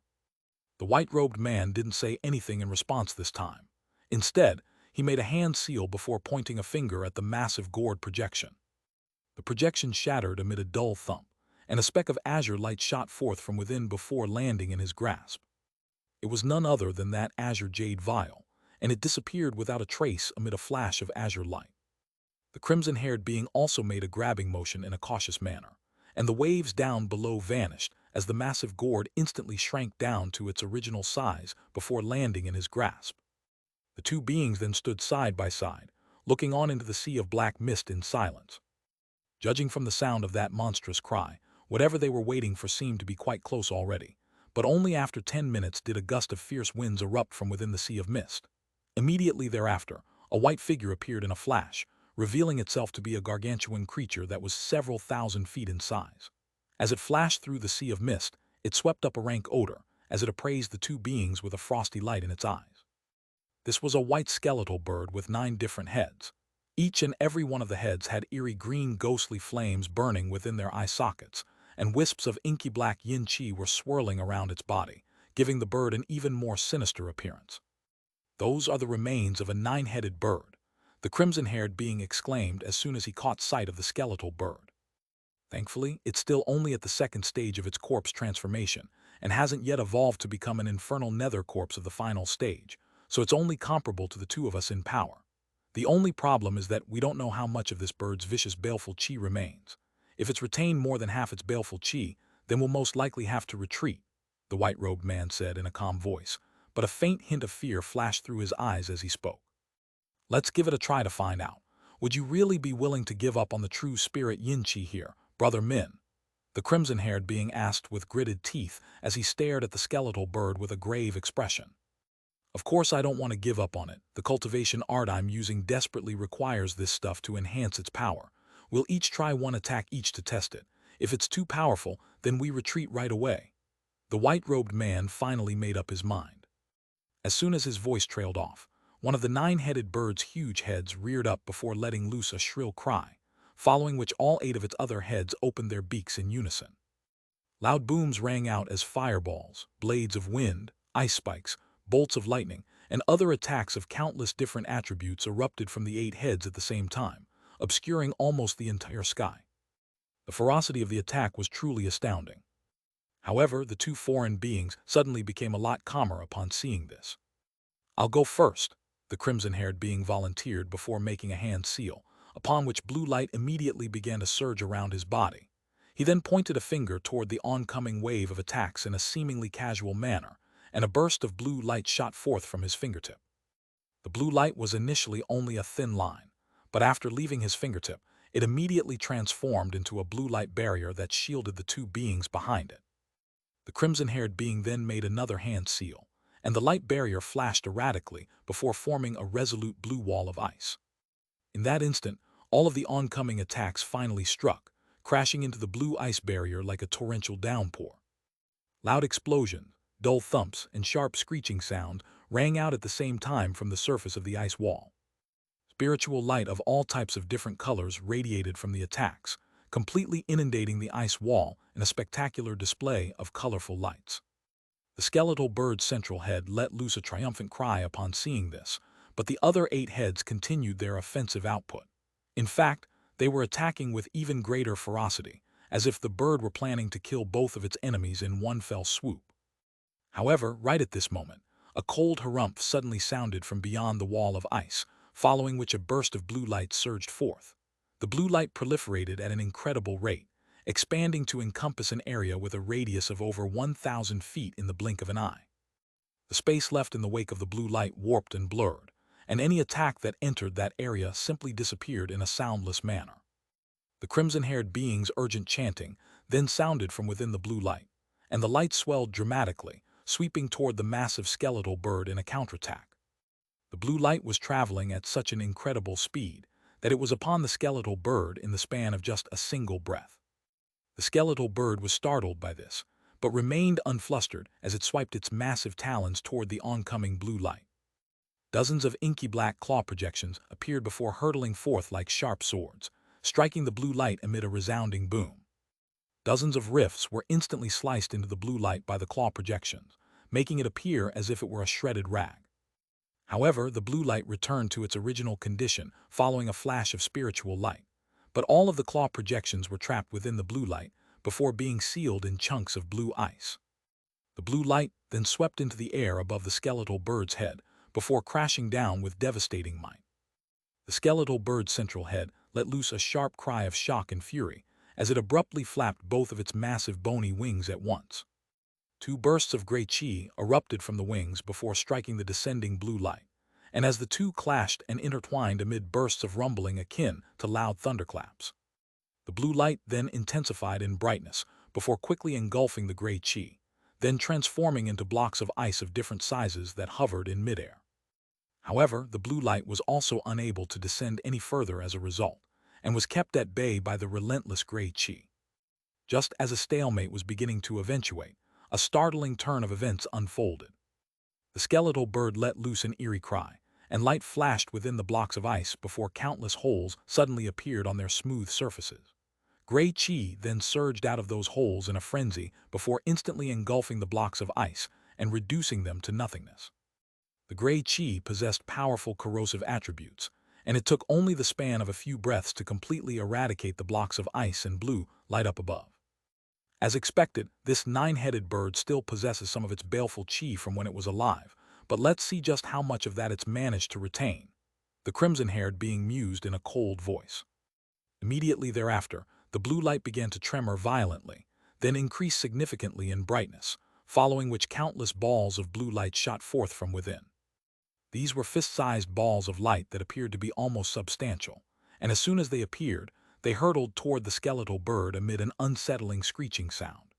The white-robed man didn't say anything in response this time. Instead, he made a hand seal before pointing a finger at the massive gourd projection. The projection shattered amid a dull thump, and a speck of azure light shot forth from within before landing in his grasp. It was none other than that azure jade vial, and it disappeared without a trace amid a flash of azure light. The crimson-haired being also made a grabbing motion in a cautious manner, and the waves down below vanished as the massive gourd instantly shrank down to its original size before landing in his grasp. The two beings then stood side by side, looking on into the sea of black mist in silence. Judging from the sound of that monstrous cry, whatever they were waiting for seemed to be quite close already, but only after 10 minutes did a gust of fierce winds erupt from within the sea of mist. Immediately thereafter, a white figure appeared in a flash, revealing itself to be a gargantuan creature that was several thousand feet in size. As it flashed through the sea of mist, it swept up a rank odor as it appraised the two beings with a frosty light in its eyes. This was a white skeletal bird with 9 different heads. Each and every one of the heads had eerie green ghostly flames burning within their eye sockets, and wisps of inky black yin-chi were swirling around its body, giving the bird an even more sinister appearance. "Those are the remains of a 9-headed bird," the crimson-haired being exclaimed as soon as he caught sight of the skeletal bird. "Thankfully, it's still only at the second stage of its corpse transformation, and hasn't yet evolved to become an infernal nether corpse of the final stage, so it's only comparable to the two of us in power. The only problem is that we don't know how much of this bird's vicious baleful chi remains. If it's retained more than half its baleful chi, then we'll most likely have to retreat," the white-robed man said in a calm voice, but a faint hint of fear flashed through his eyes as he spoke. "Let's give it a try to find out. Would you really be willing to give up on the true spirit yin-chi here, Brother Min?" the crimson-haired being asked with gritted teeth as he stared at the skeletal bird with a grave expression. "Of course I don't want to give up on it. The cultivation art I'm using desperately requires this stuff to enhance its power. We'll each try one attack each to test it. If it's too powerful, then we retreat right away." The white-robed man finally made up his mind. As soon as his voice trailed off, one of the nine-headed bird's huge heads reared up before letting loose a shrill cry, following which all 8 of its other heads opened their beaks in unison. Loud booms rang out as fireballs, blades of wind, ice spikes, bolts of lightning, and other attacks of countless different attributes erupted from the 8 heads at the same time, obscuring almost the entire sky. The ferocity of the attack was truly astounding. However, the 2 foreign beings suddenly became a lot calmer upon seeing this. "I'll go first," the crimson-haired being volunteered before making a hand seal, upon which blue light immediately began to surge around his body. He then pointed a finger toward the oncoming wave of attacks in a seemingly casual manner, and a burst of blue light shot forth from his fingertip. The blue light was initially only a thin line, but after leaving his fingertip, it immediately transformed into a blue light barrier that shielded the 2 beings behind it. The crimson-haired being then made another hand seal, and the light barrier flashed erratically before forming a resolute blue wall of ice. In that instant, all of the oncoming attacks finally struck, crashing into the blue ice barrier like a torrential downpour. Loud explosions, dull thumps, and sharp screeching sound rang out at the same time from the surface of the ice wall. Spiritual light of all types of different colors radiated from the attacks, completely inundating the ice wall in a spectacular display of colorful lights. The skeletal bird's central head let loose a triumphant cry upon seeing this, but the other 8 heads continued their offensive output. In fact, they were attacking with even greater ferocity, as if the bird were planning to kill both of its enemies in one fell swoop. However, right at this moment, a cold harumph suddenly sounded from beyond the wall of ice, following which a burst of blue light surged forth. The blue light proliferated at an incredible rate, expanding to encompass an area with a radius of over 1,000 feet in the blink of an eye. The space left in the wake of the blue light warped and blurred, and any attack that entered that area simply disappeared in a soundless manner. The crimson-haired being's urgent chanting then sounded from within the blue light, and the light swelled dramatically, sweeping toward the massive skeletal bird in a counterattack. The blue light was traveling at such an incredible speed that it was upon the skeletal bird in the span of just a single breath. The skeletal bird was startled by this, but remained unflustered as it swiped its massive talons toward the oncoming blue light. Dozens of inky black claw projections appeared before hurtling forth like sharp swords, striking the blue light amid a resounding boom. Dozens of rifts were instantly sliced into the blue light by the claw projections, making it appear as if it were a shredded rag. However, the blue light returned to its original condition following a flash of spiritual light, but all of the claw projections were trapped within the blue light before being sealed in chunks of blue ice. The blue light then swept into the air above the skeletal bird's head before crashing down with devastating might. The skeletal bird's central head let loose a sharp cry of shock and fury as it abruptly flapped both of its massive bony wings at once. 2 bursts of gray chi erupted from the wings before striking the descending blue light, and as the 2 clashed and intertwined amid bursts of rumbling akin to loud thunderclaps. The blue light then intensified in brightness before quickly engulfing the gray chi, then transforming into blocks of ice of different sizes that hovered in midair. However, the blue light was also unable to descend any further as a result, and was kept at bay by the relentless gray chi. Just as a stalemate was beginning to eventuate, a startling turn of events unfolded. The skeletal bird let loose an eerie cry, and light flashed within the blocks of ice before countless holes suddenly appeared on their smooth surfaces. Gray chi then surged out of those holes in a frenzy before instantly engulfing the blocks of ice and reducing them to nothingness. The gray chi possessed powerful corrosive attributes, and it took only the span of a few breaths to completely eradicate the blocks of ice and blue light up above. As expected, this 9-headed bird still possesses some of its baleful chi from when it was alive, but let's see just how much of that it's managed to retain, the crimson-haired being mused in a cold voice. Immediately thereafter, the blue light began to tremor violently, then increased significantly in brightness, following which countless balls of blue light shot forth from within. These were fist-sized balls of light that appeared to be almost substantial, and as soon as they appeared, they hurtled toward the skeletal bird amid an unsettling screeching sound.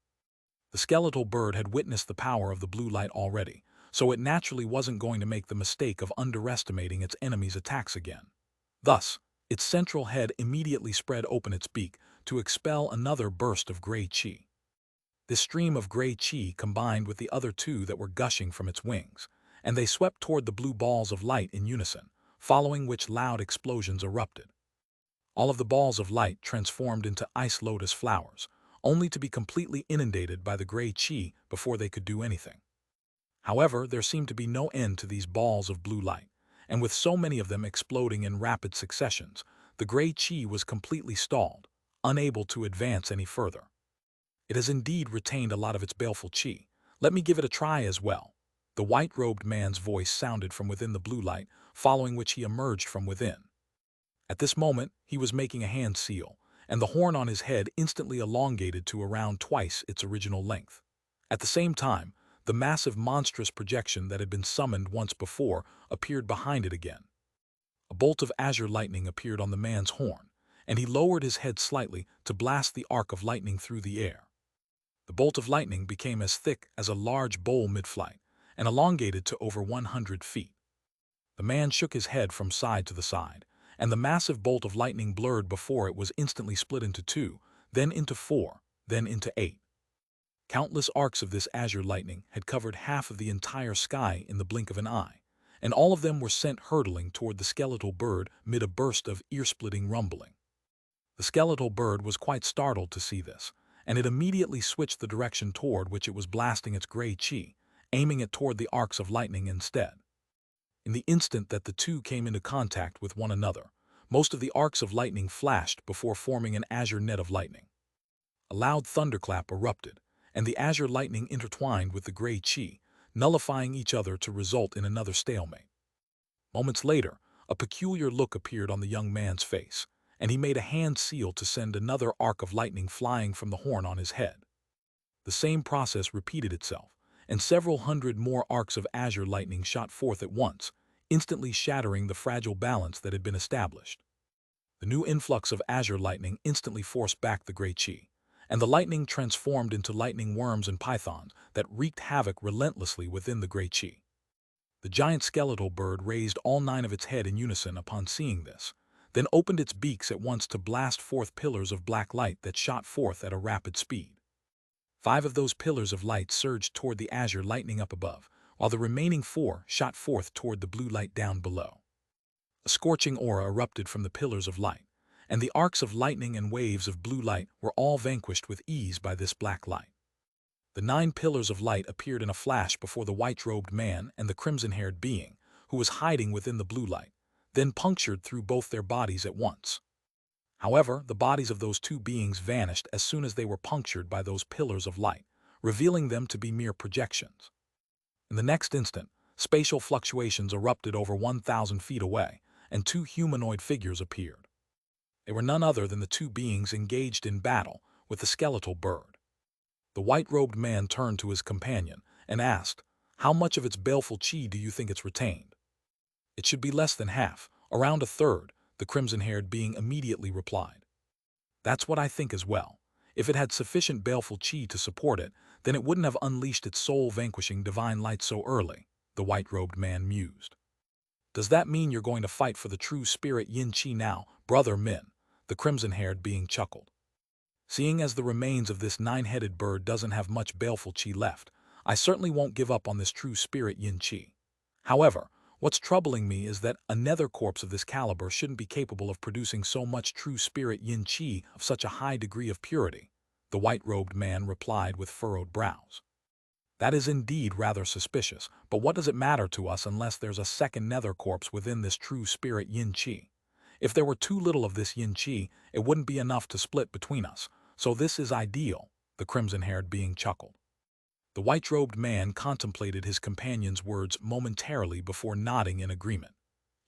The skeletal bird had witnessed the power of the blue light already, so it naturally wasn't going to make the mistake of underestimating its enemy's attacks again. Thus, its central head immediately spread open its beak to expel another burst of gray chi. This stream of gray chi combined with the other 2 that were gushing from its wings, and they swept toward the blue balls of light in unison, following which loud explosions erupted. All of the balls of light transformed into ice lotus flowers, only to be completely inundated by the gray chi before they could do anything. However, there seemed to be no end to these balls of blue light, and with so many of them exploding in rapid successions, the gray chi was completely stalled, unable to advance any further. It has indeed retained a lot of its baleful chi. Let me give it a try as well. The white-robed man's voice sounded from within the blue light, following which he emerged from within. At this moment, he was making a hand seal, and the horn on his head instantly elongated to around twice its original length. At the same time, the massive monstrous projection that had been summoned once before appeared behind it again. A bolt of azure lightning appeared on the man's horn, and he lowered his head slightly to blast the arc of lightning through the air. The bolt of lightning became as thick as a large bowl mid-flight, and elongated to over 100 feet. The man shook his head from side to the side, and the massive bolt of lightning blurred before it was instantly split into 2, then into 4, then into 8. Countless arcs of this azure lightning had covered half of the entire sky in the blink of an eye, and all of them were sent hurtling toward the skeletal bird mid a burst of ear-splitting rumbling. The skeletal bird was quite startled to see this, and it immediately switched the direction toward which it was blasting its gray chi, aiming it toward the arcs of lightning instead. In the instant that the two came into contact with one another, most of the arcs of lightning flashed before forming an azure net of lightning. A loud thunderclap erupted, and the azure lightning intertwined with the gray chi, nullifying each other to result in another stalemate. Moments later, a peculiar look appeared on the young man's face, and he made a hand seal to send another arc of lightning flying from the horn on his head. The same process repeated itself, and several hundred more arcs of azure lightning shot forth at once, instantly shattering the fragile balance that had been established. The new influx of azure lightning instantly forced back the gray chi, and the lightning transformed into lightning worms and pythons that wreaked havoc relentlessly within the gray chi. The giant skeletal bird raised all 9 of its head in unison upon seeing this, then opened its beaks at once to blast forth pillars of black light that shot forth at a rapid speed. 5 of those pillars of light surged toward the azure lightning up above, while the remaining 4 shot forth toward the blue light down below. A scorching aura erupted from the pillars of light, and the arcs of lightning and waves of blue light were all vanquished with ease by this black light. The 9 pillars of light appeared in a flash before the white-robed man and the crimson-haired being, who was hiding within the blue light, then punctured through both their bodies at once. However, the bodies of those 2 beings vanished as soon as they were punctured by those pillars of light, revealing them to be mere projections. In the next instant, spatial fluctuations erupted over 1,000 feet away, and 2 humanoid figures appeared. They were none other than the 2 beings engaged in battle with the skeletal bird. The white-robed man turned to his companion and asked, "How much of its baleful chi do you think it's retained?" "It should be less than half, around a third," the crimson-haired being immediately replied. "That's what I think as well. If it had sufficient baleful chi to support it, then it wouldn't have unleashed its soul-vanquishing divine light so early," the white-robed man mused. "Does that mean you're going to fight for the true spirit yin chi now, brother Min?" the crimson-haired being chuckled. "Seeing as the remains of this 9-headed bird doesn't have much baleful chi left, I certainly won't give up on this true spirit yin chi. However, what's troubling me is that a nether corpse of this caliber shouldn't be capable of producing so much true spirit yin chi of such a high degree of purity," the white-robed man replied with furrowed brows. "That is indeed rather suspicious, but what does it matter to us unless there's a second nether corpse within this true spirit yin chi? If there were too little of this yin chi, it wouldn't be enough to split between us, so this is ideal," the crimson-haired being chuckled. The white-robed man contemplated his companion's words momentarily before nodding in agreement.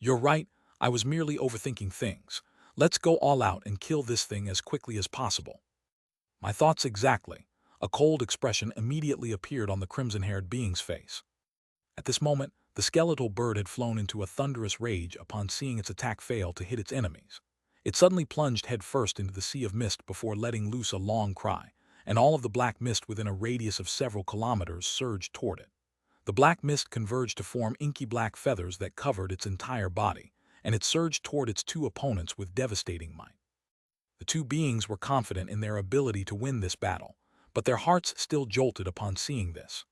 "You're right, I was merely overthinking things. Let's go all out and kill this thing as quickly as possible." "My thoughts exactly." A cold expression immediately appeared on the crimson-haired being's face. At this moment, the skeletal bird had flown into a thunderous rage upon seeing its attack fail to hit its enemies. It suddenly plunged headfirst into the sea of mist before letting loose a long cry, and all of the black mist within a radius of several kilometers surged toward it. The black mist converged to form inky black feathers that covered its entire body, and it surged toward its 2 opponents with devastating might. The 2 beings were confident in their ability to win this battle, but their hearts still jolted upon seeing this.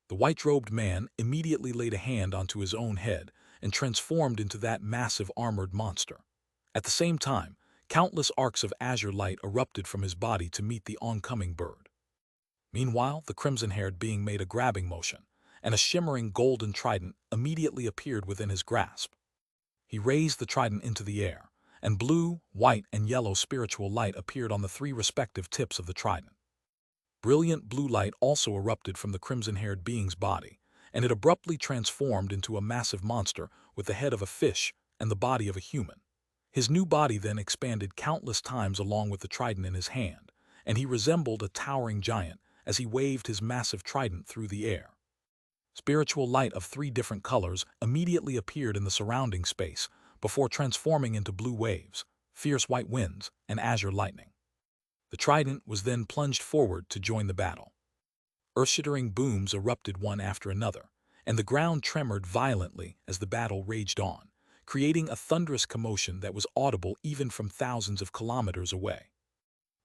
The white-robed man immediately laid a hand onto his own head and transformed into that massive armored monster. At the same time, countless arcs of azure light erupted from his body to meet the oncoming bird. Meanwhile, the crimson-haired being made a grabbing motion, and a shimmering golden trident immediately appeared within his grasp. He raised the trident into the air, and blue, white, and yellow spiritual light appeared on the three respective tips of the trident. Brilliant blue light also erupted from the crimson-haired being's body, and it abruptly transformed into a massive monster with the head of a fish and the body of a human. His new body then expanded countless times along with the trident in his hand, and he resembled a towering giant as he waved his massive trident through the air. Spiritual light of three different colors immediately appeared in the surrounding space before transforming into blue waves, fierce white winds, and azure lightning. The trident was then plunged forward to join the battle. Earth-shattering booms erupted one after another, and the ground tremored violently as the battle raged on, creating a thunderous commotion that was audible even from thousands of kilometers away.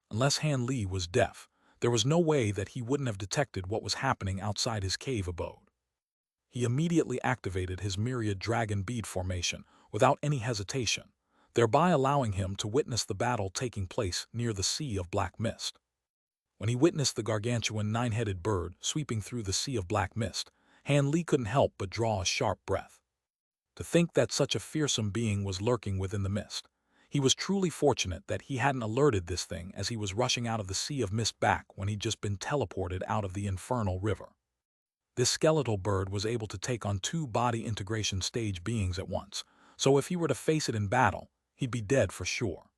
Unless Han Li was deaf, there was no way that he wouldn't have detected what was happening outside his cave abode. He immediately activated his myriad dragon bead formation without any hesitation, thereby allowing him to witness the battle taking place near the Sea of Black Mist. When he witnessed the gargantuan nine-headed bird sweeping through the Sea of Black Mist, Han Li couldn't help but draw a sharp breath. To think that such a fearsome being was lurking within the mist. He was truly fortunate that he hadn't alerted this thing as he was rushing out of the Sea of Mist back when he'd just been teleported out of the infernal river. This skeletal bird was able to take on two body integration stage beings at once, so if he were to face it in battle, he'd be dead for sure.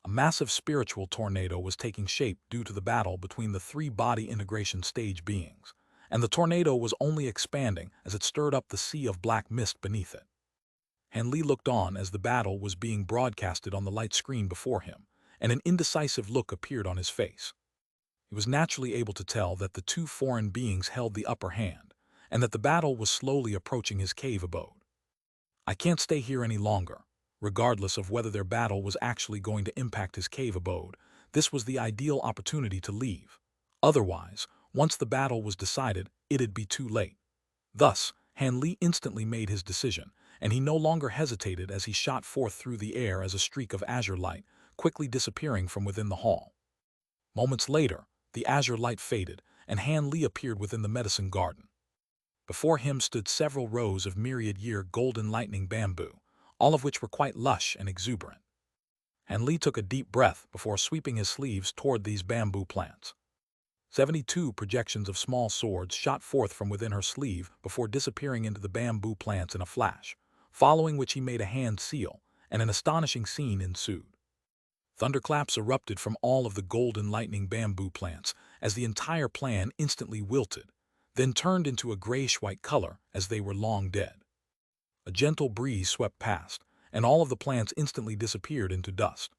A massive spiritual tornado was taking shape due to the battle between the three body integration stage beings, and the tornado was only expanding as it stirred up the Sea of Black Mist beneath it. Han Li looked on as the battle was being broadcasted on the light screen before him, and an indecisive look appeared on his face. He was naturally able to tell that the two foreign beings held the upper hand, and that the battle was slowly approaching his cave abode. I can't stay here any longer. Regardless of whether their battle was actually going to impact his cave abode, this was the ideal opportunity to leave. Otherwise, once the battle was decided, it'd be too late. Thus, Han Li instantly made his decision, and he no longer hesitated as he shot forth through the air as a streak of azure light, quickly disappearing from within the hall. Moments later, the azure light faded, and Han Li appeared within the medicine garden. Before him stood several rows of myriad-year golden lightning bamboo, all of which were quite lush and exuberant. Han Li took a deep breath before sweeping his sleeves toward these bamboo plants. 72 projections of small swords shot forth from within her sleeve before disappearing into the bamboo plants in a flash, following which he made a hand seal, and an astonishing scene ensued. Thunderclaps erupted from all of the golden lightning bamboo plants as the entire plan instantly wilted, then turned into a grayish-white color as they were long dead. A gentle breeze swept past, and all of the plants instantly disappeared into dust.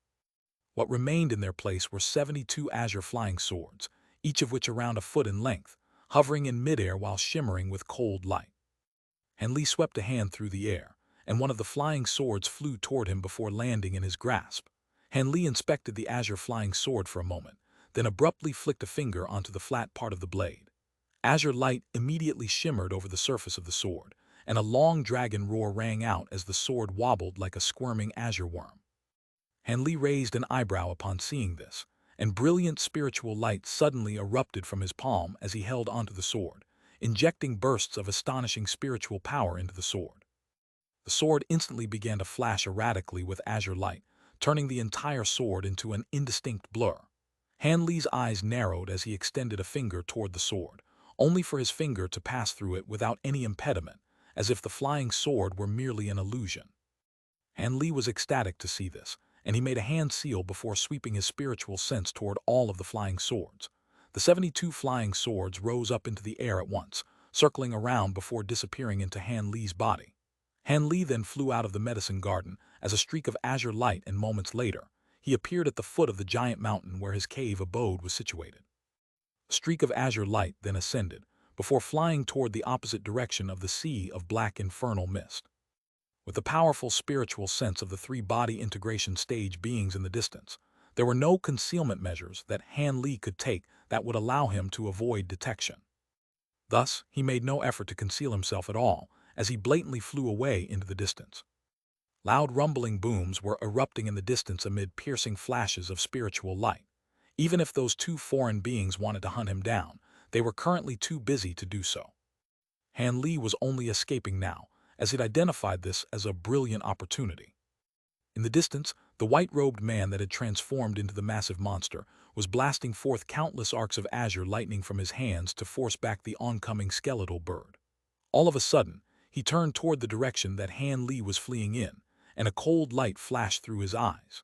What remained in their place were 72 azure flying swords, each of which around a foot in length, hovering in midair while shimmering with cold light. Han Li swept a hand through the air, and one of the flying swords flew toward him before landing in his grasp. Han Li inspected the azure flying sword for a moment, then abruptly flicked a finger onto the flat part of the blade. Azure light immediately shimmered over the surface of the sword, and a long dragon roar rang out as the sword wobbled like a squirming azure worm. Han Li raised an eyebrow upon seeing this, and brilliant spiritual light suddenly erupted from his palm as he held onto the sword, injecting bursts of astonishing spiritual power into the sword. The sword instantly began to flash erratically with azure light, turning the entire sword into an indistinct blur. Han Li's eyes narrowed as he extended a finger toward the sword, only for his finger to pass through it without any impediment, as if the flying sword were merely an illusion. Han Li was ecstatic to see this, and he made a hand seal before sweeping his spiritual sense toward all of the flying swords. The 72 flying swords rose up into the air at once, circling around before disappearing into Han Li's body. Han Li then flew out of the medicine garden as a streak of azure light, and moments later, he appeared at the foot of the giant mountain where his cave abode was situated. A streak of azure light then ascended, before flying toward the opposite direction of the Sea of Black Infernal Mist. With the powerful spiritual sense of the three body integration stage beings in the distance, there were no concealment measures that Han Li could take that would allow him to avoid detection. Thus, he made no effort to conceal himself at all, as he blatantly flew away into the distance. Loud rumbling booms were erupting in the distance amid piercing flashes of spiritual light. Even if those two foreign beings wanted to hunt him down, they were currently too busy to do so. Han Li was only escaping now, as he'd identified this as a brilliant opportunity. In the distance, the white-robed man that had transformed into the massive monster was blasting forth countless arcs of azure lightning from his hands to force back the oncoming skeletal bird. All of a sudden, he turned toward the direction that Han Li was fleeing in, and a cold light flashed through his eyes.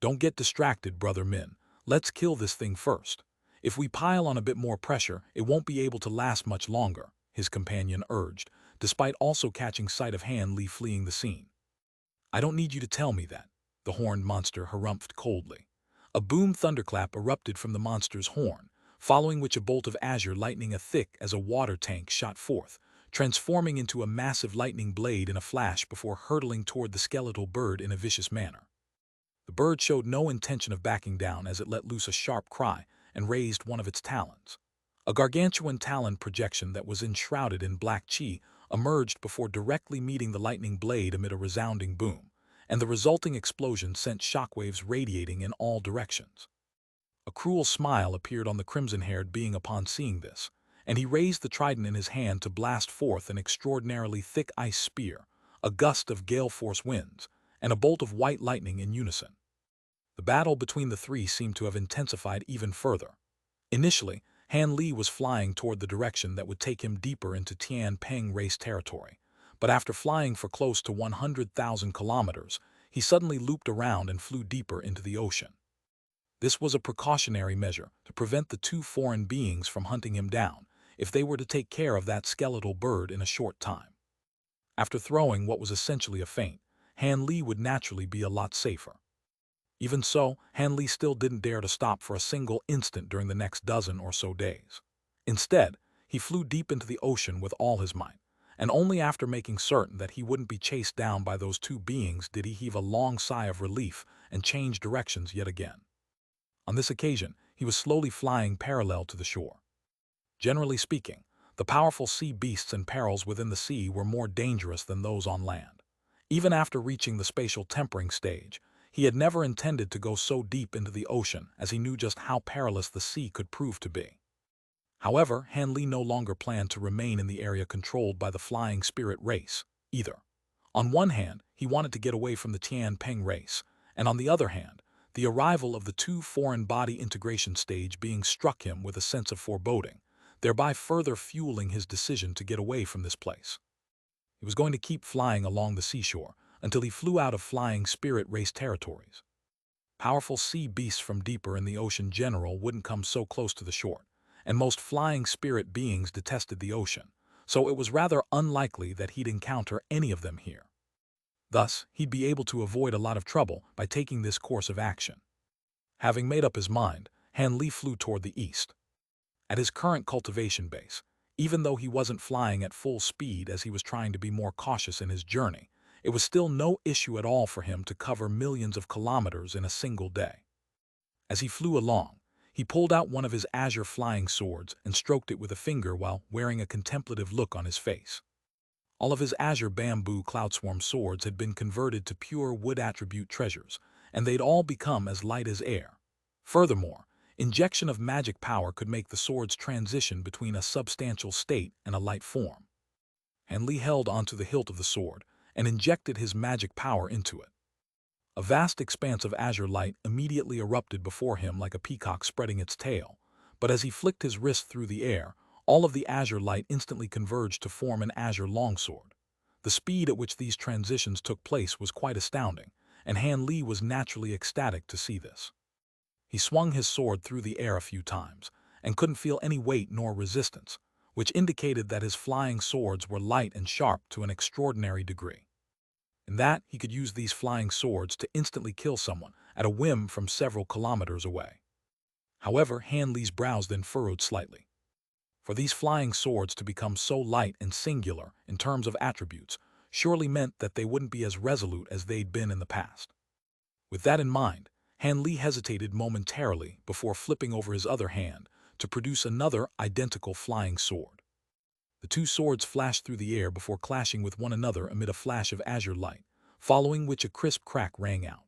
"Don't get distracted, Brother Min. Let's kill this thing first. If we pile on a bit more pressure, it won't be able to last much longer," his companion urged, despite also catching sight of Han Li fleeing the scene. "I don't need you to tell me that," the horned monster harumphed coldly. A boom thunderclap erupted from the monster's horn, following which a bolt of azure lightning as thick as a water tank shot forth, transforming into a massive lightning blade in a flash before hurtling toward the skeletal bird in a vicious manner. The bird showed no intention of backing down as it let loose a sharp cry and raised one of its talons. A gargantuan talon projection that was enshrouded in black chi emerged before directly meeting the lightning blade amid a resounding boom, and the resulting explosion sent shockwaves radiating in all directions. A cruel smile appeared on the crimson-haired being upon seeing this, and he raised the trident in his hand to blast forth an extraordinarily thick ice spear, a gust of gale-force winds, and a bolt of white lightning in unison. The battle between the three seemed to have intensified even further. Initially, Han Li was flying toward the direction that would take him deeper into Tian Peng race territory, but after flying for close to 100,000 kilometers, he suddenly looped around and flew deeper into the ocean. This was a precautionary measure to prevent the two foreign beings from hunting him down if they were to take care of that skeletal bird in a short time. After throwing what was essentially a feint, Han Li would naturally be a lot safer. Even so, Han Li still didn't dare to stop for a single instant during the next dozen or so days. Instead, he flew deep into the ocean with all his might, and only after making certain that he wouldn't be chased down by those two beings did he heave a long sigh of relief and change directions yet again. On this occasion, he was slowly flying parallel to the shore. Generally speaking, the powerful sea beasts and perils within the sea were more dangerous than those on land. Even after reaching the spatial tempering stage, he had never intended to go so deep into the ocean as he knew just how perilous the sea could prove to be. However, Han Li no longer planned to remain in the area controlled by the flying spirit race, either. On one hand, he wanted to get away from the Tian Peng race, and on the other hand, the arrival of the two foreign body integration stage being struck him with a sense of foreboding, thereby further fueling his decision to get away from this place. He was going to keep flying along the seashore until he flew out of flying spirit race territories. Powerful sea beasts from deeper in the ocean general wouldn't come so close to the shore, and most flying spirit beings detested the ocean, so it was rather unlikely that he'd encounter any of them here. Thus, he'd be able to avoid a lot of trouble by taking this course of action. Having made up his mind, Han Li flew toward the east. At his current cultivation base, even though he wasn't flying at full speed as he was trying to be more cautious in his journey, it was still no issue at all for him to cover millions of kilometers in a single day. As he flew along, he pulled out one of his azure flying swords and stroked it with a finger while wearing a contemplative look on his face. All of his azure bamboo cloudswarm swords had been converted to pure wood attribute treasures, and they'd all become as light as air. Furthermore, injection of magic power could make the swords transition between a substantial state and a light form. Han Li held onto the hilt of the sword and injected his magic power into it. A vast expanse of azure light immediately erupted before him like a peacock spreading its tail, but as he flicked his wrist through the air, all of the azure light instantly converged to form an azure longsword. The speed at which these transitions took place was quite astounding, and Han Li was naturally ecstatic to see this. He swung his sword through the air a few times, and couldn't feel any weight nor resistance, which indicated that his flying swords were light and sharp to an extraordinary degree. In that, he could use these flying swords to instantly kill someone at a whim from several kilometers away. However, Han Li's brows then furrowed slightly. For these flying swords to become so light and singular in terms of attributes surely meant that they wouldn't be as resolute as they'd been in the past. With that in mind, Han Li hesitated momentarily before flipping over his other hand to produce another identical flying sword. The two swords flashed through the air before clashing with one another amid a flash of azure light, following which a crisp crack rang out.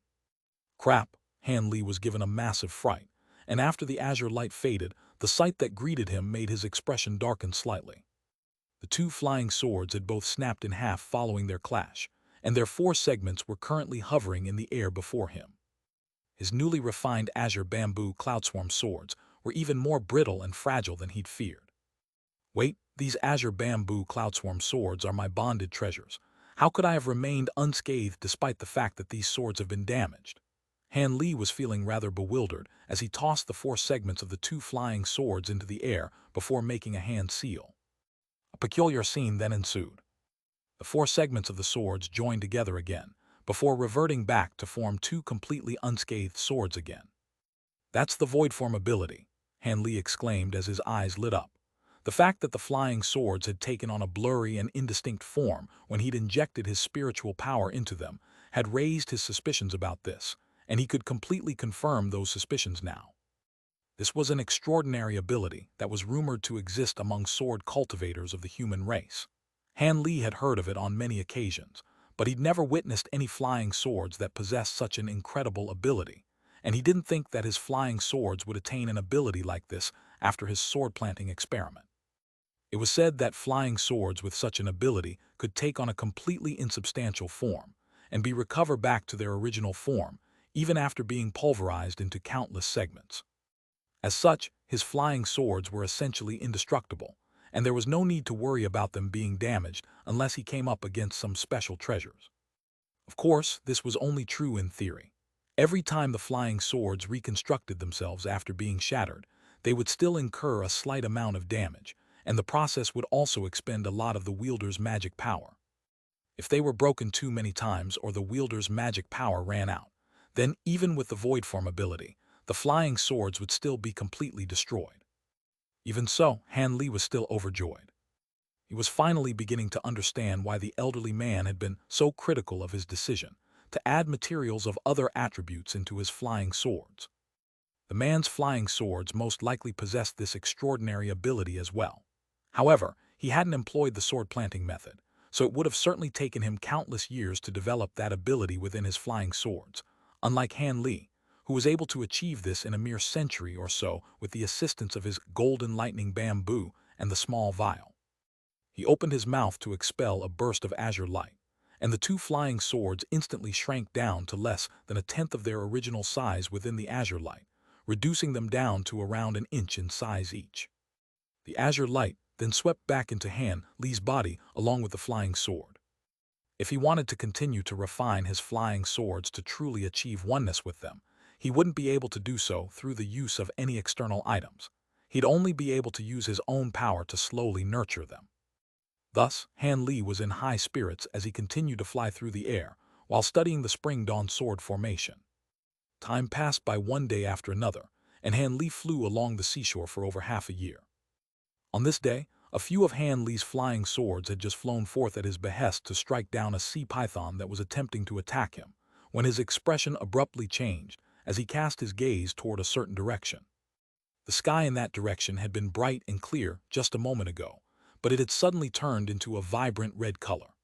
Crap! Han Li was given a massive fright, and after the azure light faded, the sight that greeted him made his expression darken slightly. The two flying swords had both snapped in half following their clash, and their four segments were currently hovering in the air before him. His newly refined azure bamboo cloudswarm swords were even more brittle and fragile than he'd feared. Wait, these azure bamboo cloudswarm swords are my bonded treasures. How could I have remained unscathed despite the fact that these swords have been damaged? Han Li was feeling rather bewildered as he tossed the four segments of the two flying swords into the air before making a hand seal. A peculiar scene then ensued. The four segments of the swords joined together again, before reverting back to form two completely unscathed swords again. That's the void form ability, Han Li exclaimed as his eyes lit up. The fact that the flying swords had taken on a blurry and indistinct form when he'd injected his spiritual power into them had raised his suspicions about this, and he could completely confirm those suspicions now. This was an extraordinary ability that was rumored to exist among sword cultivators of the human race. Han Li had heard of it on many occasions, but he'd never witnessed any flying swords that possessed such an incredible ability, and he didn't think that his flying swords would attain an ability like this after his sword-planting experiment. It was said that flying swords with such an ability could take on a completely insubstantial form and be recovered back to their original form, even after being pulverized into countless segments. As such, his flying swords were essentially indestructible, and there was no need to worry about them being damaged unless he came up against some special treasures. Of course, this was only true in theory. Every time the flying swords reconstructed themselves after being shattered, they would still incur a slight amount of damage, and the process would also expend a lot of the wielder's magic power. If they were broken too many times or the wielder's magic power ran out, then even with the void form ability, the flying swords would still be completely destroyed. Even so, Han Li was still overjoyed. He was finally beginning to understand why the elderly man had been so critical of his decision to add materials of other attributes into his flying swords. The man's flying swords most likely possessed this extraordinary ability as well. However, he hadn't employed the sword-planting method, so it would have certainly taken him countless years to develop that ability within his flying swords, unlike Han Li, who was able to achieve this in a mere century or so with the assistance of his golden lightning bamboo and the small vial. He opened his mouth to expel a burst of azure light, and the two flying swords instantly shrank down to less than a tenth of their original size within the azure light, reducing them down to around an inch in size each. The azure light then swept back into Han Li's body along with the flying sword. If he wanted to continue to refine his flying swords to truly achieve oneness with them, he wouldn't be able to do so through the use of any external items. He'd only be able to use his own power to slowly nurture them. Thus, Han Li was in high spirits as he continued to fly through the air while studying the Spring Dawn sword formation. Time passed by one day after another, and Han Li flew along the seashore for over half a year. On this day, a few of Han Li's flying swords had just flown forth at his behest to strike down a sea python that was attempting to attack him, when his expression abruptly changed as he cast his gaze toward a certain direction. The sky in that direction had been bright and clear just a moment ago, but it had suddenly turned into a vibrant red color.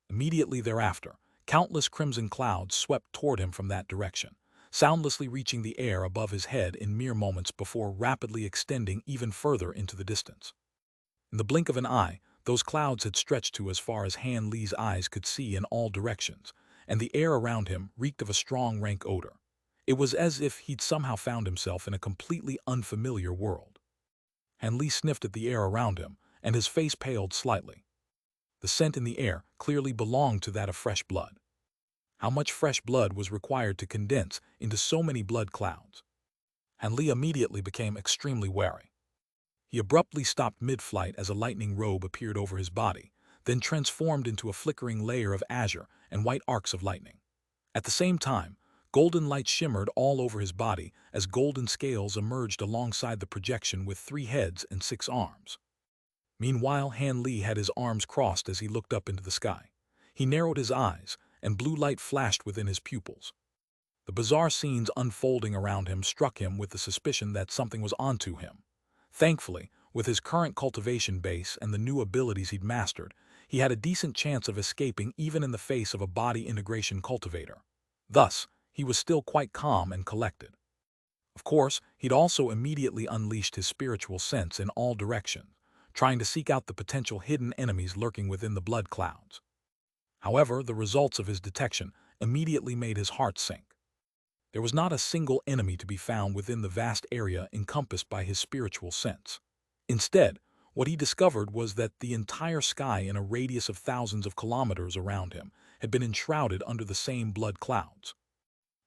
Immediately thereafter, countless crimson clouds swept toward him from that direction, soundlessly reaching the air above his head in mere moments before rapidly extending even further into the distance. In the blink of an eye, those clouds had stretched to as far as Han Li's eyes could see in all directions, and the air around him reeked of a strong, rank odor. It was as if he'd somehow found himself in a completely unfamiliar world. Han Li sniffed at the air around him, and his face paled slightly. The scent in the air clearly belonged to that of fresh blood. How much fresh blood was required to condense into so many blood clouds? Han Li immediately became extremely wary. He abruptly stopped mid-flight as a lightning robe appeared over his body, then transformed into a flickering layer of azure and white arcs of lightning. At the same time, golden light shimmered all over his body as golden scales emerged alongside the projection with 3 heads and 6 arms. Meanwhile, Han Li had his arms crossed as he looked up into the sky. He narrowed his eyes, and blue light flashed within his pupils. The bizarre scenes unfolding around him struck him with the suspicion that something was onto him. Thankfully, With his current cultivation base and the new abilities he'd mastered, he had a decent chance of escaping even in the face of a body integration cultivator. Thus, he was still quite calm and collected. Of course, he'd also immediately unleashed his spiritual sense in all directions, trying to seek out the potential hidden enemies lurking within the blood clouds. However, the results of his detection immediately made his heart sink. There was not a single enemy to be found within the vast area encompassed by his spiritual sense. Instead, what he discovered was that the entire sky in a radius of thousands of kilometers around him had been enshrouded under the same blood clouds.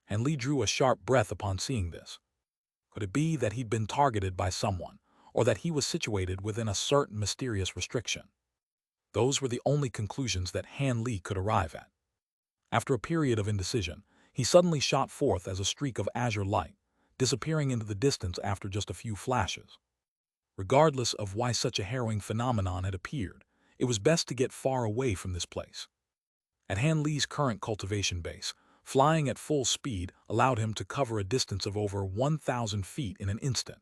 And Li drew a sharp breath upon seeing this. Could it be that he'd been targeted by someone, or that he was situated within a certain mysterious restriction? Those were the only conclusions that Han Li could arrive at. After a period of indecision, he suddenly shot forth as a streak of azure light, disappearing into the distance after just a few flashes. Regardless of why such a harrowing phenomenon had appeared, it was best to get far away from this place. At Han Li's current cultivation base, flying at full speed allowed him to cover a distance of over 1,000 feet in an instant,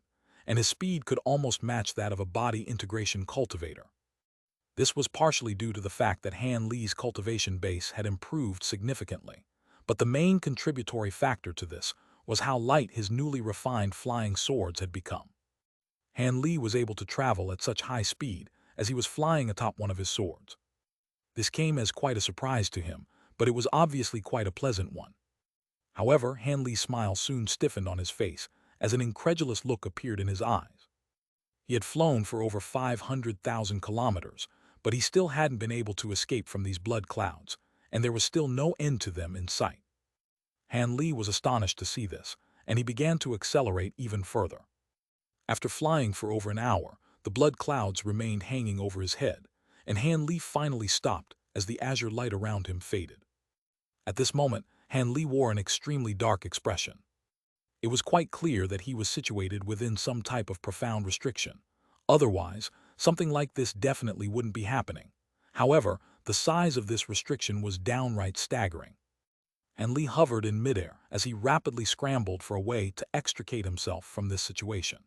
and his speed could almost match that of a body integration cultivator. This was partially due to the fact that Han Li's cultivation base had improved significantly, but the main contributory factor to this was how light his newly refined flying swords had become. Han Li was able to travel at such high speed as he was flying atop one of his swords. This came as quite a surprise to him, but it was obviously quite a pleasant one. However, Han Li's smile soon stiffened on his face as an incredulous look appeared in his eyes. He had flown for over 500,000 kilometers, but he still hadn't been able to escape from these blood clouds, and there was still no end to them in sight. Han Li was astonished to see this, and he began to accelerate even further. After flying for over an hour, the blood clouds remained hanging over his head, and Han Li finally stopped as the azure light around him faded. At this moment, Han Li wore an extremely dark expression. It was quite clear that he was situated within some type of profound restriction. Otherwise, something like this definitely wouldn't be happening. However, the size of this restriction was downright staggering. Han Li hovered in midair as he rapidly scrambled for a way to extricate himself from this situation.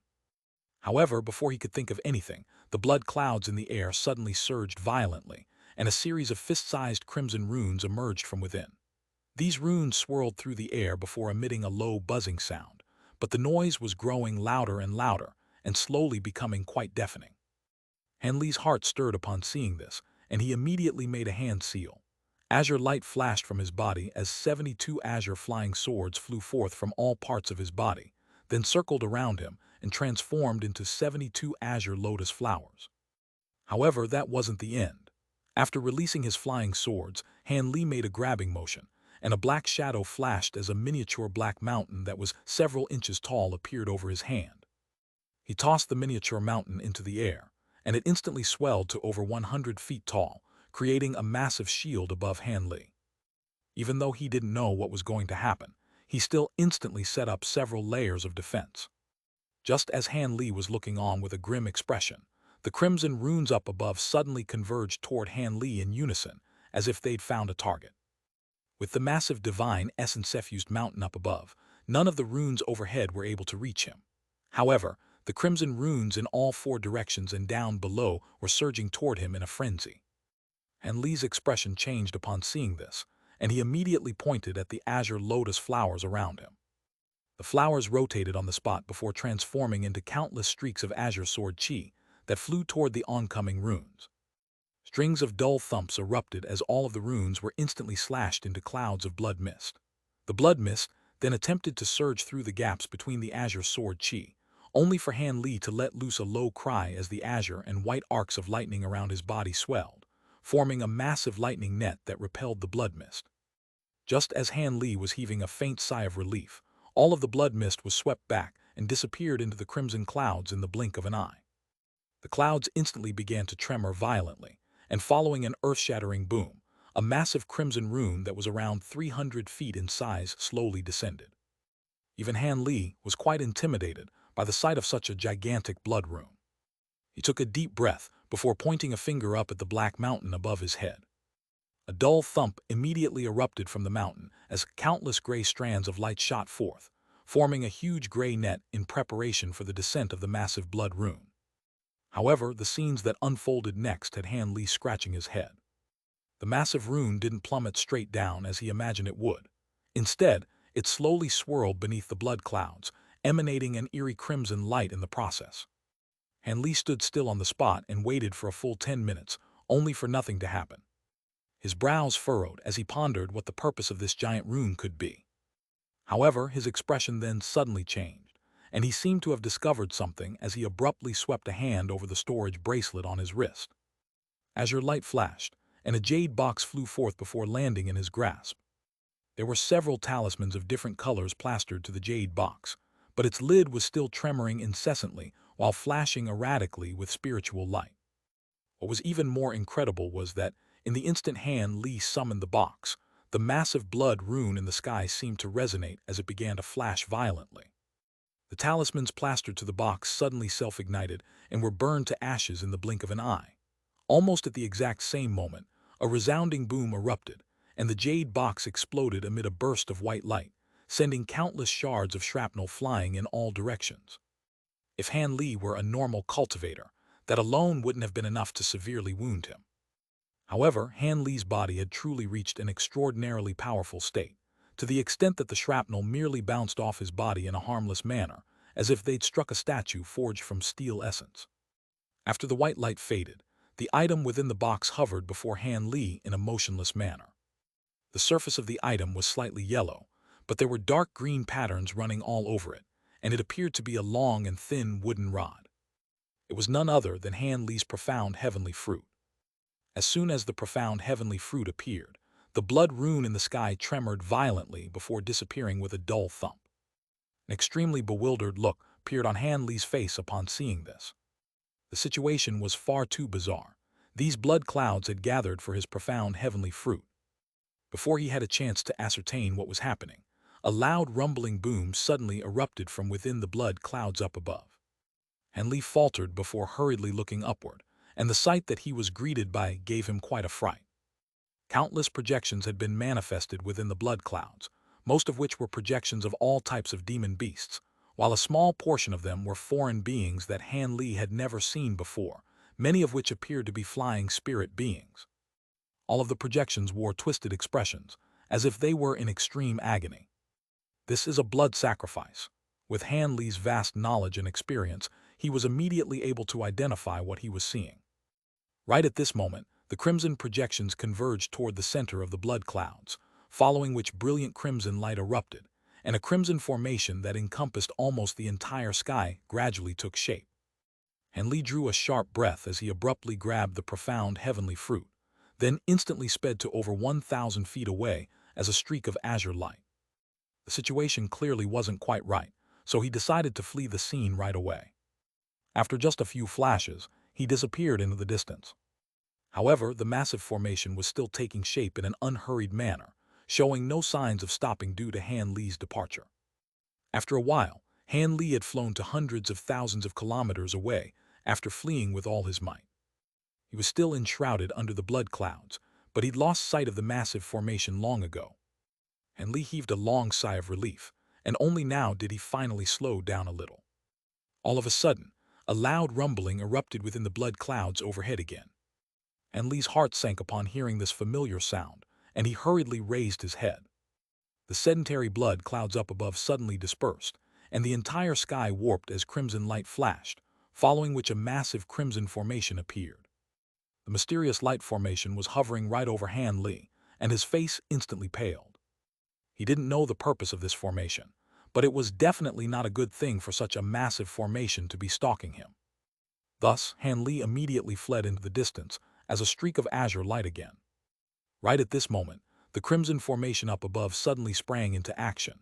However, before he could think of anything, the blood clouds in the air suddenly surged violently, and a series of fist-sized crimson runes emerged from within. These runes swirled through the air before emitting a low buzzing sound, but the noise was growing louder and louder, and slowly becoming quite deafening. Han Li's heart stirred upon seeing this, and he immediately made a hand seal. Azure light flashed from his body as 72 azure flying swords flew forth from all parts of his body, then circled around him and transformed into 72 azure lotus flowers. However, that wasn't the end. After releasing his flying swords, Han Li made a grabbing motion, and a black shadow flashed as a miniature black mountain that was several inches tall appeared over his hand. He tossed the miniature mountain into the air, and it instantly swelled to over 100 feet tall, creating a massive shield above Han Li. Even though he didn't know what was going to happen, he still instantly set up several layers of defense. Just as Han Li was looking on with a grim expression, the crimson runes up above suddenly converged toward Han Li in unison, as if they'd found a target. With the massive divine essence-effused mountain up above, none of the runes overhead were able to reach him. However, the crimson runes in all four directions and down below were surging toward him in a frenzy. Han Li's expression changed upon seeing this, and he immediately pointed at the azure lotus flowers around him. The flowers rotated on the spot before transforming into countless streaks of azure sword chi that flew toward the oncoming runes. Strings of dull thumps erupted as all of the runes were instantly slashed into clouds of blood mist. The blood mist then attempted to surge through the gaps between the azure sword chi, only for Han Li to let loose a low cry as the azure and white arcs of lightning around his body swelled, forming a massive lightning net that repelled the blood mist. Just as Han Li was heaving a faint sigh of relief, all of the blood mist was swept back and disappeared into the crimson clouds in the blink of an eye. The clouds instantly began to tremor violently, and following an earth-shattering boom, a massive crimson rune that was around 300 feet in size slowly descended. Even Han Li was quite intimidated by the sight of such a gigantic blood rune. He took a deep breath before pointing a finger up at the black mountain above his head. A dull thump immediately erupted from the mountain as countless gray strands of light shot forth, forming a huge gray net in preparation for the descent of the massive blood rune. However, the scenes that unfolded next had Han Li scratching his head. The massive rune didn't plummet straight down as he imagined it would. Instead, it slowly swirled beneath the blood clouds, emanating an eerie crimson light in the process. Han Li stood still on the spot and waited for a full 10 minutes, only for nothing to happen. His brows furrowed as he pondered what the purpose of this giant rune could be. However, his expression then suddenly changed, and he seemed to have discovered something as he abruptly swept a hand over the storage bracelet on his wrist. Azure light flashed, and a jade box flew forth before landing in his grasp. There were several talismans of different colors plastered to the jade box, but its lid was still tremoring incessantly while flashing erratically with spiritual light. What was even more incredible was that, in the instant Han Li summoned the box, the massive blood rune in the sky seemed to resonate as it began to flash violently. The talismans plastered to the box suddenly self-ignited and were burned to ashes in the blink of an eye. Almost at the exact same moment, a resounding boom erupted, and the jade box exploded amid a burst of white light, sending countless shards of shrapnel flying in all directions. If Han Li were a normal cultivator, that alone wouldn't have been enough to severely wound him. However, Han Li's body had truly reached an extraordinarily powerful state, to the extent that the shrapnel merely bounced off his body in a harmless manner, as if they'd struck a statue forged from steel essence. After the white light faded, the item within the box hovered before Han Li in a motionless manner. The surface of the item was slightly yellow, but there were dark green patterns running all over it, and it appeared to be a long and thin wooden rod. It was none other than Han Li's profound heavenly fruit. As soon as the profound heavenly fruit appeared, the blood rune in the sky tremored violently before disappearing with a dull thump. An extremely bewildered look appeared on Han Li's face upon seeing this. The situation was far too bizarre. These blood clouds had gathered for his profound heavenly fruit. Before he had a chance to ascertain what was happening, a loud rumbling boom suddenly erupted from within the blood clouds up above. Han Li faltered before hurriedly looking upward, and the sight that he was greeted by gave him quite a fright. Countless projections had been manifested within the blood clouds, most of which were projections of all types of demon beasts, while a small portion of them were foreign beings that Han Li had never seen before, many of which appeared to be flying spirit beings. All of the projections wore twisted expressions, as if they were in extreme agony. This is a blood sacrifice. With Han Li's vast knowledge and experience, he was immediately able to identify what he was seeing. Right at this moment, the crimson projections converged toward the center of the blood clouds, following which brilliant crimson light erupted, and a crimson formation that encompassed almost the entire sky gradually took shape. Han Li drew a sharp breath as he abruptly grabbed the profound heavenly fruit, then instantly sped to over 1,000 feet away as a streak of azure light. The situation clearly wasn't quite right, so he decided to flee the scene right away. After just a few flashes, he disappeared into the distance. However, the massive formation was still taking shape in an unhurried manner, showing no signs of stopping due to Han Li's departure. After a while, Han Li had flown to hundreds of thousands of kilometers away after fleeing with all his might. He was still enshrouded under the blood clouds, but he'd lost sight of the massive formation long ago. Han Li heaved a long sigh of relief, and only now did he finally slow down a little. All of a sudden, a loud rumbling erupted within the blood clouds overhead again. Han Li's heart sank upon hearing this familiar sound, and he hurriedly raised his head. The sedentary blood clouds up above suddenly dispersed, and the entire sky warped as crimson light flashed, following which a massive crimson formation appeared. The mysterious light formation was hovering right over Han Li, and his face instantly paled. He didn't know the purpose of this formation, but it was definitely not a good thing for such a massive formation to be stalking him. Thus, Han Li immediately fled into the distance as a streak of azure light again. Right at this moment, the crimson formation up above suddenly sprang into action.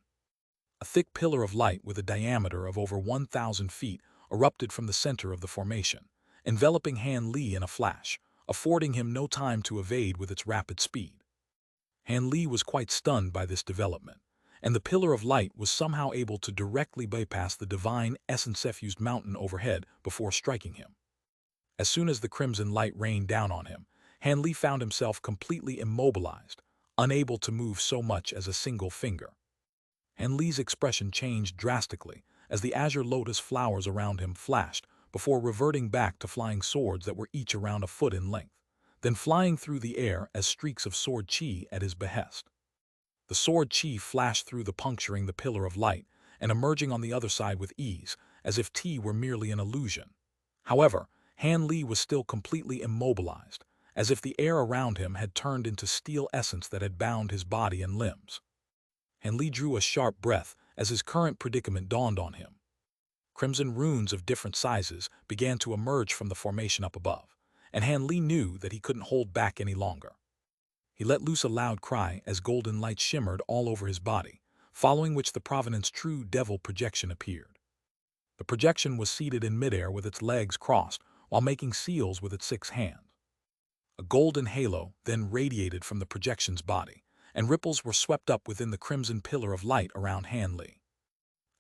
A thick pillar of light with a diameter of over 1,000 feet erupted from the center of the formation, enveloping Han Li in a flash, affording him no time to evade with its rapid speed. Han Li was quite stunned by this development, and the pillar of light was somehow able to directly bypass the divine essence-effused mountain overhead before striking him. As soon as the crimson light rained down on him, Han Li found himself completely immobilized, unable to move so much as a single finger. Han Li's expression changed drastically as the azure lotus flowers around him flashed before reverting back to flying swords that were each around a foot in length, then flying through the air as streaks of sword chi at his behest. The sword chi flashed through the puncturing the pillar of light and emerging on the other side with ease, as if T were merely an illusion. However, Han Li was still completely immobilized, as if the air around him had turned into steel essence that had bound his body and limbs. Han Li drew a sharp breath as his current predicament dawned on him. Crimson runes of different sizes began to emerge from the formation up above, and Han Li knew that he couldn't hold back any longer. He let loose a loud cry as golden light shimmered all over his body, following which the Provenance True Devil projection appeared. The projection was seated in midair with its legs crossed while making seals with its 6 hands. A golden halo then radiated from the projection's body, and ripples were swept up within the crimson pillar of light around Han Li.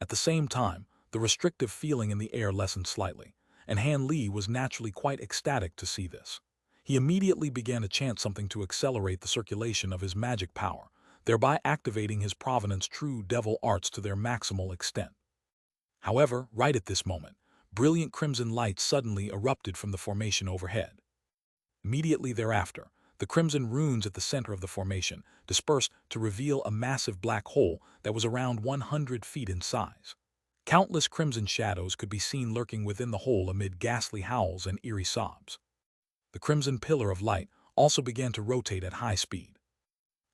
At the same time, the restrictive feeling in the air lessened slightly, and Han Li was naturally quite ecstatic to see this. He immediately began to chant something to accelerate the circulation of his magic power, thereby activating his Provenance True Devil arts to their maximal extent. However, right at this moment, brilliant crimson light suddenly erupted from the formation overhead. Immediately thereafter, the crimson runes at the center of the formation dispersed to reveal a massive black hole that was around 100 feet in size. Countless crimson shadows could be seen lurking within the hole amid ghastly howls and eerie sobs. The crimson pillar of light also began to rotate at high speed.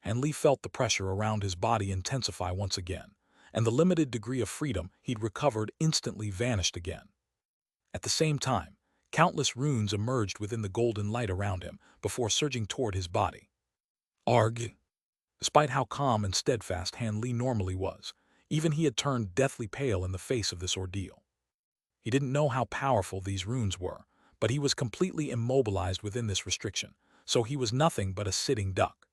Han Li felt the pressure around his body intensify once again, and the limited degree of freedom he'd recovered instantly vanished again. At the same time, countless runes emerged within the golden light around him before surging toward his body. Arg! Despite how calm and steadfast Han Li normally was, even he had turned deathly pale in the face of this ordeal. He didn't know how powerful these runes were, but he was completely immobilized within this restriction, so he was nothing but a sitting duck.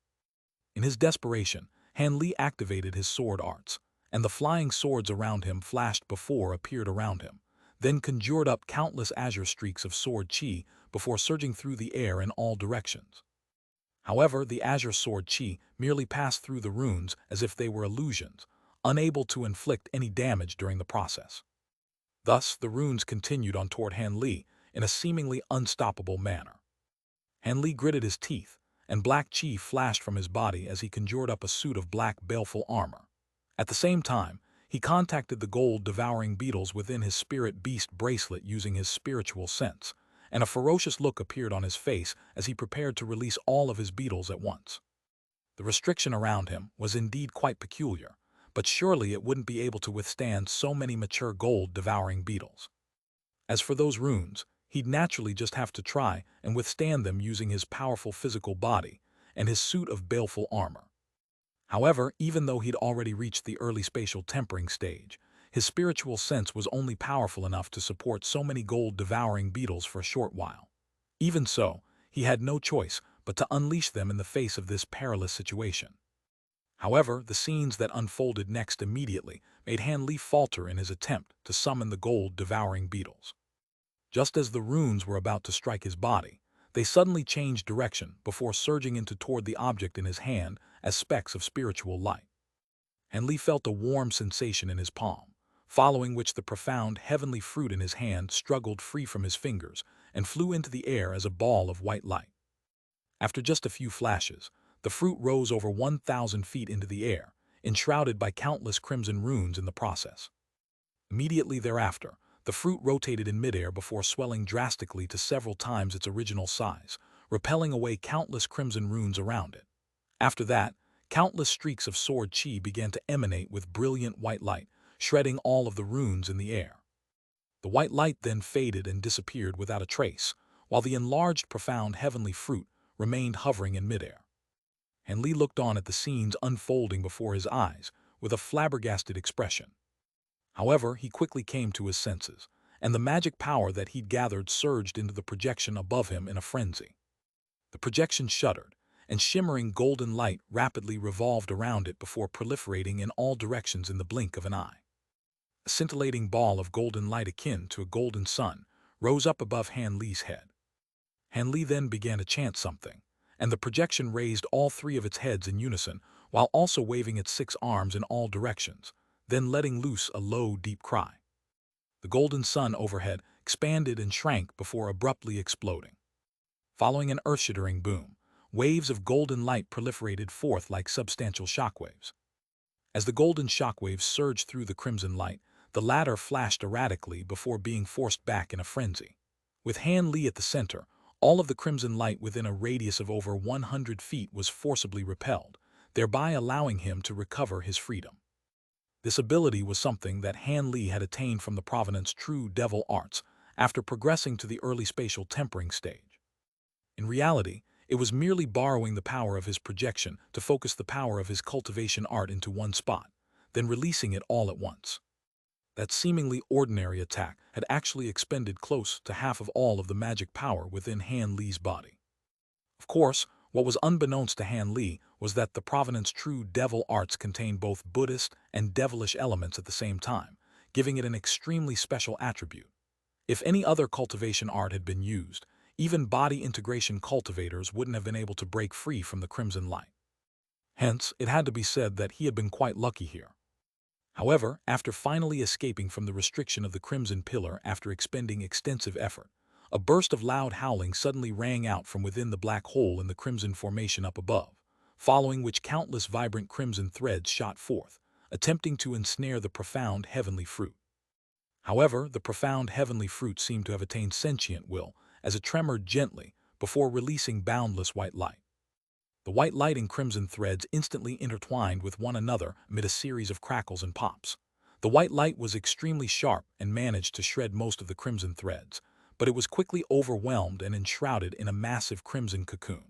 In his desperation, Han Li activated his sword arts, and the flying swords around him flashed before appeared around him, then conjured up countless azure streaks of sword chi before surging through the air in all directions. However, the azure sword chi merely passed through the runes as if they were illusions, unable to inflict any damage during the process. Thus, the runes continued on toward Han Li in a seemingly unstoppable manner. Han Li gritted his teeth, and black chi flashed from his body as he conjured up a suit of black baleful armor. At the same time, he contacted the gold-devouring beetles within his spirit beast bracelet using his spiritual sense, and a ferocious look appeared on his face as he prepared to release all of his beetles at once. The restriction around him was indeed quite peculiar, but surely it wouldn't be able to withstand so many mature gold-devouring beetles. As for those runes, he'd naturally just have to try and withstand them using his powerful physical body and his suit of baleful armor. However, even though he'd already reached the early spatial tempering stage, his spiritual sense was only powerful enough to support so many gold-devouring beetles for a short while. Even so, he had no choice but to unleash them in the face of this perilous situation. However, the scenes that unfolded next immediately made Han Li falter in his attempt to summon the gold-devouring beetles. Just as the runes were about to strike his body, they suddenly changed direction before surging into toward the object in his hand as specks of spiritual light. Han Li felt a warm sensation in his palm, following which the profound heavenly fruit in his hand struggled free from his fingers and flew into the air as a ball of white light. After just a few flashes, the fruit rose over 1,000 feet into the air, enshrouded by countless crimson runes in the process. Immediately thereafter, the fruit rotated in midair before swelling drastically to several times its original size, repelling away countless crimson runes around it. After that, countless streaks of sword chi began to emanate with brilliant white light, shredding all of the runes in the air. The white light then faded and disappeared without a trace, while the enlarged profound heavenly fruit remained hovering in midair. Han Li looked on at the scenes unfolding before his eyes with a flabbergasted expression. However, he quickly came to his senses, and the magic power that he'd gathered surged into the projection above him in a frenzy. The projection shuddered, and shimmering golden light rapidly revolved around it before proliferating in all directions in the blink of an eye. A scintillating ball of golden light akin to a golden sun rose up above Han Li's head. Han Li then began to chant something, and the projection raised all 3 of its heads in unison while also waving its 6 arms in all directions, then letting loose a low, deep cry. The golden sun overhead expanded and shrank before abruptly exploding. Following an earth-shattering boom, waves of golden light proliferated forth like substantial shockwaves. As the golden shockwaves surged through the crimson light, the latter flashed erratically before being forced back in a frenzy. With Han Li at the center, all of the crimson light within a radius of over 100 feet was forcibly repelled, thereby allowing him to recover his freedom. This ability was something that Han Li had attained from the Provenant's true devil arts after progressing to the early spatial tempering stage. In reality, it was merely borrowing the power of his projection to focus the power of his cultivation art into one spot, then releasing it all at once. That seemingly ordinary attack had actually expended close to half of all of the magic power within Han Li's body. Of course, what was unbeknownst to Han Li was that the Provenant's true devil arts contained both Buddhist and devilish elements at the same time, giving it an extremely special attribute. If any other cultivation art had been used, even body integration cultivators wouldn't have been able to break free from the crimson light. Hence, it had to be said that he had been quite lucky here. However, after finally escaping from the restriction of the Crimson Pillar after expending extensive effort, a burst of loud howling suddenly rang out from within the black hole in the crimson formation up above, following which countless vibrant crimson threads shot forth, attempting to ensnare the profound heavenly fruit. However, the profound heavenly fruit seemed to have attained sentient will as it tremored gently before releasing boundless white light. The white light and crimson threads instantly intertwined with one another amid a series of crackles and pops. The white light was extremely sharp and managed to shred most of the crimson threads, but it was quickly overwhelmed and enshrouded in a massive crimson cocoon.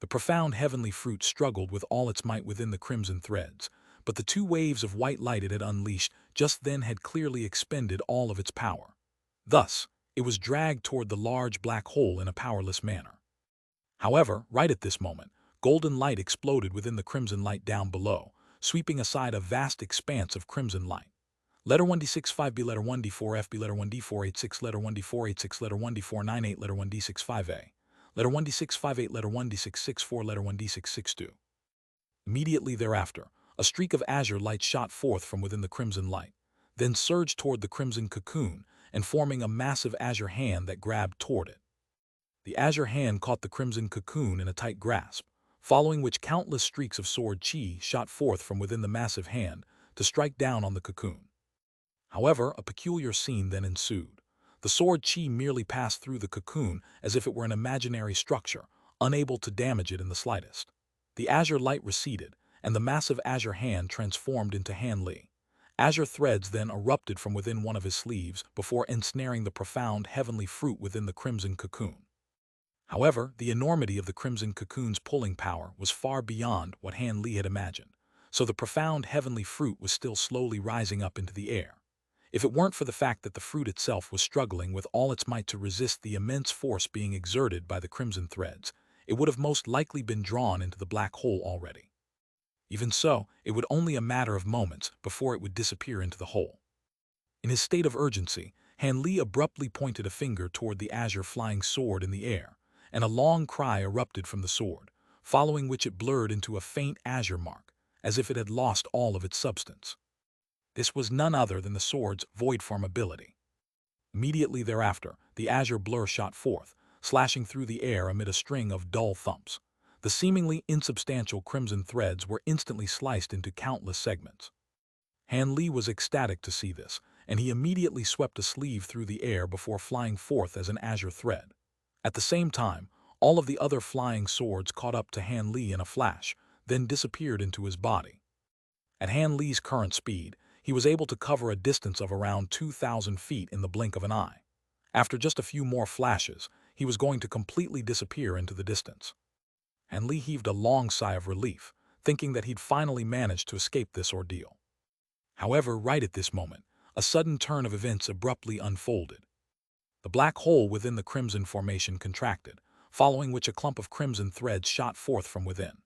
The profound heavenly fruit struggled with all its might within the crimson threads, but the two waves of white light it had unleashed just then had clearly expended all of its power. Thus, it was dragged toward the large black hole in a powerless manner. However, right at this moment, golden light exploded within the crimson light down below, sweeping aside a vast expanse of crimson light. Letter 1D65B, letter 1D4FB, letter 1D486, letter 1D486, letter 1D498, letter 1D65A, letter 1D658, letter 1D664, letter 1D662. Immediately thereafter, a streak of azure light shot forth from within the crimson light, then surged toward the crimson cocoon and forming a massive azure hand that grabbed toward it. The azure hand caught the crimson cocoon in a tight grasp, following which countless streaks of sword chi shot forth from within the massive hand to strike down on the cocoon. However, a peculiar scene then ensued. The sword chi merely passed through the cocoon as if it were an imaginary structure, unable to damage it in the slightest. The azure light receded, and the massive azure hand transformed into Han Li. Azure threads then erupted from within one of his sleeves before ensnaring the profound heavenly fruit within the crimson cocoon. However, the enormity of the crimson cocoon's pulling power was far beyond what Han Li had imagined, so the profound heavenly fruit was still slowly rising up into the air. If it weren't for the fact that the fruit itself was struggling with all its might to resist the immense force being exerted by the crimson threads, it would have most likely been drawn into the black hole already. Even so, it would only a matter of moments before it would disappear into the hole. In his state of urgency, Han Li abruptly pointed a finger toward the azure flying sword in the air, and a long cry erupted from the sword, following which it blurred into a faint azure mark, as if it had lost all of its substance. This was none other than the sword's void form ability. Immediately thereafter, the azure blur shot forth, slashing through the air amid a string of dull thumps. The seemingly insubstantial crimson threads were instantly sliced into countless segments. Han Li was ecstatic to see this, and he immediately swept a sleeve through the air before flying forth as an azure thread. At the same time, all of the other flying swords caught up to Han Li in a flash, then disappeared into his body. At Han Li's current speed, he was able to cover a distance of around 2,000 feet in the blink of an eye. After just a few more flashes, he was going to completely disappear into the distance. Han Li heaved a long sigh of relief, thinking that he'd finally managed to escape this ordeal. However, right at this moment, a sudden turn of events abruptly unfolded. The black hole within the crimson formation contracted, following which a clump of crimson threads shot forth from within.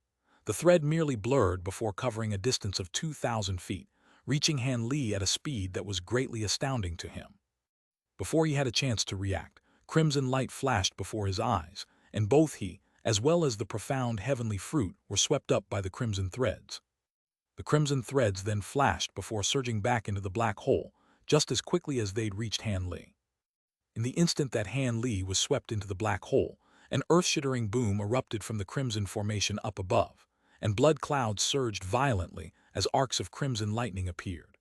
The thread merely blurred before covering a distance of 2,000 feet, reaching Han Li at a speed that was greatly astounding to him. Before he had a chance to react, crimson light flashed before his eyes, and both he, as well as the profound heavenly fruit, were swept up by the crimson threads. The crimson threads then flashed before surging back into the black hole, just as quickly as they'd reached Han Li. In the instant that Han Li was swept into the black hole, an earth-shattering boom erupted from the crimson formation up above, and blood clouds surged violently as arcs of crimson lightning appeared.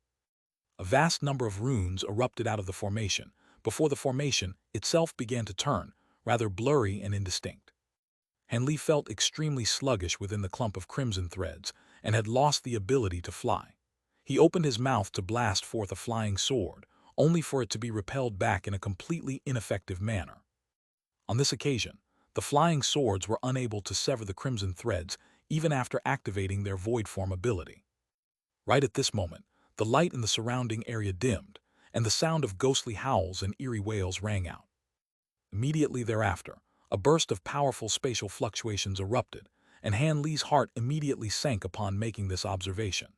A vast number of runes erupted out of the formation, before the formation itself began to turn, rather blurry and indistinct. Han Li felt extremely sluggish within the clump of crimson threads, and had lost the ability to fly. He opened his mouth to blast forth a flying sword, only for it to be repelled back in a completely ineffective manner. On this occasion, the flying swords were unable to sever the crimson threads even after activating their void form ability. Right at this moment, the light in the surrounding area dimmed, and the sound of ghostly howls and eerie wails rang out. Immediately thereafter, a burst of powerful spatial fluctuations erupted, and Han Li's heart immediately sank upon making this observation.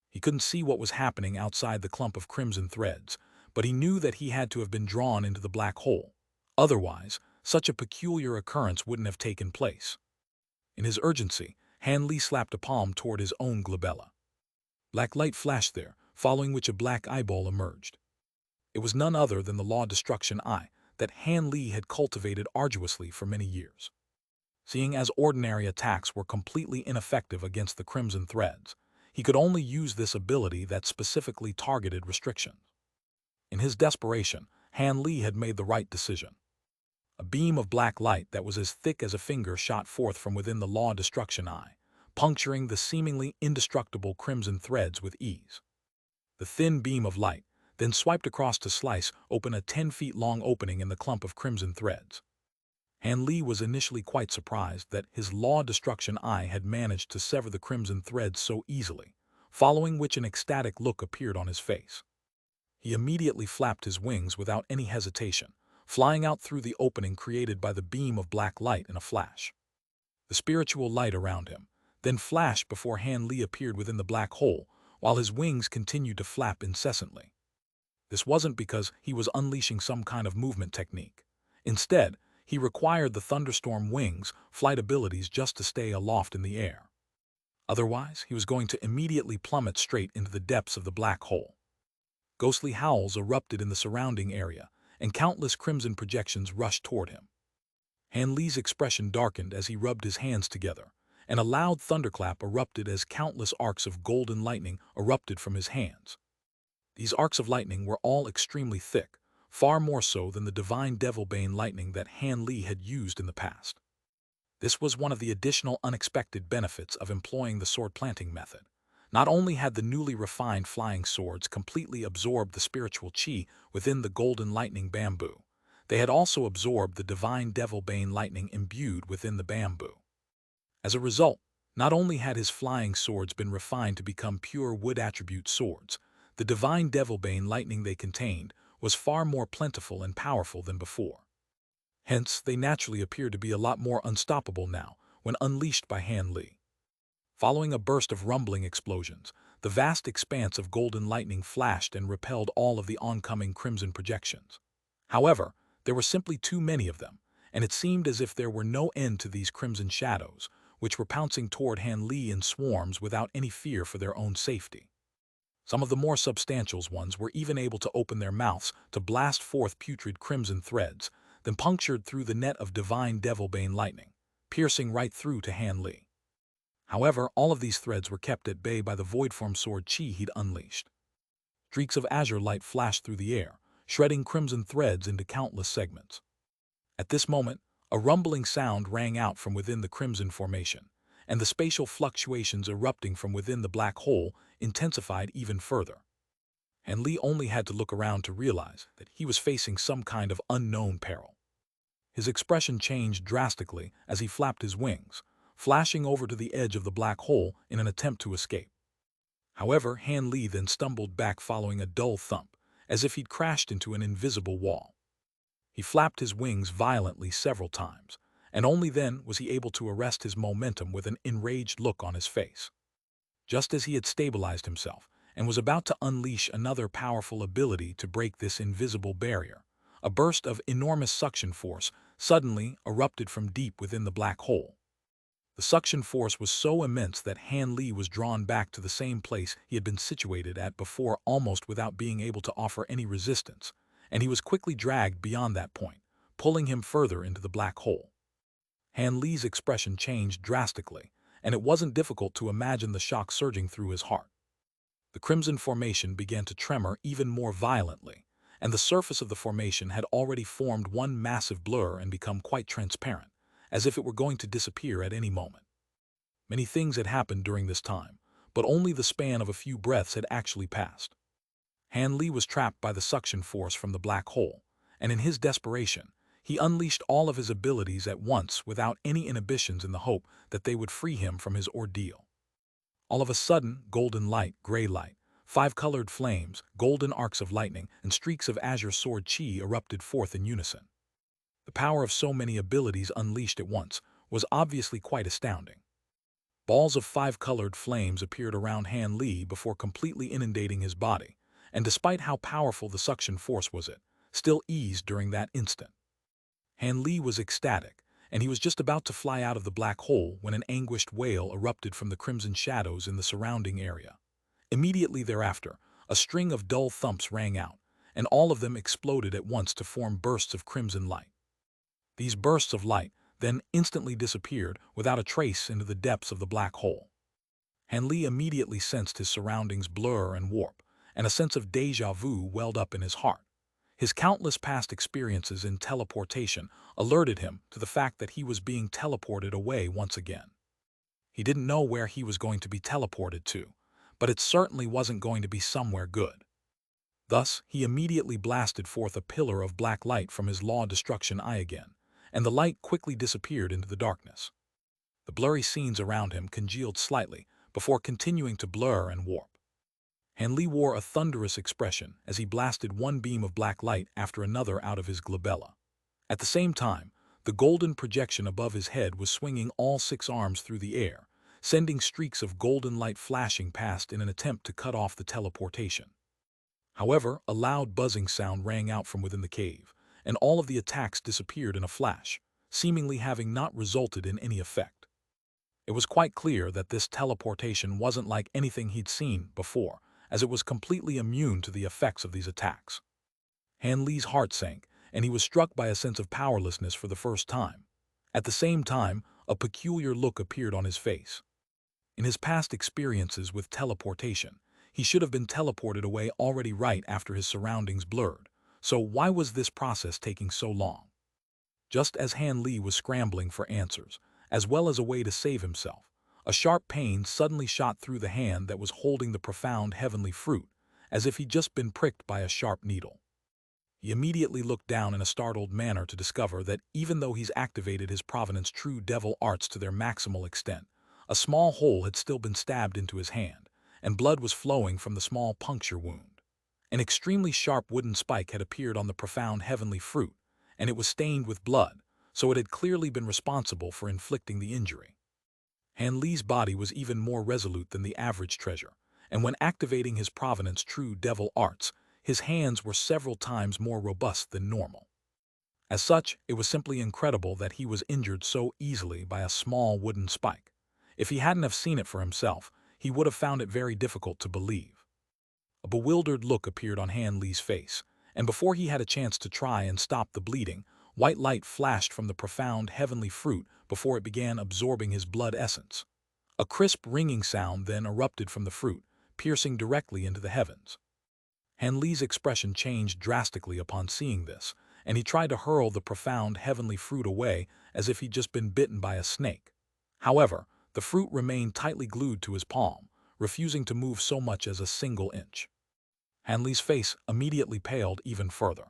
He couldn't see what was happening outside the clump of crimson threads, but he knew that he had to have been drawn into the black hole. Otherwise, such a peculiar occurrence wouldn't have taken place. In his urgency, Han Li slapped a palm toward his own glabella. Black light flashed there, following which a black eyeball emerged. It was none other than the Law Destruction Eye that Han Li had cultivated arduously for many years. Seeing as ordinary attacks were completely ineffective against the crimson threads, he could only use this ability that specifically targeted restrictions. In his desperation, Han Li had made the right decision. A beam of black light that was as thick as a finger shot forth from within the Law Destruction Eye, puncturing the seemingly indestructible crimson threads with ease. The thin beam of light then swiped across to slice open a 10-feet-long opening in the clump of crimson threads. Han Li was initially quite surprised that his Law Destruction Eye had managed to sever the crimson threads so easily, following which an ecstatic look appeared on his face. He immediately flapped his wings without any hesitation, flying out through the opening created by the beam of black light in a flash. The spiritual light around him then flashed before Han Li appeared within the black hole, while his wings continued to flap incessantly. This wasn't because he was unleashing some kind of movement technique. Instead, he required the thunderstorm wings flight abilities just to stay aloft in the air. Otherwise, he was going to immediately plummet straight into the depths of the black hole. Ghostly howls erupted in the surrounding area, and countless crimson projections rushed toward him. Han Li's expression darkened as he rubbed his hands together, and a loud thunderclap erupted as countless arcs of golden lightning erupted from his hands. These arcs of lightning were all extremely thick, far more so than the divine devil-bane lightning that Han Li had used in the past. This was one of the additional unexpected benefits of employing the sword-planting method. Not only had the newly refined flying swords completely absorbed the spiritual chi within the golden lightning bamboo, they had also absorbed the divine devil-bane lightning imbued within the bamboo. As a result, not only had his flying swords been refined to become pure wood attribute swords, the divine devil-bane lightning they contained was far more plentiful and powerful than before. Hence, they naturally appeared to be a lot more unstoppable now when unleashed by Han Li. Following a burst of rumbling explosions, the vast expanse of golden lightning flashed and repelled all of the oncoming crimson projections. However, there were simply too many of them, and it seemed as if there were no end to these crimson shadows, which were pouncing toward Han Li in swarms without any fear for their own safety. Some of the more substantial ones were even able to open their mouths to blast forth putrid crimson threads, then punctured through the net of divine devil-bane lightning, piercing right through to Han Li. However, all of these threads were kept at bay by the void-form sword chi he'd unleashed. Streaks of azure light flashed through the air, shredding crimson threads into countless segments. At this moment, a rumbling sound rang out from within the crimson formation, and the spatial fluctuations erupting from within the black hole intensified even further. Han Li only had to look around to realize that he was facing some kind of unknown peril. His expression changed drastically as he flapped his wings, flashing over to the edge of the black hole in an attempt to escape. However, Han Li then stumbled back following a dull thump, as if he'd crashed into an invisible wall. He flapped his wings violently several times, and only then was he able to arrest his momentum with an enraged look on his face. Just as he had stabilized himself and was about to unleash another powerful ability to break this invisible barrier, a burst of enormous suction force suddenly erupted from deep within the black hole. The suction force was so immense that Han Li was drawn back to the same place he had been situated at before almost without being able to offer any resistance, and he was quickly dragged beyond that point, pulling him further into the black hole. Han Li's expression changed drastically, and it wasn't difficult to imagine the shock surging through his heart. The crimson formation began to tremor even more violently, and the surface of the formation had already formed one massive blur and become quite transparent, as if it were going to disappear at any moment. Many things had happened during this time, but only the span of a few breaths had actually passed. Han Li was trapped by the suction force from the black hole, and in his desperation, he unleashed all of his abilities at once without any inhibitions in the hope that they would free him from his ordeal. All of a sudden, golden light, gray light, five-colored flames, golden arcs of lightning, and streaks of azure sword chi erupted forth in unison. The power of so many abilities unleashed at once was obviously quite astounding. Balls of five-colored flames appeared around Han Li before completely inundating his body, and despite how powerful the suction force was, it still eased during that instant. Han Li was ecstatic, and he was just about to fly out of the black hole when an anguished wail erupted from the crimson shadows in the surrounding area. Immediately thereafter, a string of dull thumps rang out, and all of them exploded at once to form bursts of crimson light. These bursts of light then instantly disappeared without a trace into the depths of the black hole. Han Li immediately sensed his surroundings blur and warp, and a sense of déjà vu welled up in his heart. His countless past experiences in teleportation alerted him to the fact that he was being teleported away once again. He didn't know where he was going to be teleported to, but it certainly wasn't going to be somewhere good. Thus, he immediately blasted forth a pillar of black light from his law destruction eye again, and the light quickly disappeared into the darkness. The blurry scenes around him congealed slightly before continuing to blur and warp. Han Li wore a thunderous expression as he blasted one beam of black light after another out of his glabella. At the same time, the golden projection above his head was swinging all 6 arms through the air, sending streaks of golden light flashing past in an attempt to cut off the teleportation. However, a loud buzzing sound rang out from within the cave, and all of the attacks disappeared in a flash, seemingly having not resulted in any effect. It was quite clear that this teleportation wasn't like anything he'd seen before, as it was completely immune to the effects of these attacks. Han Li's heart sank, and he was struck by a sense of powerlessness for the first time. At the same time, a peculiar look appeared on his face. In his past experiences with teleportation, he should have been teleported away already right after his surroundings blurred, so why was this process taking so long? Just as Han Li was scrambling for answers, as well as a way to save himself, a sharp pain suddenly shot through the hand that was holding the profound heavenly fruit, as if he'd just been pricked by a sharp needle. He immediately looked down in a startled manner to discover that even though he's activated his provenance true devil arts to their maximal extent, a small hole had still been stabbed into his hand, and blood was flowing from the small puncture wound. An extremely sharp wooden spike had appeared on the profound heavenly fruit, and it was stained with blood, so it had clearly been responsible for inflicting the injury. Han Li's body was even more resolute than the average treasure, and when activating his provenance true devil arts, his hands were several times more robust than normal. As such, it was simply incredible that he was injured so easily by a small wooden spike. If he hadn't have seen it for himself, he would have found it very difficult to believe. A bewildered look appeared on Han Li's face, and before he had a chance to try and stop the bleeding, white light flashed from the profound heavenly fruit before it began absorbing his blood essence. A crisp ringing sound then erupted from the fruit, piercing directly into the heavens. Han Li's expression changed drastically upon seeing this, and he tried to hurl the profound heavenly fruit away as if he'd just been bitten by a snake. However, the fruit remained tightly glued to his palm, refusing to move so much as a single inch. Han Li's face immediately paled even further.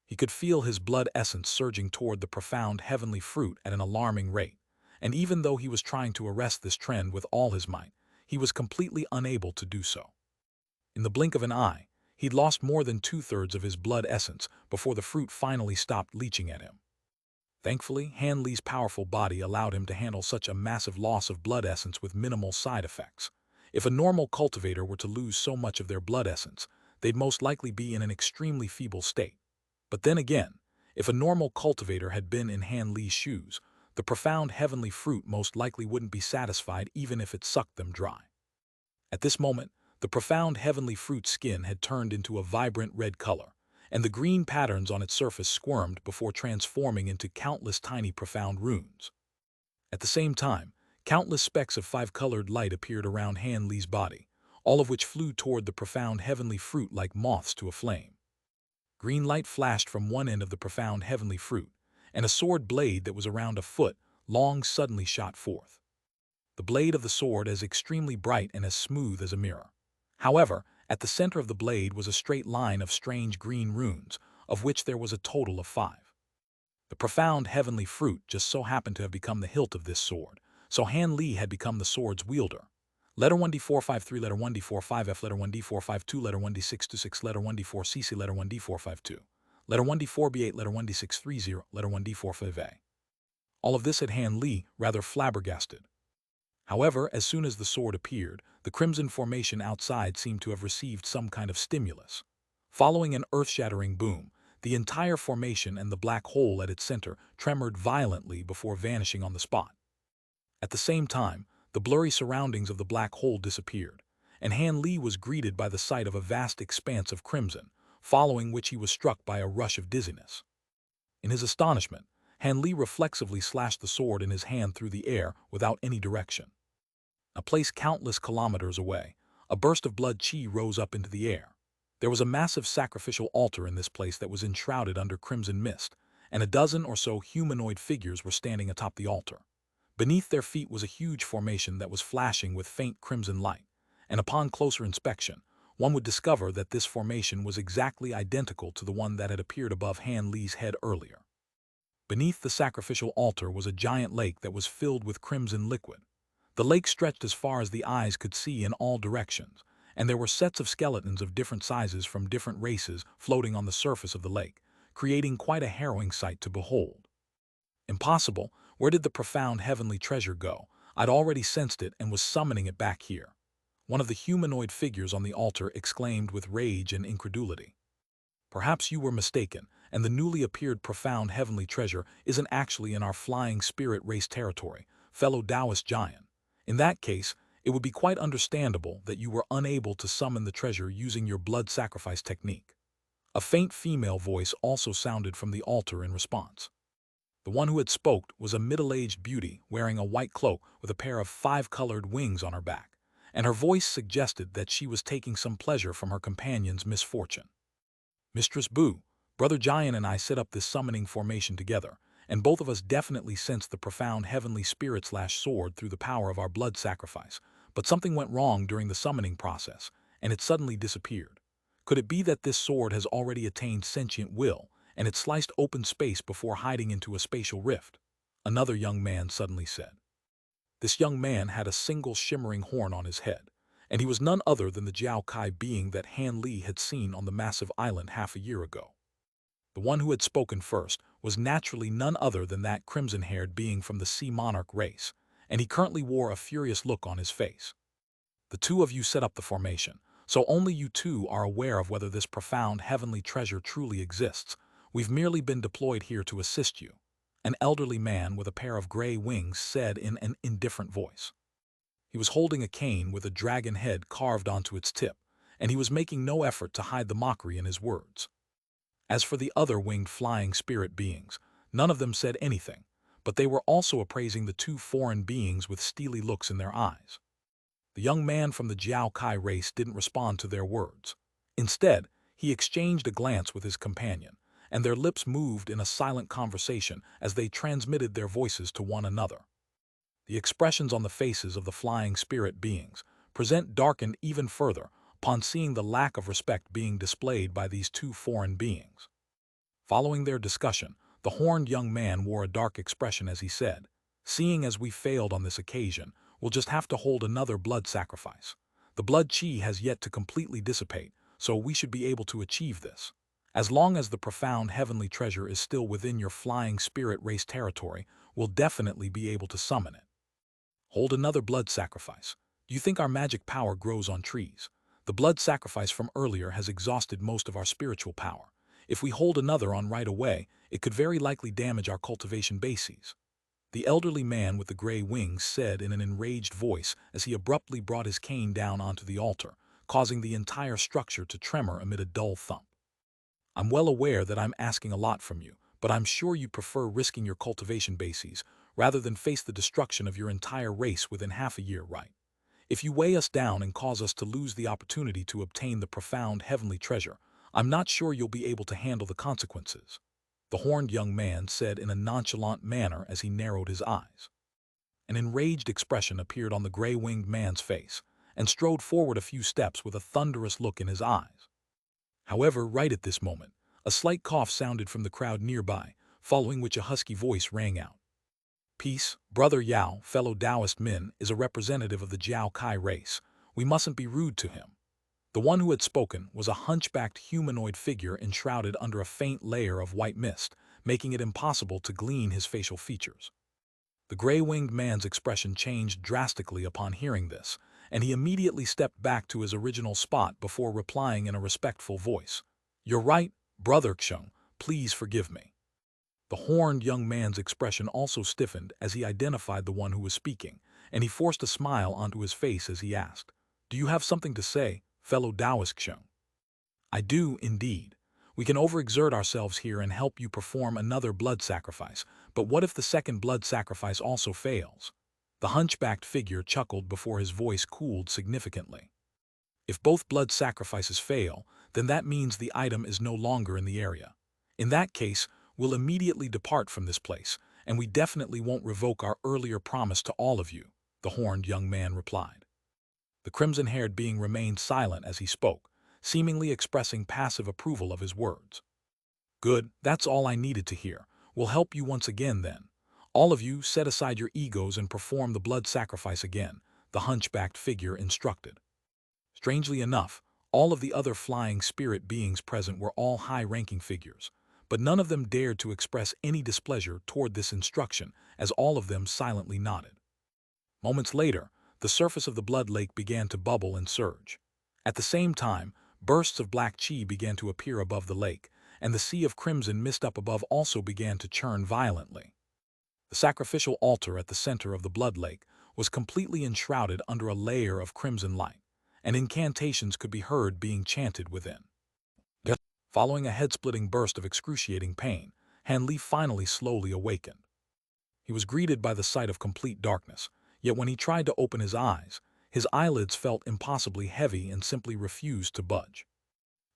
He could feel his blood essence surging toward the profound heavenly fruit at an alarming rate, and even though he was trying to arrest this trend with all his might, he was completely unable to do so. In the blink of an eye, he'd lost more than 2/3 of his blood essence before the fruit finally stopped leeching at him. Thankfully, Han Li's powerful body allowed him to handle such a massive loss of blood essence with minimal side effects. If a normal cultivator were to lose so much of their blood essence, they'd most likely be in an extremely feeble state. But then again, if a normal cultivator had been in Han Li's shoes, the profound heavenly fruit most likely wouldn't be satisfied even if it sucked them dry. At this moment, the profound heavenly fruit skin had turned into a vibrant red color, and the green patterns on its surface squirmed before transforming into countless tiny profound runes. At the same time, countless specks of five-colored light appeared around Han Li's body, all of which flew toward the profound heavenly fruit like moths to a flame. Green light flashed from one end of the profound heavenly fruit, and a sword blade that was around a foot long suddenly shot forth. The blade of the sword is extremely bright and as smooth as a mirror. However, at the center of the blade was a straight line of strange green runes, of which there was a total of 5. The profound heavenly fruit just so happened to have become the hilt of this sword, so Han Li had become the sword's wielder. Letter 1D453, letter 1D45F, letter 1D452, letter 1D626, letter 1D4CC, letter 1D452, letter 1D4B8, letter 1D630, letter 1D45A. All of this had Han Li rather flabbergasted. However, as soon as the sword appeared, the crimson formation outside seemed to have received some kind of stimulus. Following an earth-shattering boom, the entire formation and the black hole at its center tremored violently before vanishing on the spot. At the same time, the blurry surroundings of the black hole disappeared, and Han Li was greeted by the sight of a vast expanse of crimson, following which he was struck by a rush of dizziness. In his astonishment, Han Li reflexively slashed the sword in his hand through the air without any direction. A place countless kilometers away, a burst of blood chi rose up into the air. There was a massive sacrificial altar in this place that was enshrouded under crimson mist, and a dozen or so humanoid figures were standing atop the altar. Beneath their feet was a huge formation that was flashing with faint crimson light, and upon closer inspection, one would discover that this formation was exactly identical to the one that had appeared above Han Li's head earlier. Beneath the sacrificial altar was a giant lake that was filled with crimson liquid. The lake stretched as far as the eyes could see in all directions, and there were sets of skeletons of different sizes from different races floating on the surface of the lake, creating quite a harrowing sight to behold. Impossible, where did the profound heavenly treasure go? I'd already sensed it and was summoning it back here. One of the humanoid figures on the altar exclaimed with rage and incredulity. Perhaps you were mistaken, and the newly appeared profound heavenly treasure isn't actually in our flying spirit race territory, fellow Taoist giant. In that case, it would be quite understandable that you were unable to summon the treasure using your blood sacrifice technique. A faint female voice also sounded from the altar in response. The one who had spoken was a middle-aged beauty wearing a white cloak with a pair of 5-colored wings on her back, and her voice suggested that she was taking some pleasure from her companion's misfortune. Mistress Bu, Brother Giant and I set up this summoning formation together, and both of us definitely sensed the profound heavenly spirit/sword through the power of our blood sacrifice, but something went wrong during the summoning process, and it suddenly disappeared. Could it be that this sword has already attained sentient will, and it sliced open space before hiding into a spatial rift? Another young man suddenly said. This young man had a single shimmering horn on his head, and he was none other than the Jiao Kai being that Han Li had seen on the massive island half a year ago. The one who had spoken first was naturally none other than that crimson-haired being from the Sea Monarch race, and he currently wore a furious look on his face. The two of you set up the formation, so only you two are aware of whether this profound heavenly treasure truly exists. We've merely been deployed here to assist you, an elderly man with a pair of gray wings said in an indifferent voice. He was holding a cane with a dragon head carved onto its tip, and he was making no effort to hide the mockery in his words. As for the other winged flying spirit beings, none of them said anything, but they were also appraising the two foreign beings with steely looks in their eyes. The young man from the Jiao Kai race didn't respond to their words. Instead, he exchanged a glance with his companion, and their lips moved in a silent conversation as they transmitted their voices to one another. The expressions on the faces of the flying spirit beings darkened even further upon seeing the lack of respect being displayed by these two foreign beings. Following their discussion, the horned young man wore a dark expression as he said, "Seeing as we failed on this occasion, we'll just have to hold another blood sacrifice. The blood chi has yet to completely dissipate, so we should be able to achieve this. As long as the profound heavenly treasure is still within your flying spirit race territory, we'll definitely be able to summon it. Hold another blood sacrifice. Do you think our magic power grows on trees? The blood sacrifice from earlier has exhausted most of our spiritual power. If we hold another on right away, it could very likely damage our cultivation bases." The elderly man with the gray wings said in an enraged voice as he abruptly brought his cane down onto the altar, causing the entire structure to tremor amid a dull thump. I'm well aware that I'm asking a lot from you, but I'm sure you prefer risking your cultivation bases rather than face the destruction of your entire race within half a year, right? If you weigh us down and cause us to lose the opportunity to obtain the profound heavenly treasure, I'm not sure you'll be able to handle the consequences," the horned young man said in a nonchalant manner as he narrowed his eyes. An enraged expression appeared on the gray-winged man's face, and strode forward a few steps with a thunderous look in his eyes. However, right at this moment, a slight cough sounded from the crowd nearby, following which a husky voice rang out. "Peace, Brother Yao, fellow Taoist Min, is a representative of the Jiao Kai race. We mustn't be rude to him." The one who had spoken was a hunchbacked humanoid figure enshrouded under a faint layer of white mist, making it impossible to glean his facial features. The gray-winged man's expression changed drastically upon hearing this, and he immediately stepped back to his original spot before replying in a respectful voice. "You're right, Brother Xiang, please forgive me." The horned young man's expression also stiffened as he identified the one who was speaking, and he forced a smile onto his face as he asked, "Do you have something to say, fellow Taoist Xiang?" "I do, indeed. We can overexert ourselves here and help you perform another blood sacrifice, but what if the second blood sacrifice also fails?" The hunchbacked figure chuckled before his voice cooled significantly. "If both blood sacrifices fail, then that means the item is no longer in the area. In that case, we'll immediately depart from this place, and we definitely won't revoke our earlier promise to all of you," the horned young man replied. The crimson-haired being remained silent as he spoke, seemingly expressing passive approval of his words. "Good, that's all I needed to hear. We'll help you once again then. All of you set aside your egos and perform the blood sacrifice again," the hunchbacked figure instructed. Strangely enough, all of the other flying spirit beings present were all high-ranking figures, but none of them dared to express any displeasure toward this instruction, as all of them silently nodded. Moments later, the surface of the blood lake began to bubble and surge. At the same time, bursts of black chi began to appear above the lake, and the sea of crimson mist up above also began to churn violently. The sacrificial altar at the center of the blood lake was completely enshrouded under a layer of crimson light, and incantations could be heard being chanted within. Following a head-splitting burst of excruciating pain, Han Li finally slowly awakened. He was greeted by the sight of complete darkness, yet when he tried to open his eyelids felt impossibly heavy and simply refused to budge.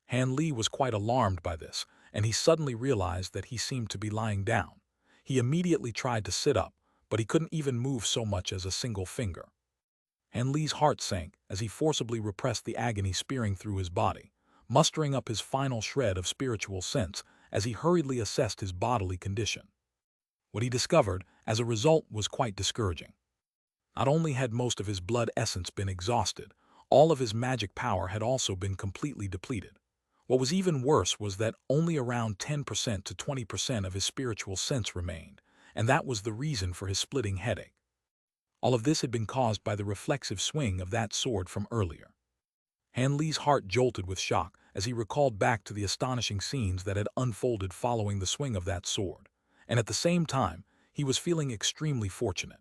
Han Li was quite alarmed by this, and he suddenly realized that he seemed to be lying down. He immediately tried to sit up, but he couldn't even move so much as a single finger. Han Li's heart sank as he forcibly repressed the agony spearing through his body, mustering up his final shred of spiritual sense as he hurriedly assessed his bodily condition. What he discovered, as a result, was quite discouraging. Not only had most of his blood essence been exhausted, all of his magic power had also been completely depleted. What was even worse was that only around 10% to 20% of his spiritual sense remained, and that was the reason for his splitting headache. All of this had been caused by the reflexive swing of that sword from earlier. Han Li's heart jolted with shock as he recalled back to the astonishing scenes that had unfolded following the swing of that sword, and at the same time, he was feeling extremely fortunate.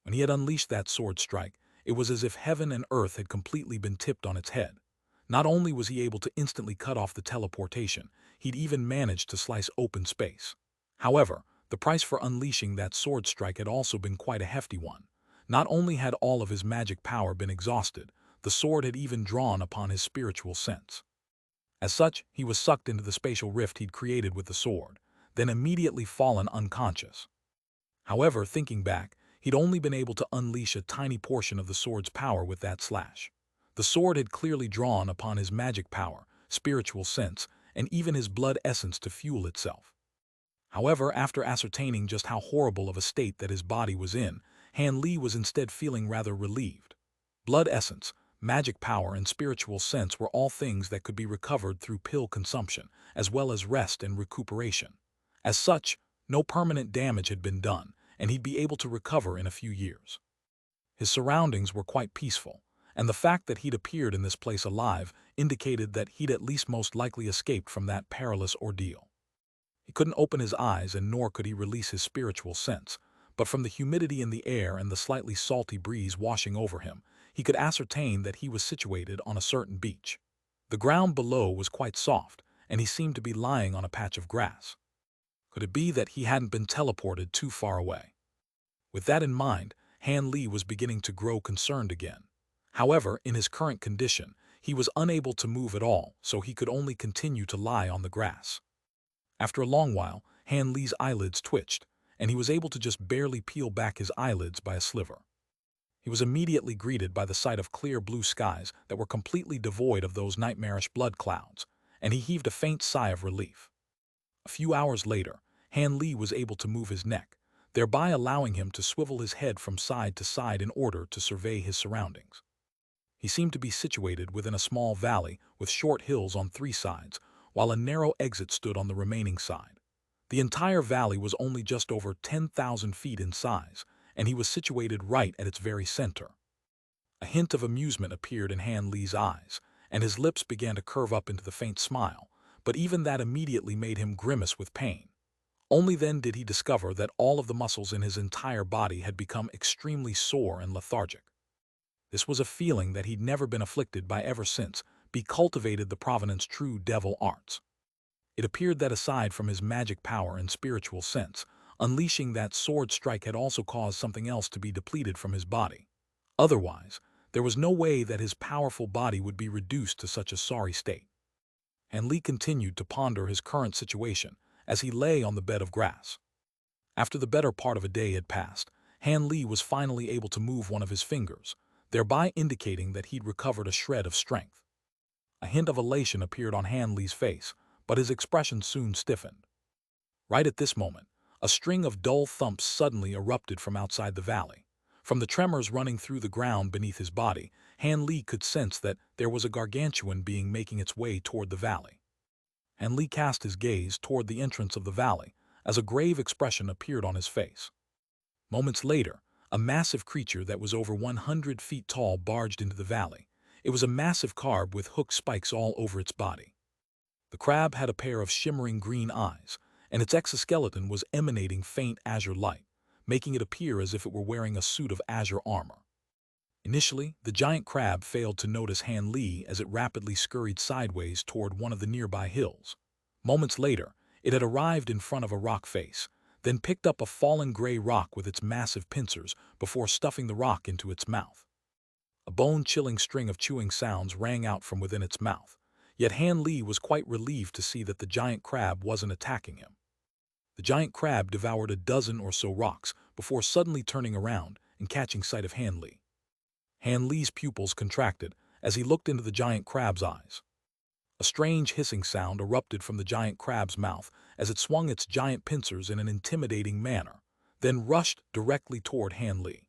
When he had unleashed that sword strike, it was as if heaven and earth had completely been tipped on its head. Not only was he able to instantly cut off the teleportation, he'd even managed to slice open space. However, the price for unleashing that sword strike had also been quite a hefty one. Not only had all of his magic power been exhausted, the sword had even drawn upon his spiritual sense. As such, he was sucked into the spatial rift he'd created with the sword, then immediately fallen unconscious. However, thinking back, he'd only been able to unleash a tiny portion of the sword's power with that slash. The sword had clearly drawn upon his magic power, spiritual sense, and even his blood essence to fuel itself. However, after ascertaining just how horrible of a state that his body was in, Han Li was instead feeling rather relieved. Blood essence, magic power, and spiritual sense were all things that could be recovered through pill consumption, as well as rest and recuperation. As such, no permanent damage had been done, and he'd be able to recover in a few years. His surroundings were quite peaceful, and the fact that he'd appeared in this place alive indicated that he'd at least most likely escaped from that perilous ordeal. He couldn't open his eyes and nor could he release his spiritual sense, but from the humidity in the air and the slightly salty breeze washing over him, he could ascertain that he was situated on a certain beach. The ground below was quite soft, and he seemed to be lying on a patch of grass. Could it be that he hadn't been teleported too far away? With that in mind, Han Li was beginning to grow concerned again. However, in his current condition, he was unable to move at all, so he could only continue to lie on the grass. After a long while, Han Li's eyelids twitched, and he was able to just barely peel back his eyelids by a sliver. He was immediately greeted by the sight of clear blue skies that were completely devoid of those nightmarish blood clouds, and he heaved a faint sigh of relief. A few hours later, Han Li was able to move his neck, thereby allowing him to swivel his head from side to side in order to survey his surroundings. He seemed to be situated within a small valley with short hills on 3 sides, while a narrow exit stood on the remaining side. The entire valley was only just over 10,000 feet in size, and he was situated right at its very center. A hint of amusement appeared in Han Li's eyes, and his lips began to curve up into the faint smile, but even that immediately made him grimace with pain. Only then did he discover that all of the muscles in his entire body had become extremely sore and lethargic. This was a feeling that he'd never been afflicted by ever since he cultivated the Provenant's true devil arts. It appeared that aside from his magic power and spiritual sense, unleashing that sword strike had also caused something else to be depleted from his body. Otherwise, there was no way that his powerful body would be reduced to such a sorry state. And Li continued to ponder his current situation as he lay on the bed of grass. After the better part of a day had passed, Han Li was finally able to move one of his fingers, thereby indicating that he'd recovered a shred of strength. A hint of elation appeared on Han Li's face, but his expression soon stiffened. Right at this moment, a string of dull thumps suddenly erupted from outside the valley. From the tremors running through the ground beneath his body, Han Li could sense that there was a gargantuan being making its way toward the valley. Han Li cast his gaze toward the entrance of the valley, as a grave expression appeared on his face. Moments later, a massive creature that was over 100 feet tall barged into the valley. It was a massive crab with hook spikes all over its body. The crab had a pair of shimmering green eyes, and its exoskeleton was emanating faint azure light, making it appear as if it were wearing a suit of azure armor. Initially, the giant crab failed to notice Han Li as it rapidly scurried sideways toward one of the nearby hills. Moments later, it had arrived in front of a rock face, then picked up a fallen gray rock with its massive pincers before stuffing the rock into its mouth. A bone-chilling string of chewing sounds rang out from within its mouth, yet Han Li was quite relieved to see that the giant crab wasn't attacking him. The giant crab devoured a dozen or so rocks before suddenly turning around and catching sight of Han Li. Han Li's pupils contracted as he looked into the giant crab's eyes. A strange hissing sound erupted from the giant crab's mouth as it swung its giant pincers in an intimidating manner, then rushed directly toward Han Li.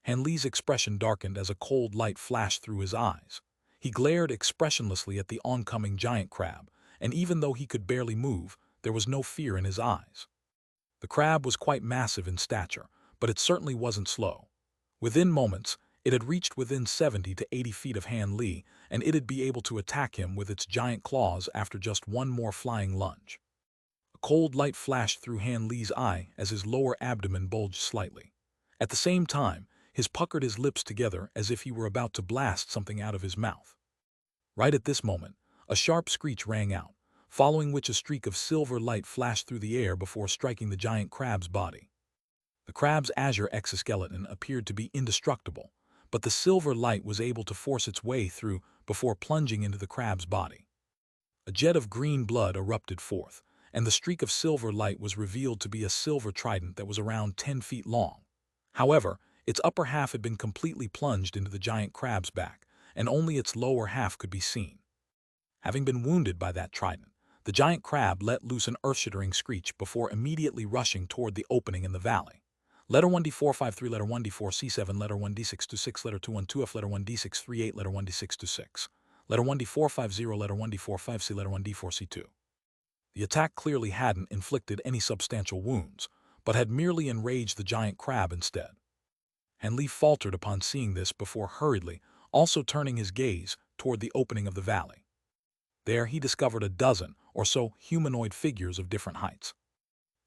Han Li's expression darkened as a cold light flashed through his eyes. He glared expressionlessly at the oncoming giant crab, and even though he could barely move, there was no fear in his eyes. The crab was quite massive in stature, but it certainly wasn't slow. Within moments, it had reached within 70 to 80 feet of Han Li, and it'd be able to attack him with its giant claws after just one more flying lunge. A cold light flashed through Han Li's eye as his lower abdomen bulged slightly. At the same time, he puckered his lips together as if he were about to blast something out of his mouth. Right at this moment, a sharp screech rang out, following which a streak of silver light flashed through the air before striking the giant crab's body. The crab's azure exoskeleton appeared to be indestructible, but the silver light was able to force its way through before plunging into the crab's body. A jet of green blood erupted forth, and the streak of silver light was revealed to be a silver trident that was around 10 feet long. However, its upper half had been completely plunged into the giant crab's back, and only its lower half could be seen. Having been wounded by that trident, the giant crab let loose an earth-shattering screech before immediately rushing toward the opening in the valley. Letter 1D453, letter 1D4C7, letter 1D626, letter 212F, letter 1D638, letter 1D626, letter 1D450, letter 1D45C, letter 1D4C2. The attack clearly hadn't inflicted any substantial wounds, but had merely enraged the giant crab instead. Han Li faltered upon seeing this before hurriedly, also turning his gaze toward the opening of the valley. There he discovered a dozen or so humanoid figures of different heights.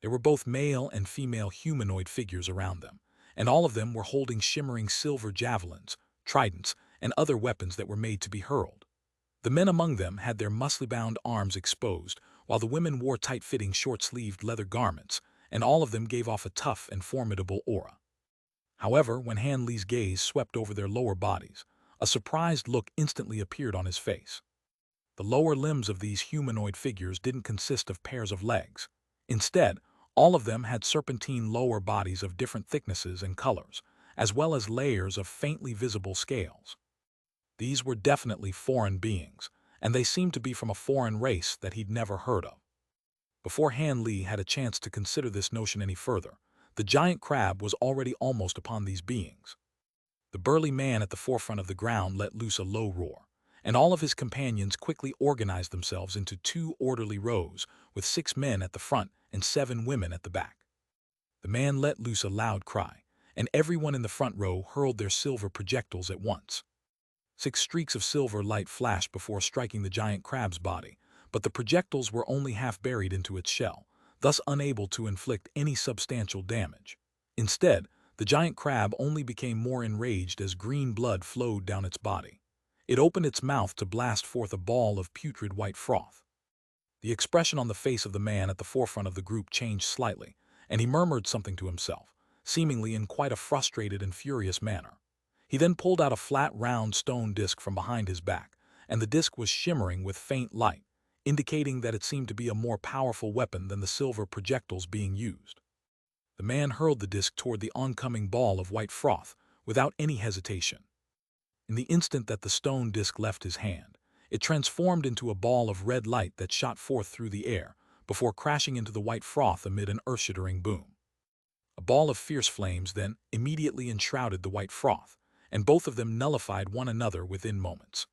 There were both male and female humanoid figures around them, and all of them were holding shimmering silver javelins, tridents, and other weapons that were made to be hurled. The men among them had their muscly-bound arms exposed, while the women wore tight-fitting short-sleeved leather garments, and all of them gave off a tough and formidable aura. However, when Han Li's gaze swept over their lower bodies, a surprised look instantly appeared on his face. The lower limbs of these humanoid figures didn't consist of pairs of legs. Instead, all of them had serpentine lower bodies of different thicknesses and colors, as well as layers of faintly visible scales. These were definitely foreign beings, and they seemed to be from a foreign race that he'd never heard of. Before Han Li had a chance to consider this notion any further, the giant crab was already almost upon these beings. The burly man at the forefront of the ground let loose a low roar, and all of his companions quickly organized themselves into 2 orderly rows, with 6 men at the front and 7 women at the back. The man let loose a loud cry, and everyone in the front row hurled their silver projectiles at once. 6 streaks of silver light flashed before striking the giant crab's body, but the projectiles were only half buried into its shell, thus unable to inflict any substantial damage. Instead, the giant crab only became more enraged as green blood flowed down its body. It opened its mouth to blast forth a ball of putrid white froth. The expression on the face of the man at the forefront of the group changed slightly, and he murmured something to himself, seemingly in quite a frustrated and furious manner. He then pulled out a flat, round stone disc from behind his back, and the disc was shimmering with faint light, indicating that it seemed to be a more powerful weapon than the silver projectiles being used. The man hurled the disc toward the oncoming ball of white froth without any hesitation. In the instant that the stone disc left his hand, it transformed into a ball of red light that shot forth through the air before crashing into the white froth amid an earth-shattering boom. A ball of fierce flames then immediately enshrouded the white froth, and both of them nullified one another within moments.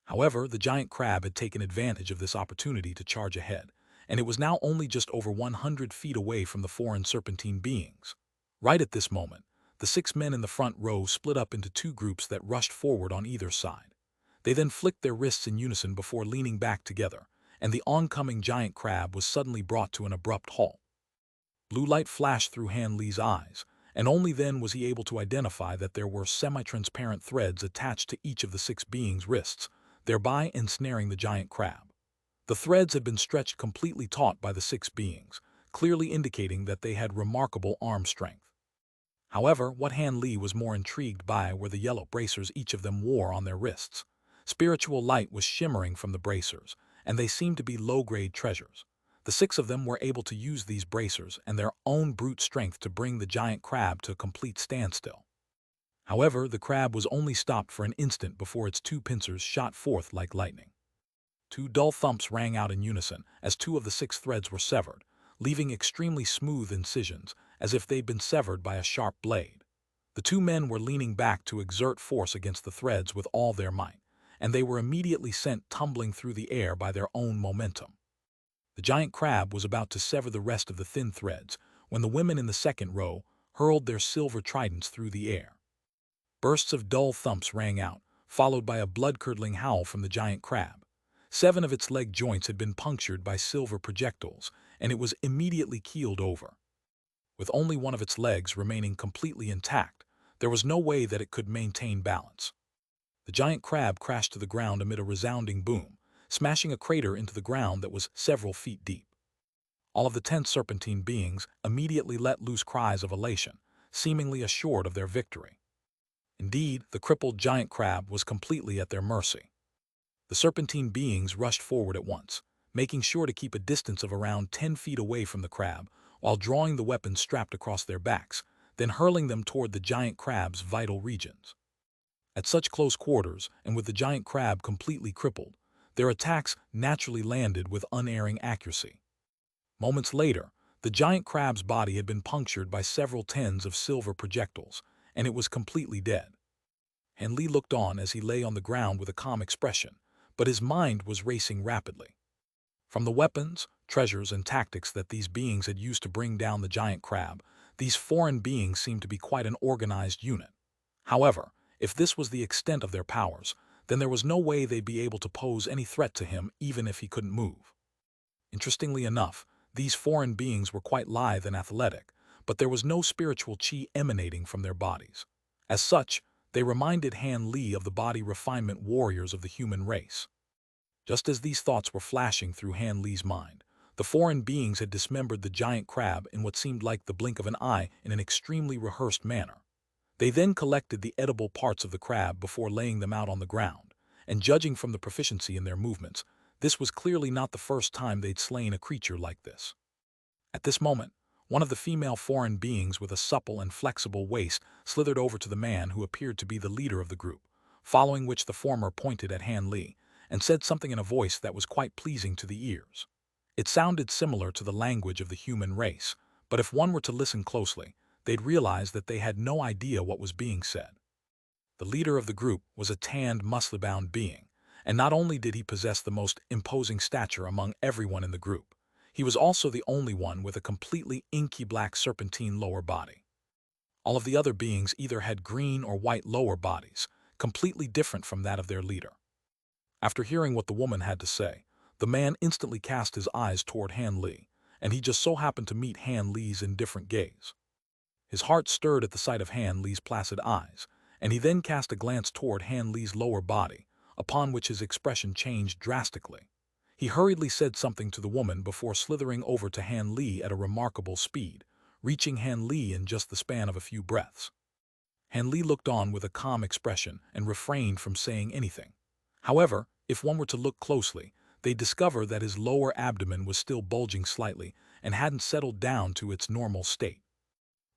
However, the giant crab had taken advantage of this opportunity to charge ahead, and it was now only just over 100 feet away from the foreign serpentine beings. Right at this moment, the 6 men in the front row split up into 2 groups that rushed forward on either side. They then flicked their wrists in unison before leaning back together, and the oncoming giant crab was suddenly brought to an abrupt halt. Blue light flashed through Han Li's eyes, and only then was he able to identify that there were semi-transparent threads attached to each of the 6 beings' wrists, thereby ensnaring the giant crab. The threads had been stretched completely taut by the 6 beings, clearly indicating that they had remarkable arm strength. However, what Han Li was more intrigued by were the yellow bracers each of them wore on their wrists. Spiritual light was shimmering from the bracers, and they seemed to be low-grade treasures. The 6 of them were able to use these bracers and their own brute strength to bring the giant crab to a complete standstill. However, the crab was only stopped for an instant before its 2 pincers shot forth like lightning. 2 dull thumps rang out in unison as 2 of the 6 threads were severed, leaving extremely smooth incisions as if they'd been severed by a sharp blade. The 2 men were leaning back to exert force against the threads with all their might, and they were immediately sent tumbling through the air by their own momentum. The giant crab was about to sever the rest of the thin threads when the women in the second row hurled their silver tridents through the air. Bursts of dull thumps rang out, followed by a blood-curdling howl from the giant crab. 7 of its leg joints had been punctured by silver projectiles, and it was immediately keeled over. With only one of its legs remaining completely intact, there was no way that it could maintain balance. The giant crab crashed to the ground amid a resounding boom, smashing a crater into the ground that was several feet deep. All of the 10 serpentine beings immediately let loose cries of elation, seemingly assured of their victory. Indeed, the crippled giant crab was completely at their mercy. The serpentine beings rushed forward at once, making sure to keep a distance of around 10 feet away from the crab while drawing the weapons strapped across their backs, then hurling them toward the giant crab's vital regions. At such close quarters, and with the giant crab completely crippled, their attacks naturally landed with unerring accuracy. Moments later, the giant crab's body had been punctured by several tens of silver projectiles, and it was completely dead. Han Li looked on as he lay on the ground with a calm expression, but his mind was racing rapidly. From the weapons, treasures, and tactics that these beings had used to bring down the giant crab, these foreign beings seemed to be quite an organized unit. However, if this was the extent of their powers, then there was no way they'd be able to pose any threat to him even if he couldn't move. Interestingly enough, these foreign beings were quite lithe and athletic, but there was no spiritual chi emanating from their bodies. As such, they reminded Han Li of the body refinement warriors of the human race. Just as these thoughts were flashing through Han Li's mind, the foreign beings had dismembered the giant crab in what seemed like the blink of an eye in an extremely rehearsed manner. They then collected the edible parts of the crab before laying them out on the ground, and judging from the proficiency in their movements, this was clearly not the first time they'd slain a creature like this. At this moment, one of the female foreign beings with a supple and flexible waist slithered over to the man who appeared to be the leader of the group, following which the former pointed at Han Li and said something in a voice that was quite pleasing to the ears. It sounded similar to the language of the human race, but if one were to listen closely, they'd realize that they had no idea what was being said. The leader of the group was a tanned, muscle-bound being, and not only did he possess the most imposing stature among everyone in the group, he was also the only one with a completely inky black serpentine lower body. All of the other beings either had green or white lower bodies, completely different from that of their leader. After hearing what the woman had to say, the man instantly cast his eyes toward Han Li, and he just so happened to meet Han Li's indifferent gaze. His heart stirred at the sight of Han Li's placid eyes, and he then cast a glance toward Han Li's lower body, upon which his expression changed drastically. He hurriedly said something to the woman before slithering over to Han Li at a remarkable speed, reaching Han Li in just the span of a few breaths. Han Li looked on with a calm expression and refrained from saying anything. However, if one were to look closely, they'd discover that his lower abdomen was still bulging slightly and hadn't settled down to its normal state.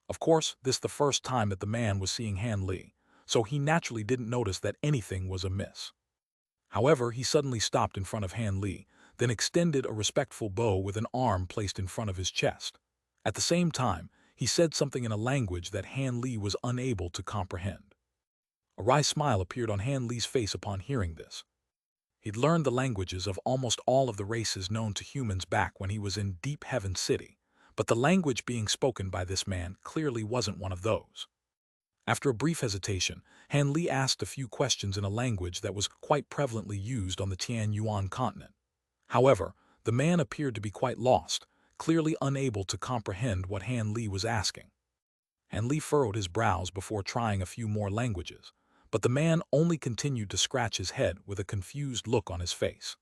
Of course, this the first time that the man was seeing Han Li, so he naturally didn't notice that anything was amiss. However, he suddenly stopped in front of Han Li, then extended a respectful bow with an arm placed in front of his chest. At the same time, he said something in a language that Han Li was unable to comprehend. A wry smile appeared on Han Li's face upon hearing this. He'd learned the languages of almost all of the races known to humans back when he was in Deep Heaven City, but the language being spoken by this man clearly wasn't one of those. After a brief hesitation, Han Li asked a few questions in a language that was quite prevalently used on the Tian Yuan continent. However, the man appeared to be quite lost, clearly unable to comprehend what Han Li was asking. Han Li furrowed his brows before trying a few more languages, but the man only continued to scratch his head with a confused look on his face.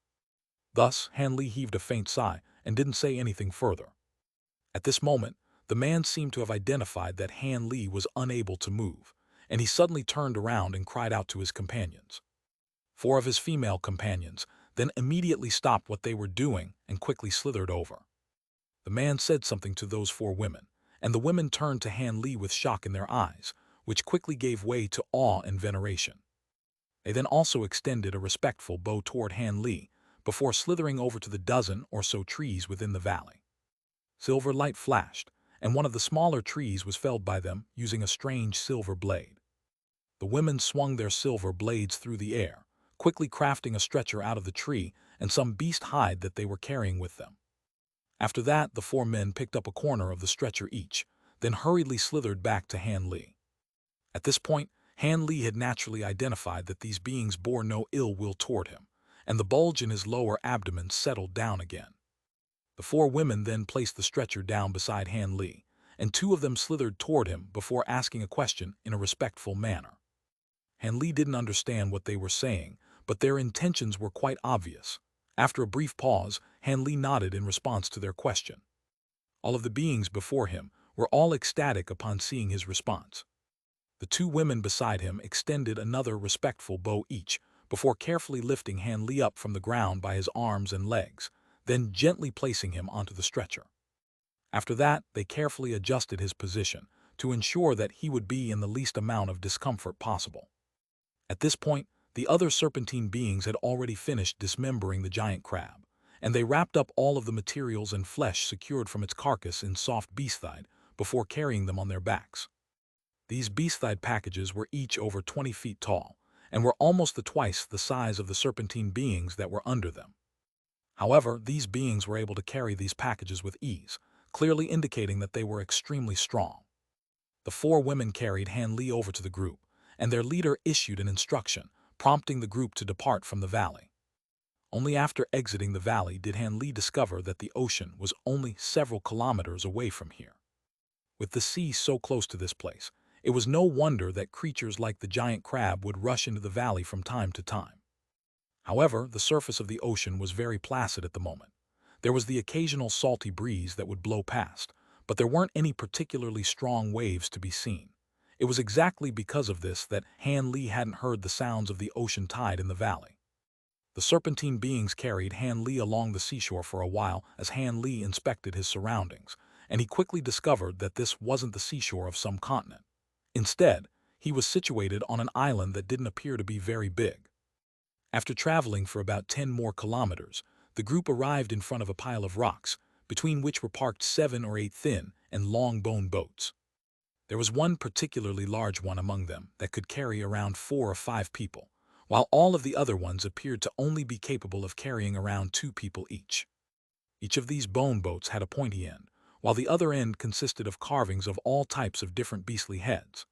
Thus, Han Li heaved a faint sigh and didn't say anything further. At this moment, the man seemed to have identified that Han Li was unable to move, and he suddenly turned around and cried out to his companions. 4 of his female companions then immediately stopped what they were doing and quickly slithered over. The man said something to those 4 women, and the women turned to Han Li with shock in their eyes, which quickly gave way to awe and veneration. They then also extended a respectful bow toward Han Li, before slithering over to the dozen or so trees within the valley. Silver light flashed, and one of the smaller trees was felled by them using a strange silver blade. The women swung their silver blades through the air, quickly crafting a stretcher out of the tree and some beast hide that they were carrying with them. After that, the 4 men picked up a corner of the stretcher each, then hurriedly slithered back to Han Li. At this point, Han Li had naturally identified that these beings bore no ill will toward him, and the bulge in his lower abdomen settled down again. The 4 women then placed the stretcher down beside Han Li, and 2 of them slithered toward him before asking a question in a respectful manner. Han Li didn't understand what they were saying, but their intentions were quite obvious. After a brief pause, Han Li nodded in response to their question. All of the beings before him were all ecstatic upon seeing his response. The 2 women beside him extended another respectful bow each, before carefully lifting Han Li up from the ground by his arms and legs, then gently placing him onto the stretcher. After that, they carefully adjusted his position to ensure that he would be in the least amount of discomfort possible. At this point, the other serpentine beings had already finished dismembering the giant crab, and they wrapped up all of the materials and flesh secured from its carcass in soft beasthide before carrying them on their backs. These beasthide packages were each over 20 feet tall, and were almost twice the size of the serpentine beings that were under them. However, these beings were able to carry these packages with ease, clearly indicating that they were extremely strong. The 4 women carried Han Li over to the group, and their leader issued an instruction, prompting the group to depart from the valley. Only after exiting the valley did Han Li discover that the ocean was only several kilometers away from here. With the sea so close to this place, it was no wonder that creatures like the giant crab would rush into the valley from time to time. However, the surface of the ocean was very placid at the moment. There was the occasional salty breeze that would blow past, but there weren't any particularly strong waves to be seen. It was exactly because of this that Han Li hadn't heard the sounds of the ocean tide in the valley. The serpentine beings carried Han Li along the seashore for a while as Han Li inspected his surroundings, and he quickly discovered that this wasn't the seashore of some continent. Instead, he was situated on an island that didn't appear to be very big. After traveling for about 10 more kilometers, the group arrived in front of a pile of rocks, between which were parked 7 or 8 thin and long-boned boats. There was one particularly large one among them that could carry around 4 or 5 people, while all of the other ones appeared to only be capable of carrying around 2 people each. Each of these bone boats had a pointy end, while the other end consisted of carvings of all types of different beastly heads.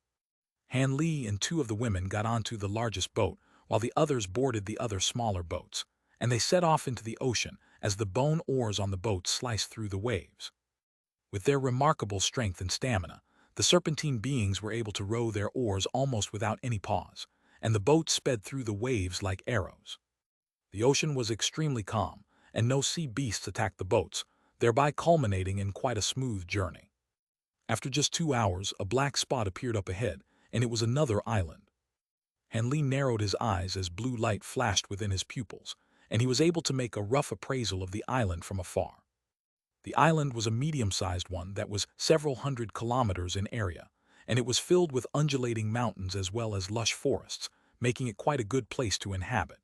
Han Li and 2 of the women got onto the largest boat, while the others boarded the other smaller boats, and they set off into the ocean as the bone oars on the boat sliced through the waves. With their remarkable strength and stamina, the serpentine beings were able to row their oars almost without any pause, and the boat sped through the waves like arrows. The ocean was extremely calm, and no sea beasts attacked the boats, thereby culminating in quite a smooth journey. After just 2 hours, a black spot appeared up ahead, and it was another island. Han Li narrowed his eyes as blue light flashed within his pupils, and he was able to make a rough appraisal of the island from afar. The island was a medium-sized one that was several hundred kilometers in area, and it was filled with undulating mountains as well as lush forests, making it quite a good place to inhabit.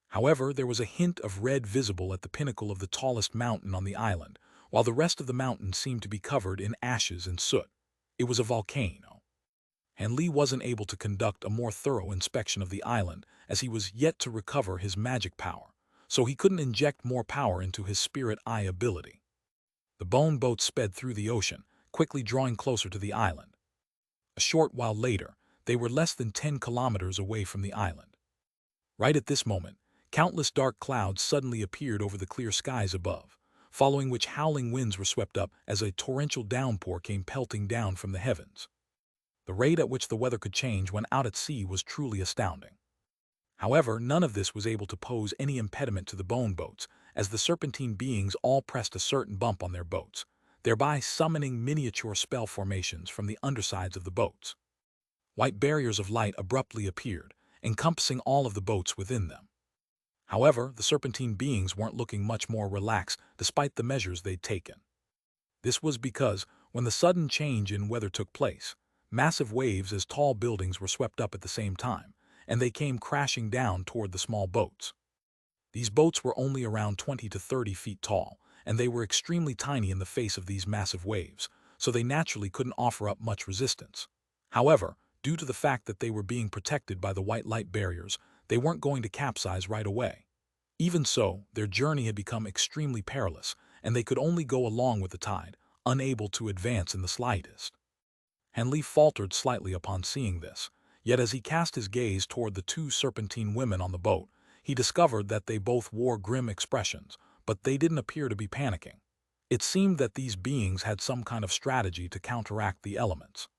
However, there was a hint of red visible at the pinnacle of the tallest mountain on the island, while the rest of the mountain seemed to be covered in ashes and soot. It was a volcano. Han Li wasn't able to conduct a more thorough inspection of the island as he was yet to recover his magic power, so he couldn't inject more power into his spirit eye ability. The bone boat sped through the ocean, quickly drawing closer to the island. A short while later, they were less than 10 kilometers away from the island. Right at this moment, countless dark clouds suddenly appeared over the clear skies above, following which howling winds were swept up as a torrential downpour came pelting down from the heavens. The rate at which the weather could change when out at sea was truly astounding. However, none of this was able to pose any impediment to the bone boats, as the serpentine beings all pressed a certain bump on their boats, thereby summoning miniature spell formations from the undersides of the boats. White barriers of light abruptly appeared, encompassing all of the boats within them. However, the serpentine beings weren't looking much more relaxed despite the measures they'd taken. This was because, when the sudden change in weather took place, massive waves as tall buildings were swept up at the same time, and they came crashing down toward the small boats. These boats were only around 20 to 30 feet tall, and they were extremely tiny in the face of these massive waves, so they naturally couldn't offer up much resistance. However, due to the fact that they were being protected by the white light barriers, they weren't going to capsize right away. Even so, their journey had become extremely perilous, and they could only go along with the tide, unable to advance in the slightest. Han Li faltered slightly upon seeing this, yet as he cast his gaze toward the 2 serpentine women on the boat, he discovered that they both wore grim expressions, but they didn't appear to be panicking. It seemed that these beings had some kind of strategy to counteract the elements.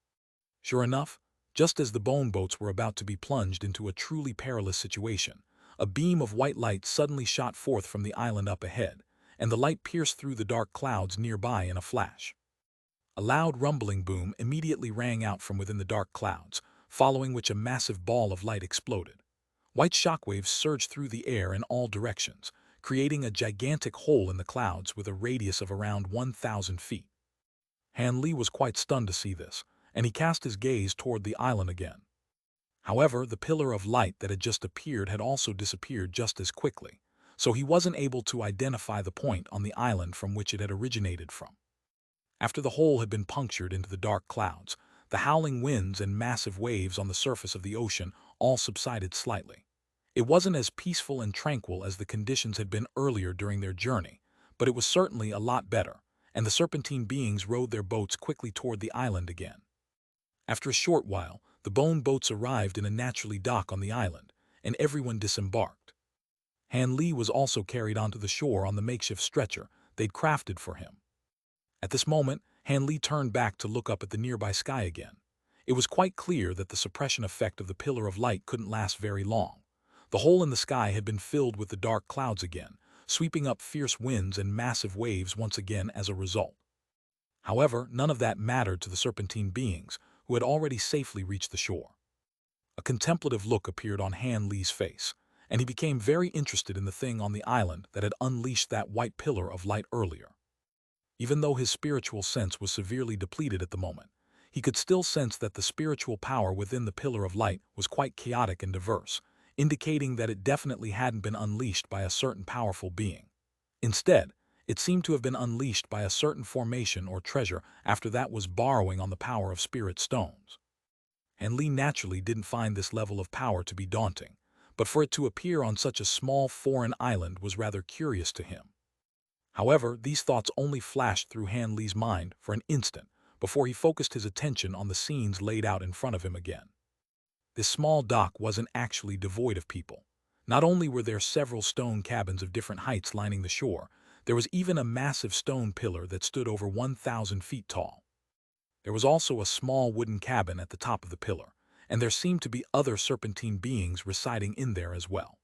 Sure enough, just as the bone boats were about to be plunged into a truly perilous situation, a beam of white light suddenly shot forth from the island up ahead, and the light pierced through the dark clouds nearby in a flash. A loud rumbling boom immediately rang out from within the dark clouds, following which a massive ball of light exploded. White shockwaves surged through the air in all directions, creating a gigantic hole in the clouds with a radius of around 1,000 feet. Han Li was quite stunned to see this, and he cast his gaze toward the island again. However, the pillar of light that had just appeared had also disappeared just as quickly, so he wasn't able to identify the point on the island from which it had originated from. After the hole had been punctured into the dark clouds, the howling winds and massive waves on the surface of the ocean all subsided slightly. It wasn't as peaceful and tranquil as the conditions had been earlier during their journey, but it was certainly a lot better, and the serpentine beings rowed their boats quickly toward the island again. After a short while, the bone boats arrived in a naturally dock on the island, and everyone disembarked. Han Li was also carried onto the shore on the makeshift stretcher they'd crafted for him. At this moment, Han Li turned back to look up at the nearby sky again. It was quite clear that the suppression effect of the pillar of light couldn't last very long, The hole in the sky had been filled with the dark clouds again, sweeping up fierce winds and massive waves once again as a result. However, none of that mattered to the serpentine beings, who had already safely reached the shore. A contemplative look appeared on Han Li's face, and he became very interested in the thing on the island that had unleashed that white pillar of light earlier. Even though his spiritual sense was severely depleted at the moment, he could still sense that the spiritual power within the pillar of light was quite chaotic and diverse, indicating that it definitely hadn't been unleashed by a certain powerful being. Instead, it seemed to have been unleashed by a certain formation or treasure after that was borrowing on the power of spirit stones. And Li naturally didn't find this level of power to be daunting, but for it to appear on such a small foreign island was rather curious to him. However, these thoughts only flashed through Han Li's mind for an instant before he focused his attention on the scenes laid out in front of him again. This small dock wasn't actually devoid of people. Not only were there several stone cabins of different heights lining the shore, there was even a massive stone pillar that stood over 1,000 feet tall. There was also a small wooden cabin at the top of the pillar, and there seemed to be other serpentine beings residing in there as well.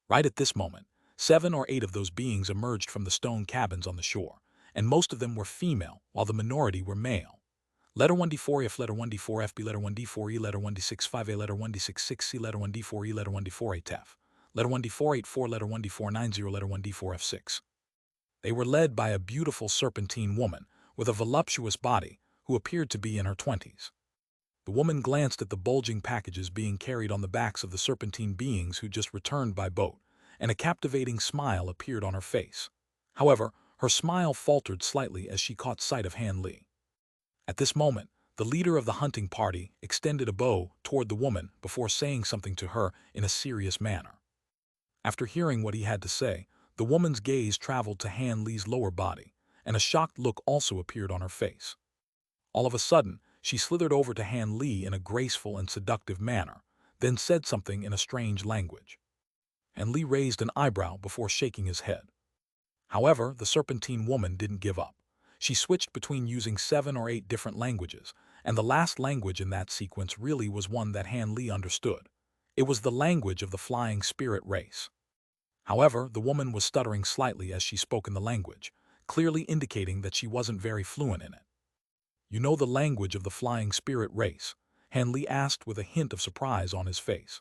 Right at this moment, 7 or 8 of those beings emerged from the stone cabins on the shore, and most of them were female, while the minority were male. Letter 1D4F, letter 1D4FB, letter 1D4E, letter 1D65A, letter 1D66C, letter 1D4E, letter 1D48F, letter 1D484, letter 1D490, letter 1D4F6. They were led by a beautiful serpentine woman with a voluptuous body who appeared to be in her 20s. The woman glanced at the bulging packages being carried on the backs of the serpentine beings who just returned by boat, and a captivating smile appeared on her face. However, her smile faltered slightly as she caught sight of Han Li. At this moment, the leader of the hunting party extended a bow toward the woman before saying something to her in a serious manner. After hearing what he had to say, the woman's gaze traveled to Han Li's lower body, and a shocked look also appeared on her face. All of a sudden, she slithered over to Han Li in a graceful and seductive manner, then said something in a strange language. Han Li raised an eyebrow before shaking his head. However, the serpentine woman didn't give up. She switched between using 7 or 8 different languages, and the last language in that sequence really was one that Han Li understood. It was the language of the flying spirit race. However, the woman was stuttering slightly as she spoke in the language, clearly indicating that she wasn't very fluent in it. "You know the language of the flying spirit race?" Han Li asked with a hint of surprise on his face.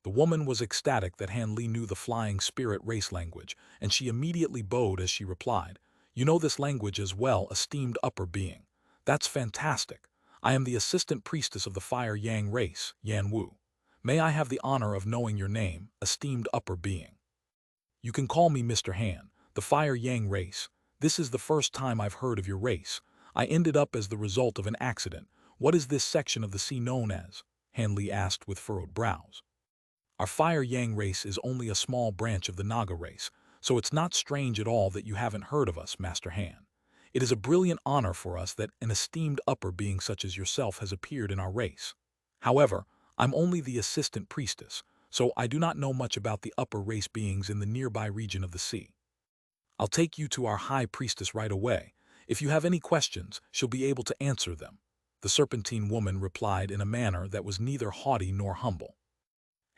The woman was ecstatic that Han Li knew the flying spirit race language, and she immediately bowed as she replied, "You know this language as well, esteemed upper being. That's fantastic. I am the assistant priestess of the Fire Yang race, Yan Wu. May I have the honor of knowing your name, esteemed upper being?" "You can call me Mr. Han, the Fire Yang race. This is the first time I've heard of your race. I ended up as the result of an accident. What is this section of the sea known as?" Han Li asked with furrowed brows. "Our Fire Yang race is only a small branch of the Naga race, so it's not strange at all that you haven't heard of us, Master Han. It is a brilliant honor for us that an esteemed upper being such as yourself has appeared in our race. However, I'm only the assistant priestess, so I do not know much about the upper race beings in the nearby region of the sea. I'll take you to our high priestess right away. If you have any questions, she'll be able to answer them," the serpentine woman replied in a manner that was neither haughty nor humble.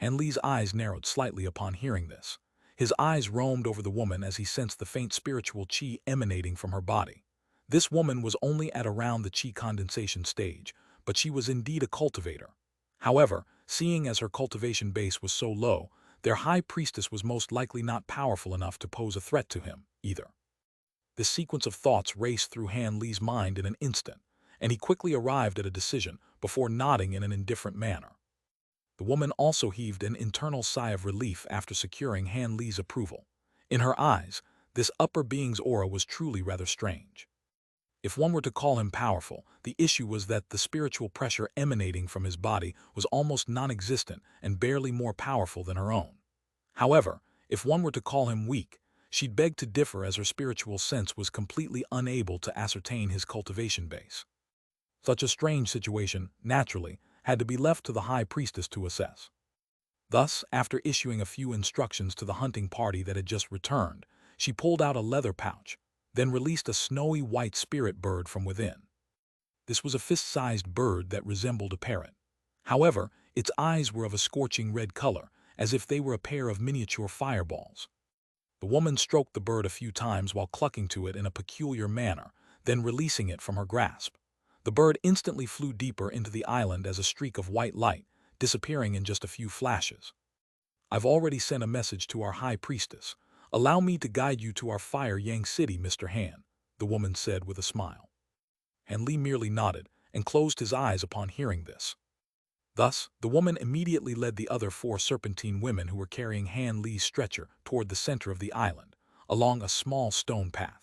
Han Li's eyes narrowed slightly upon hearing this. His eyes roamed over the woman as he sensed the faint spiritual qi emanating from her body. This woman was only at around the qi condensation stage, but she was indeed a cultivator. However, seeing as her cultivation base was so low, their high priestess was most likely not powerful enough to pose a threat to him, either. This sequence of thoughts raced through Han Li's mind in an instant, and he quickly arrived at a decision before nodding in an indifferent manner. The woman also heaved an internal sigh of relief after securing Han Li's approval. In her eyes, this upper being's aura was truly rather strange. If one were to call him powerful, the issue was that the spiritual pressure emanating from his body was almost non-existent and barely more powerful than her own. However, if one were to call him weak, she'd beg to differ as her spiritual sense was completely unable to ascertain his cultivation base. Such a strange situation, naturally, had to be left to the high priestess to assess. Thus, after issuing a few instructions to the hunting party that had just returned, she pulled out a leather pouch, then released a snowy white spirit bird from within. This was a fist-sized bird that resembled a parrot. However, its eyes were of a scorching red color, as if they were a pair of miniature fireballs. The woman stroked the bird a few times while clucking to it in a peculiar manner, then releasing it from her grasp. The bird instantly flew deeper into the island as a streak of white light, disappearing in just a few flashes. "I've already sent a message to our high priestess. Allow me to guide you to our Fire Yang City, Mr. Han," the woman said with a smile. Han Li merely nodded and closed his eyes upon hearing this. Thus, the woman immediately led the other 4 serpentine women who were carrying Han Li's stretcher toward the center of the island, along a small stone path.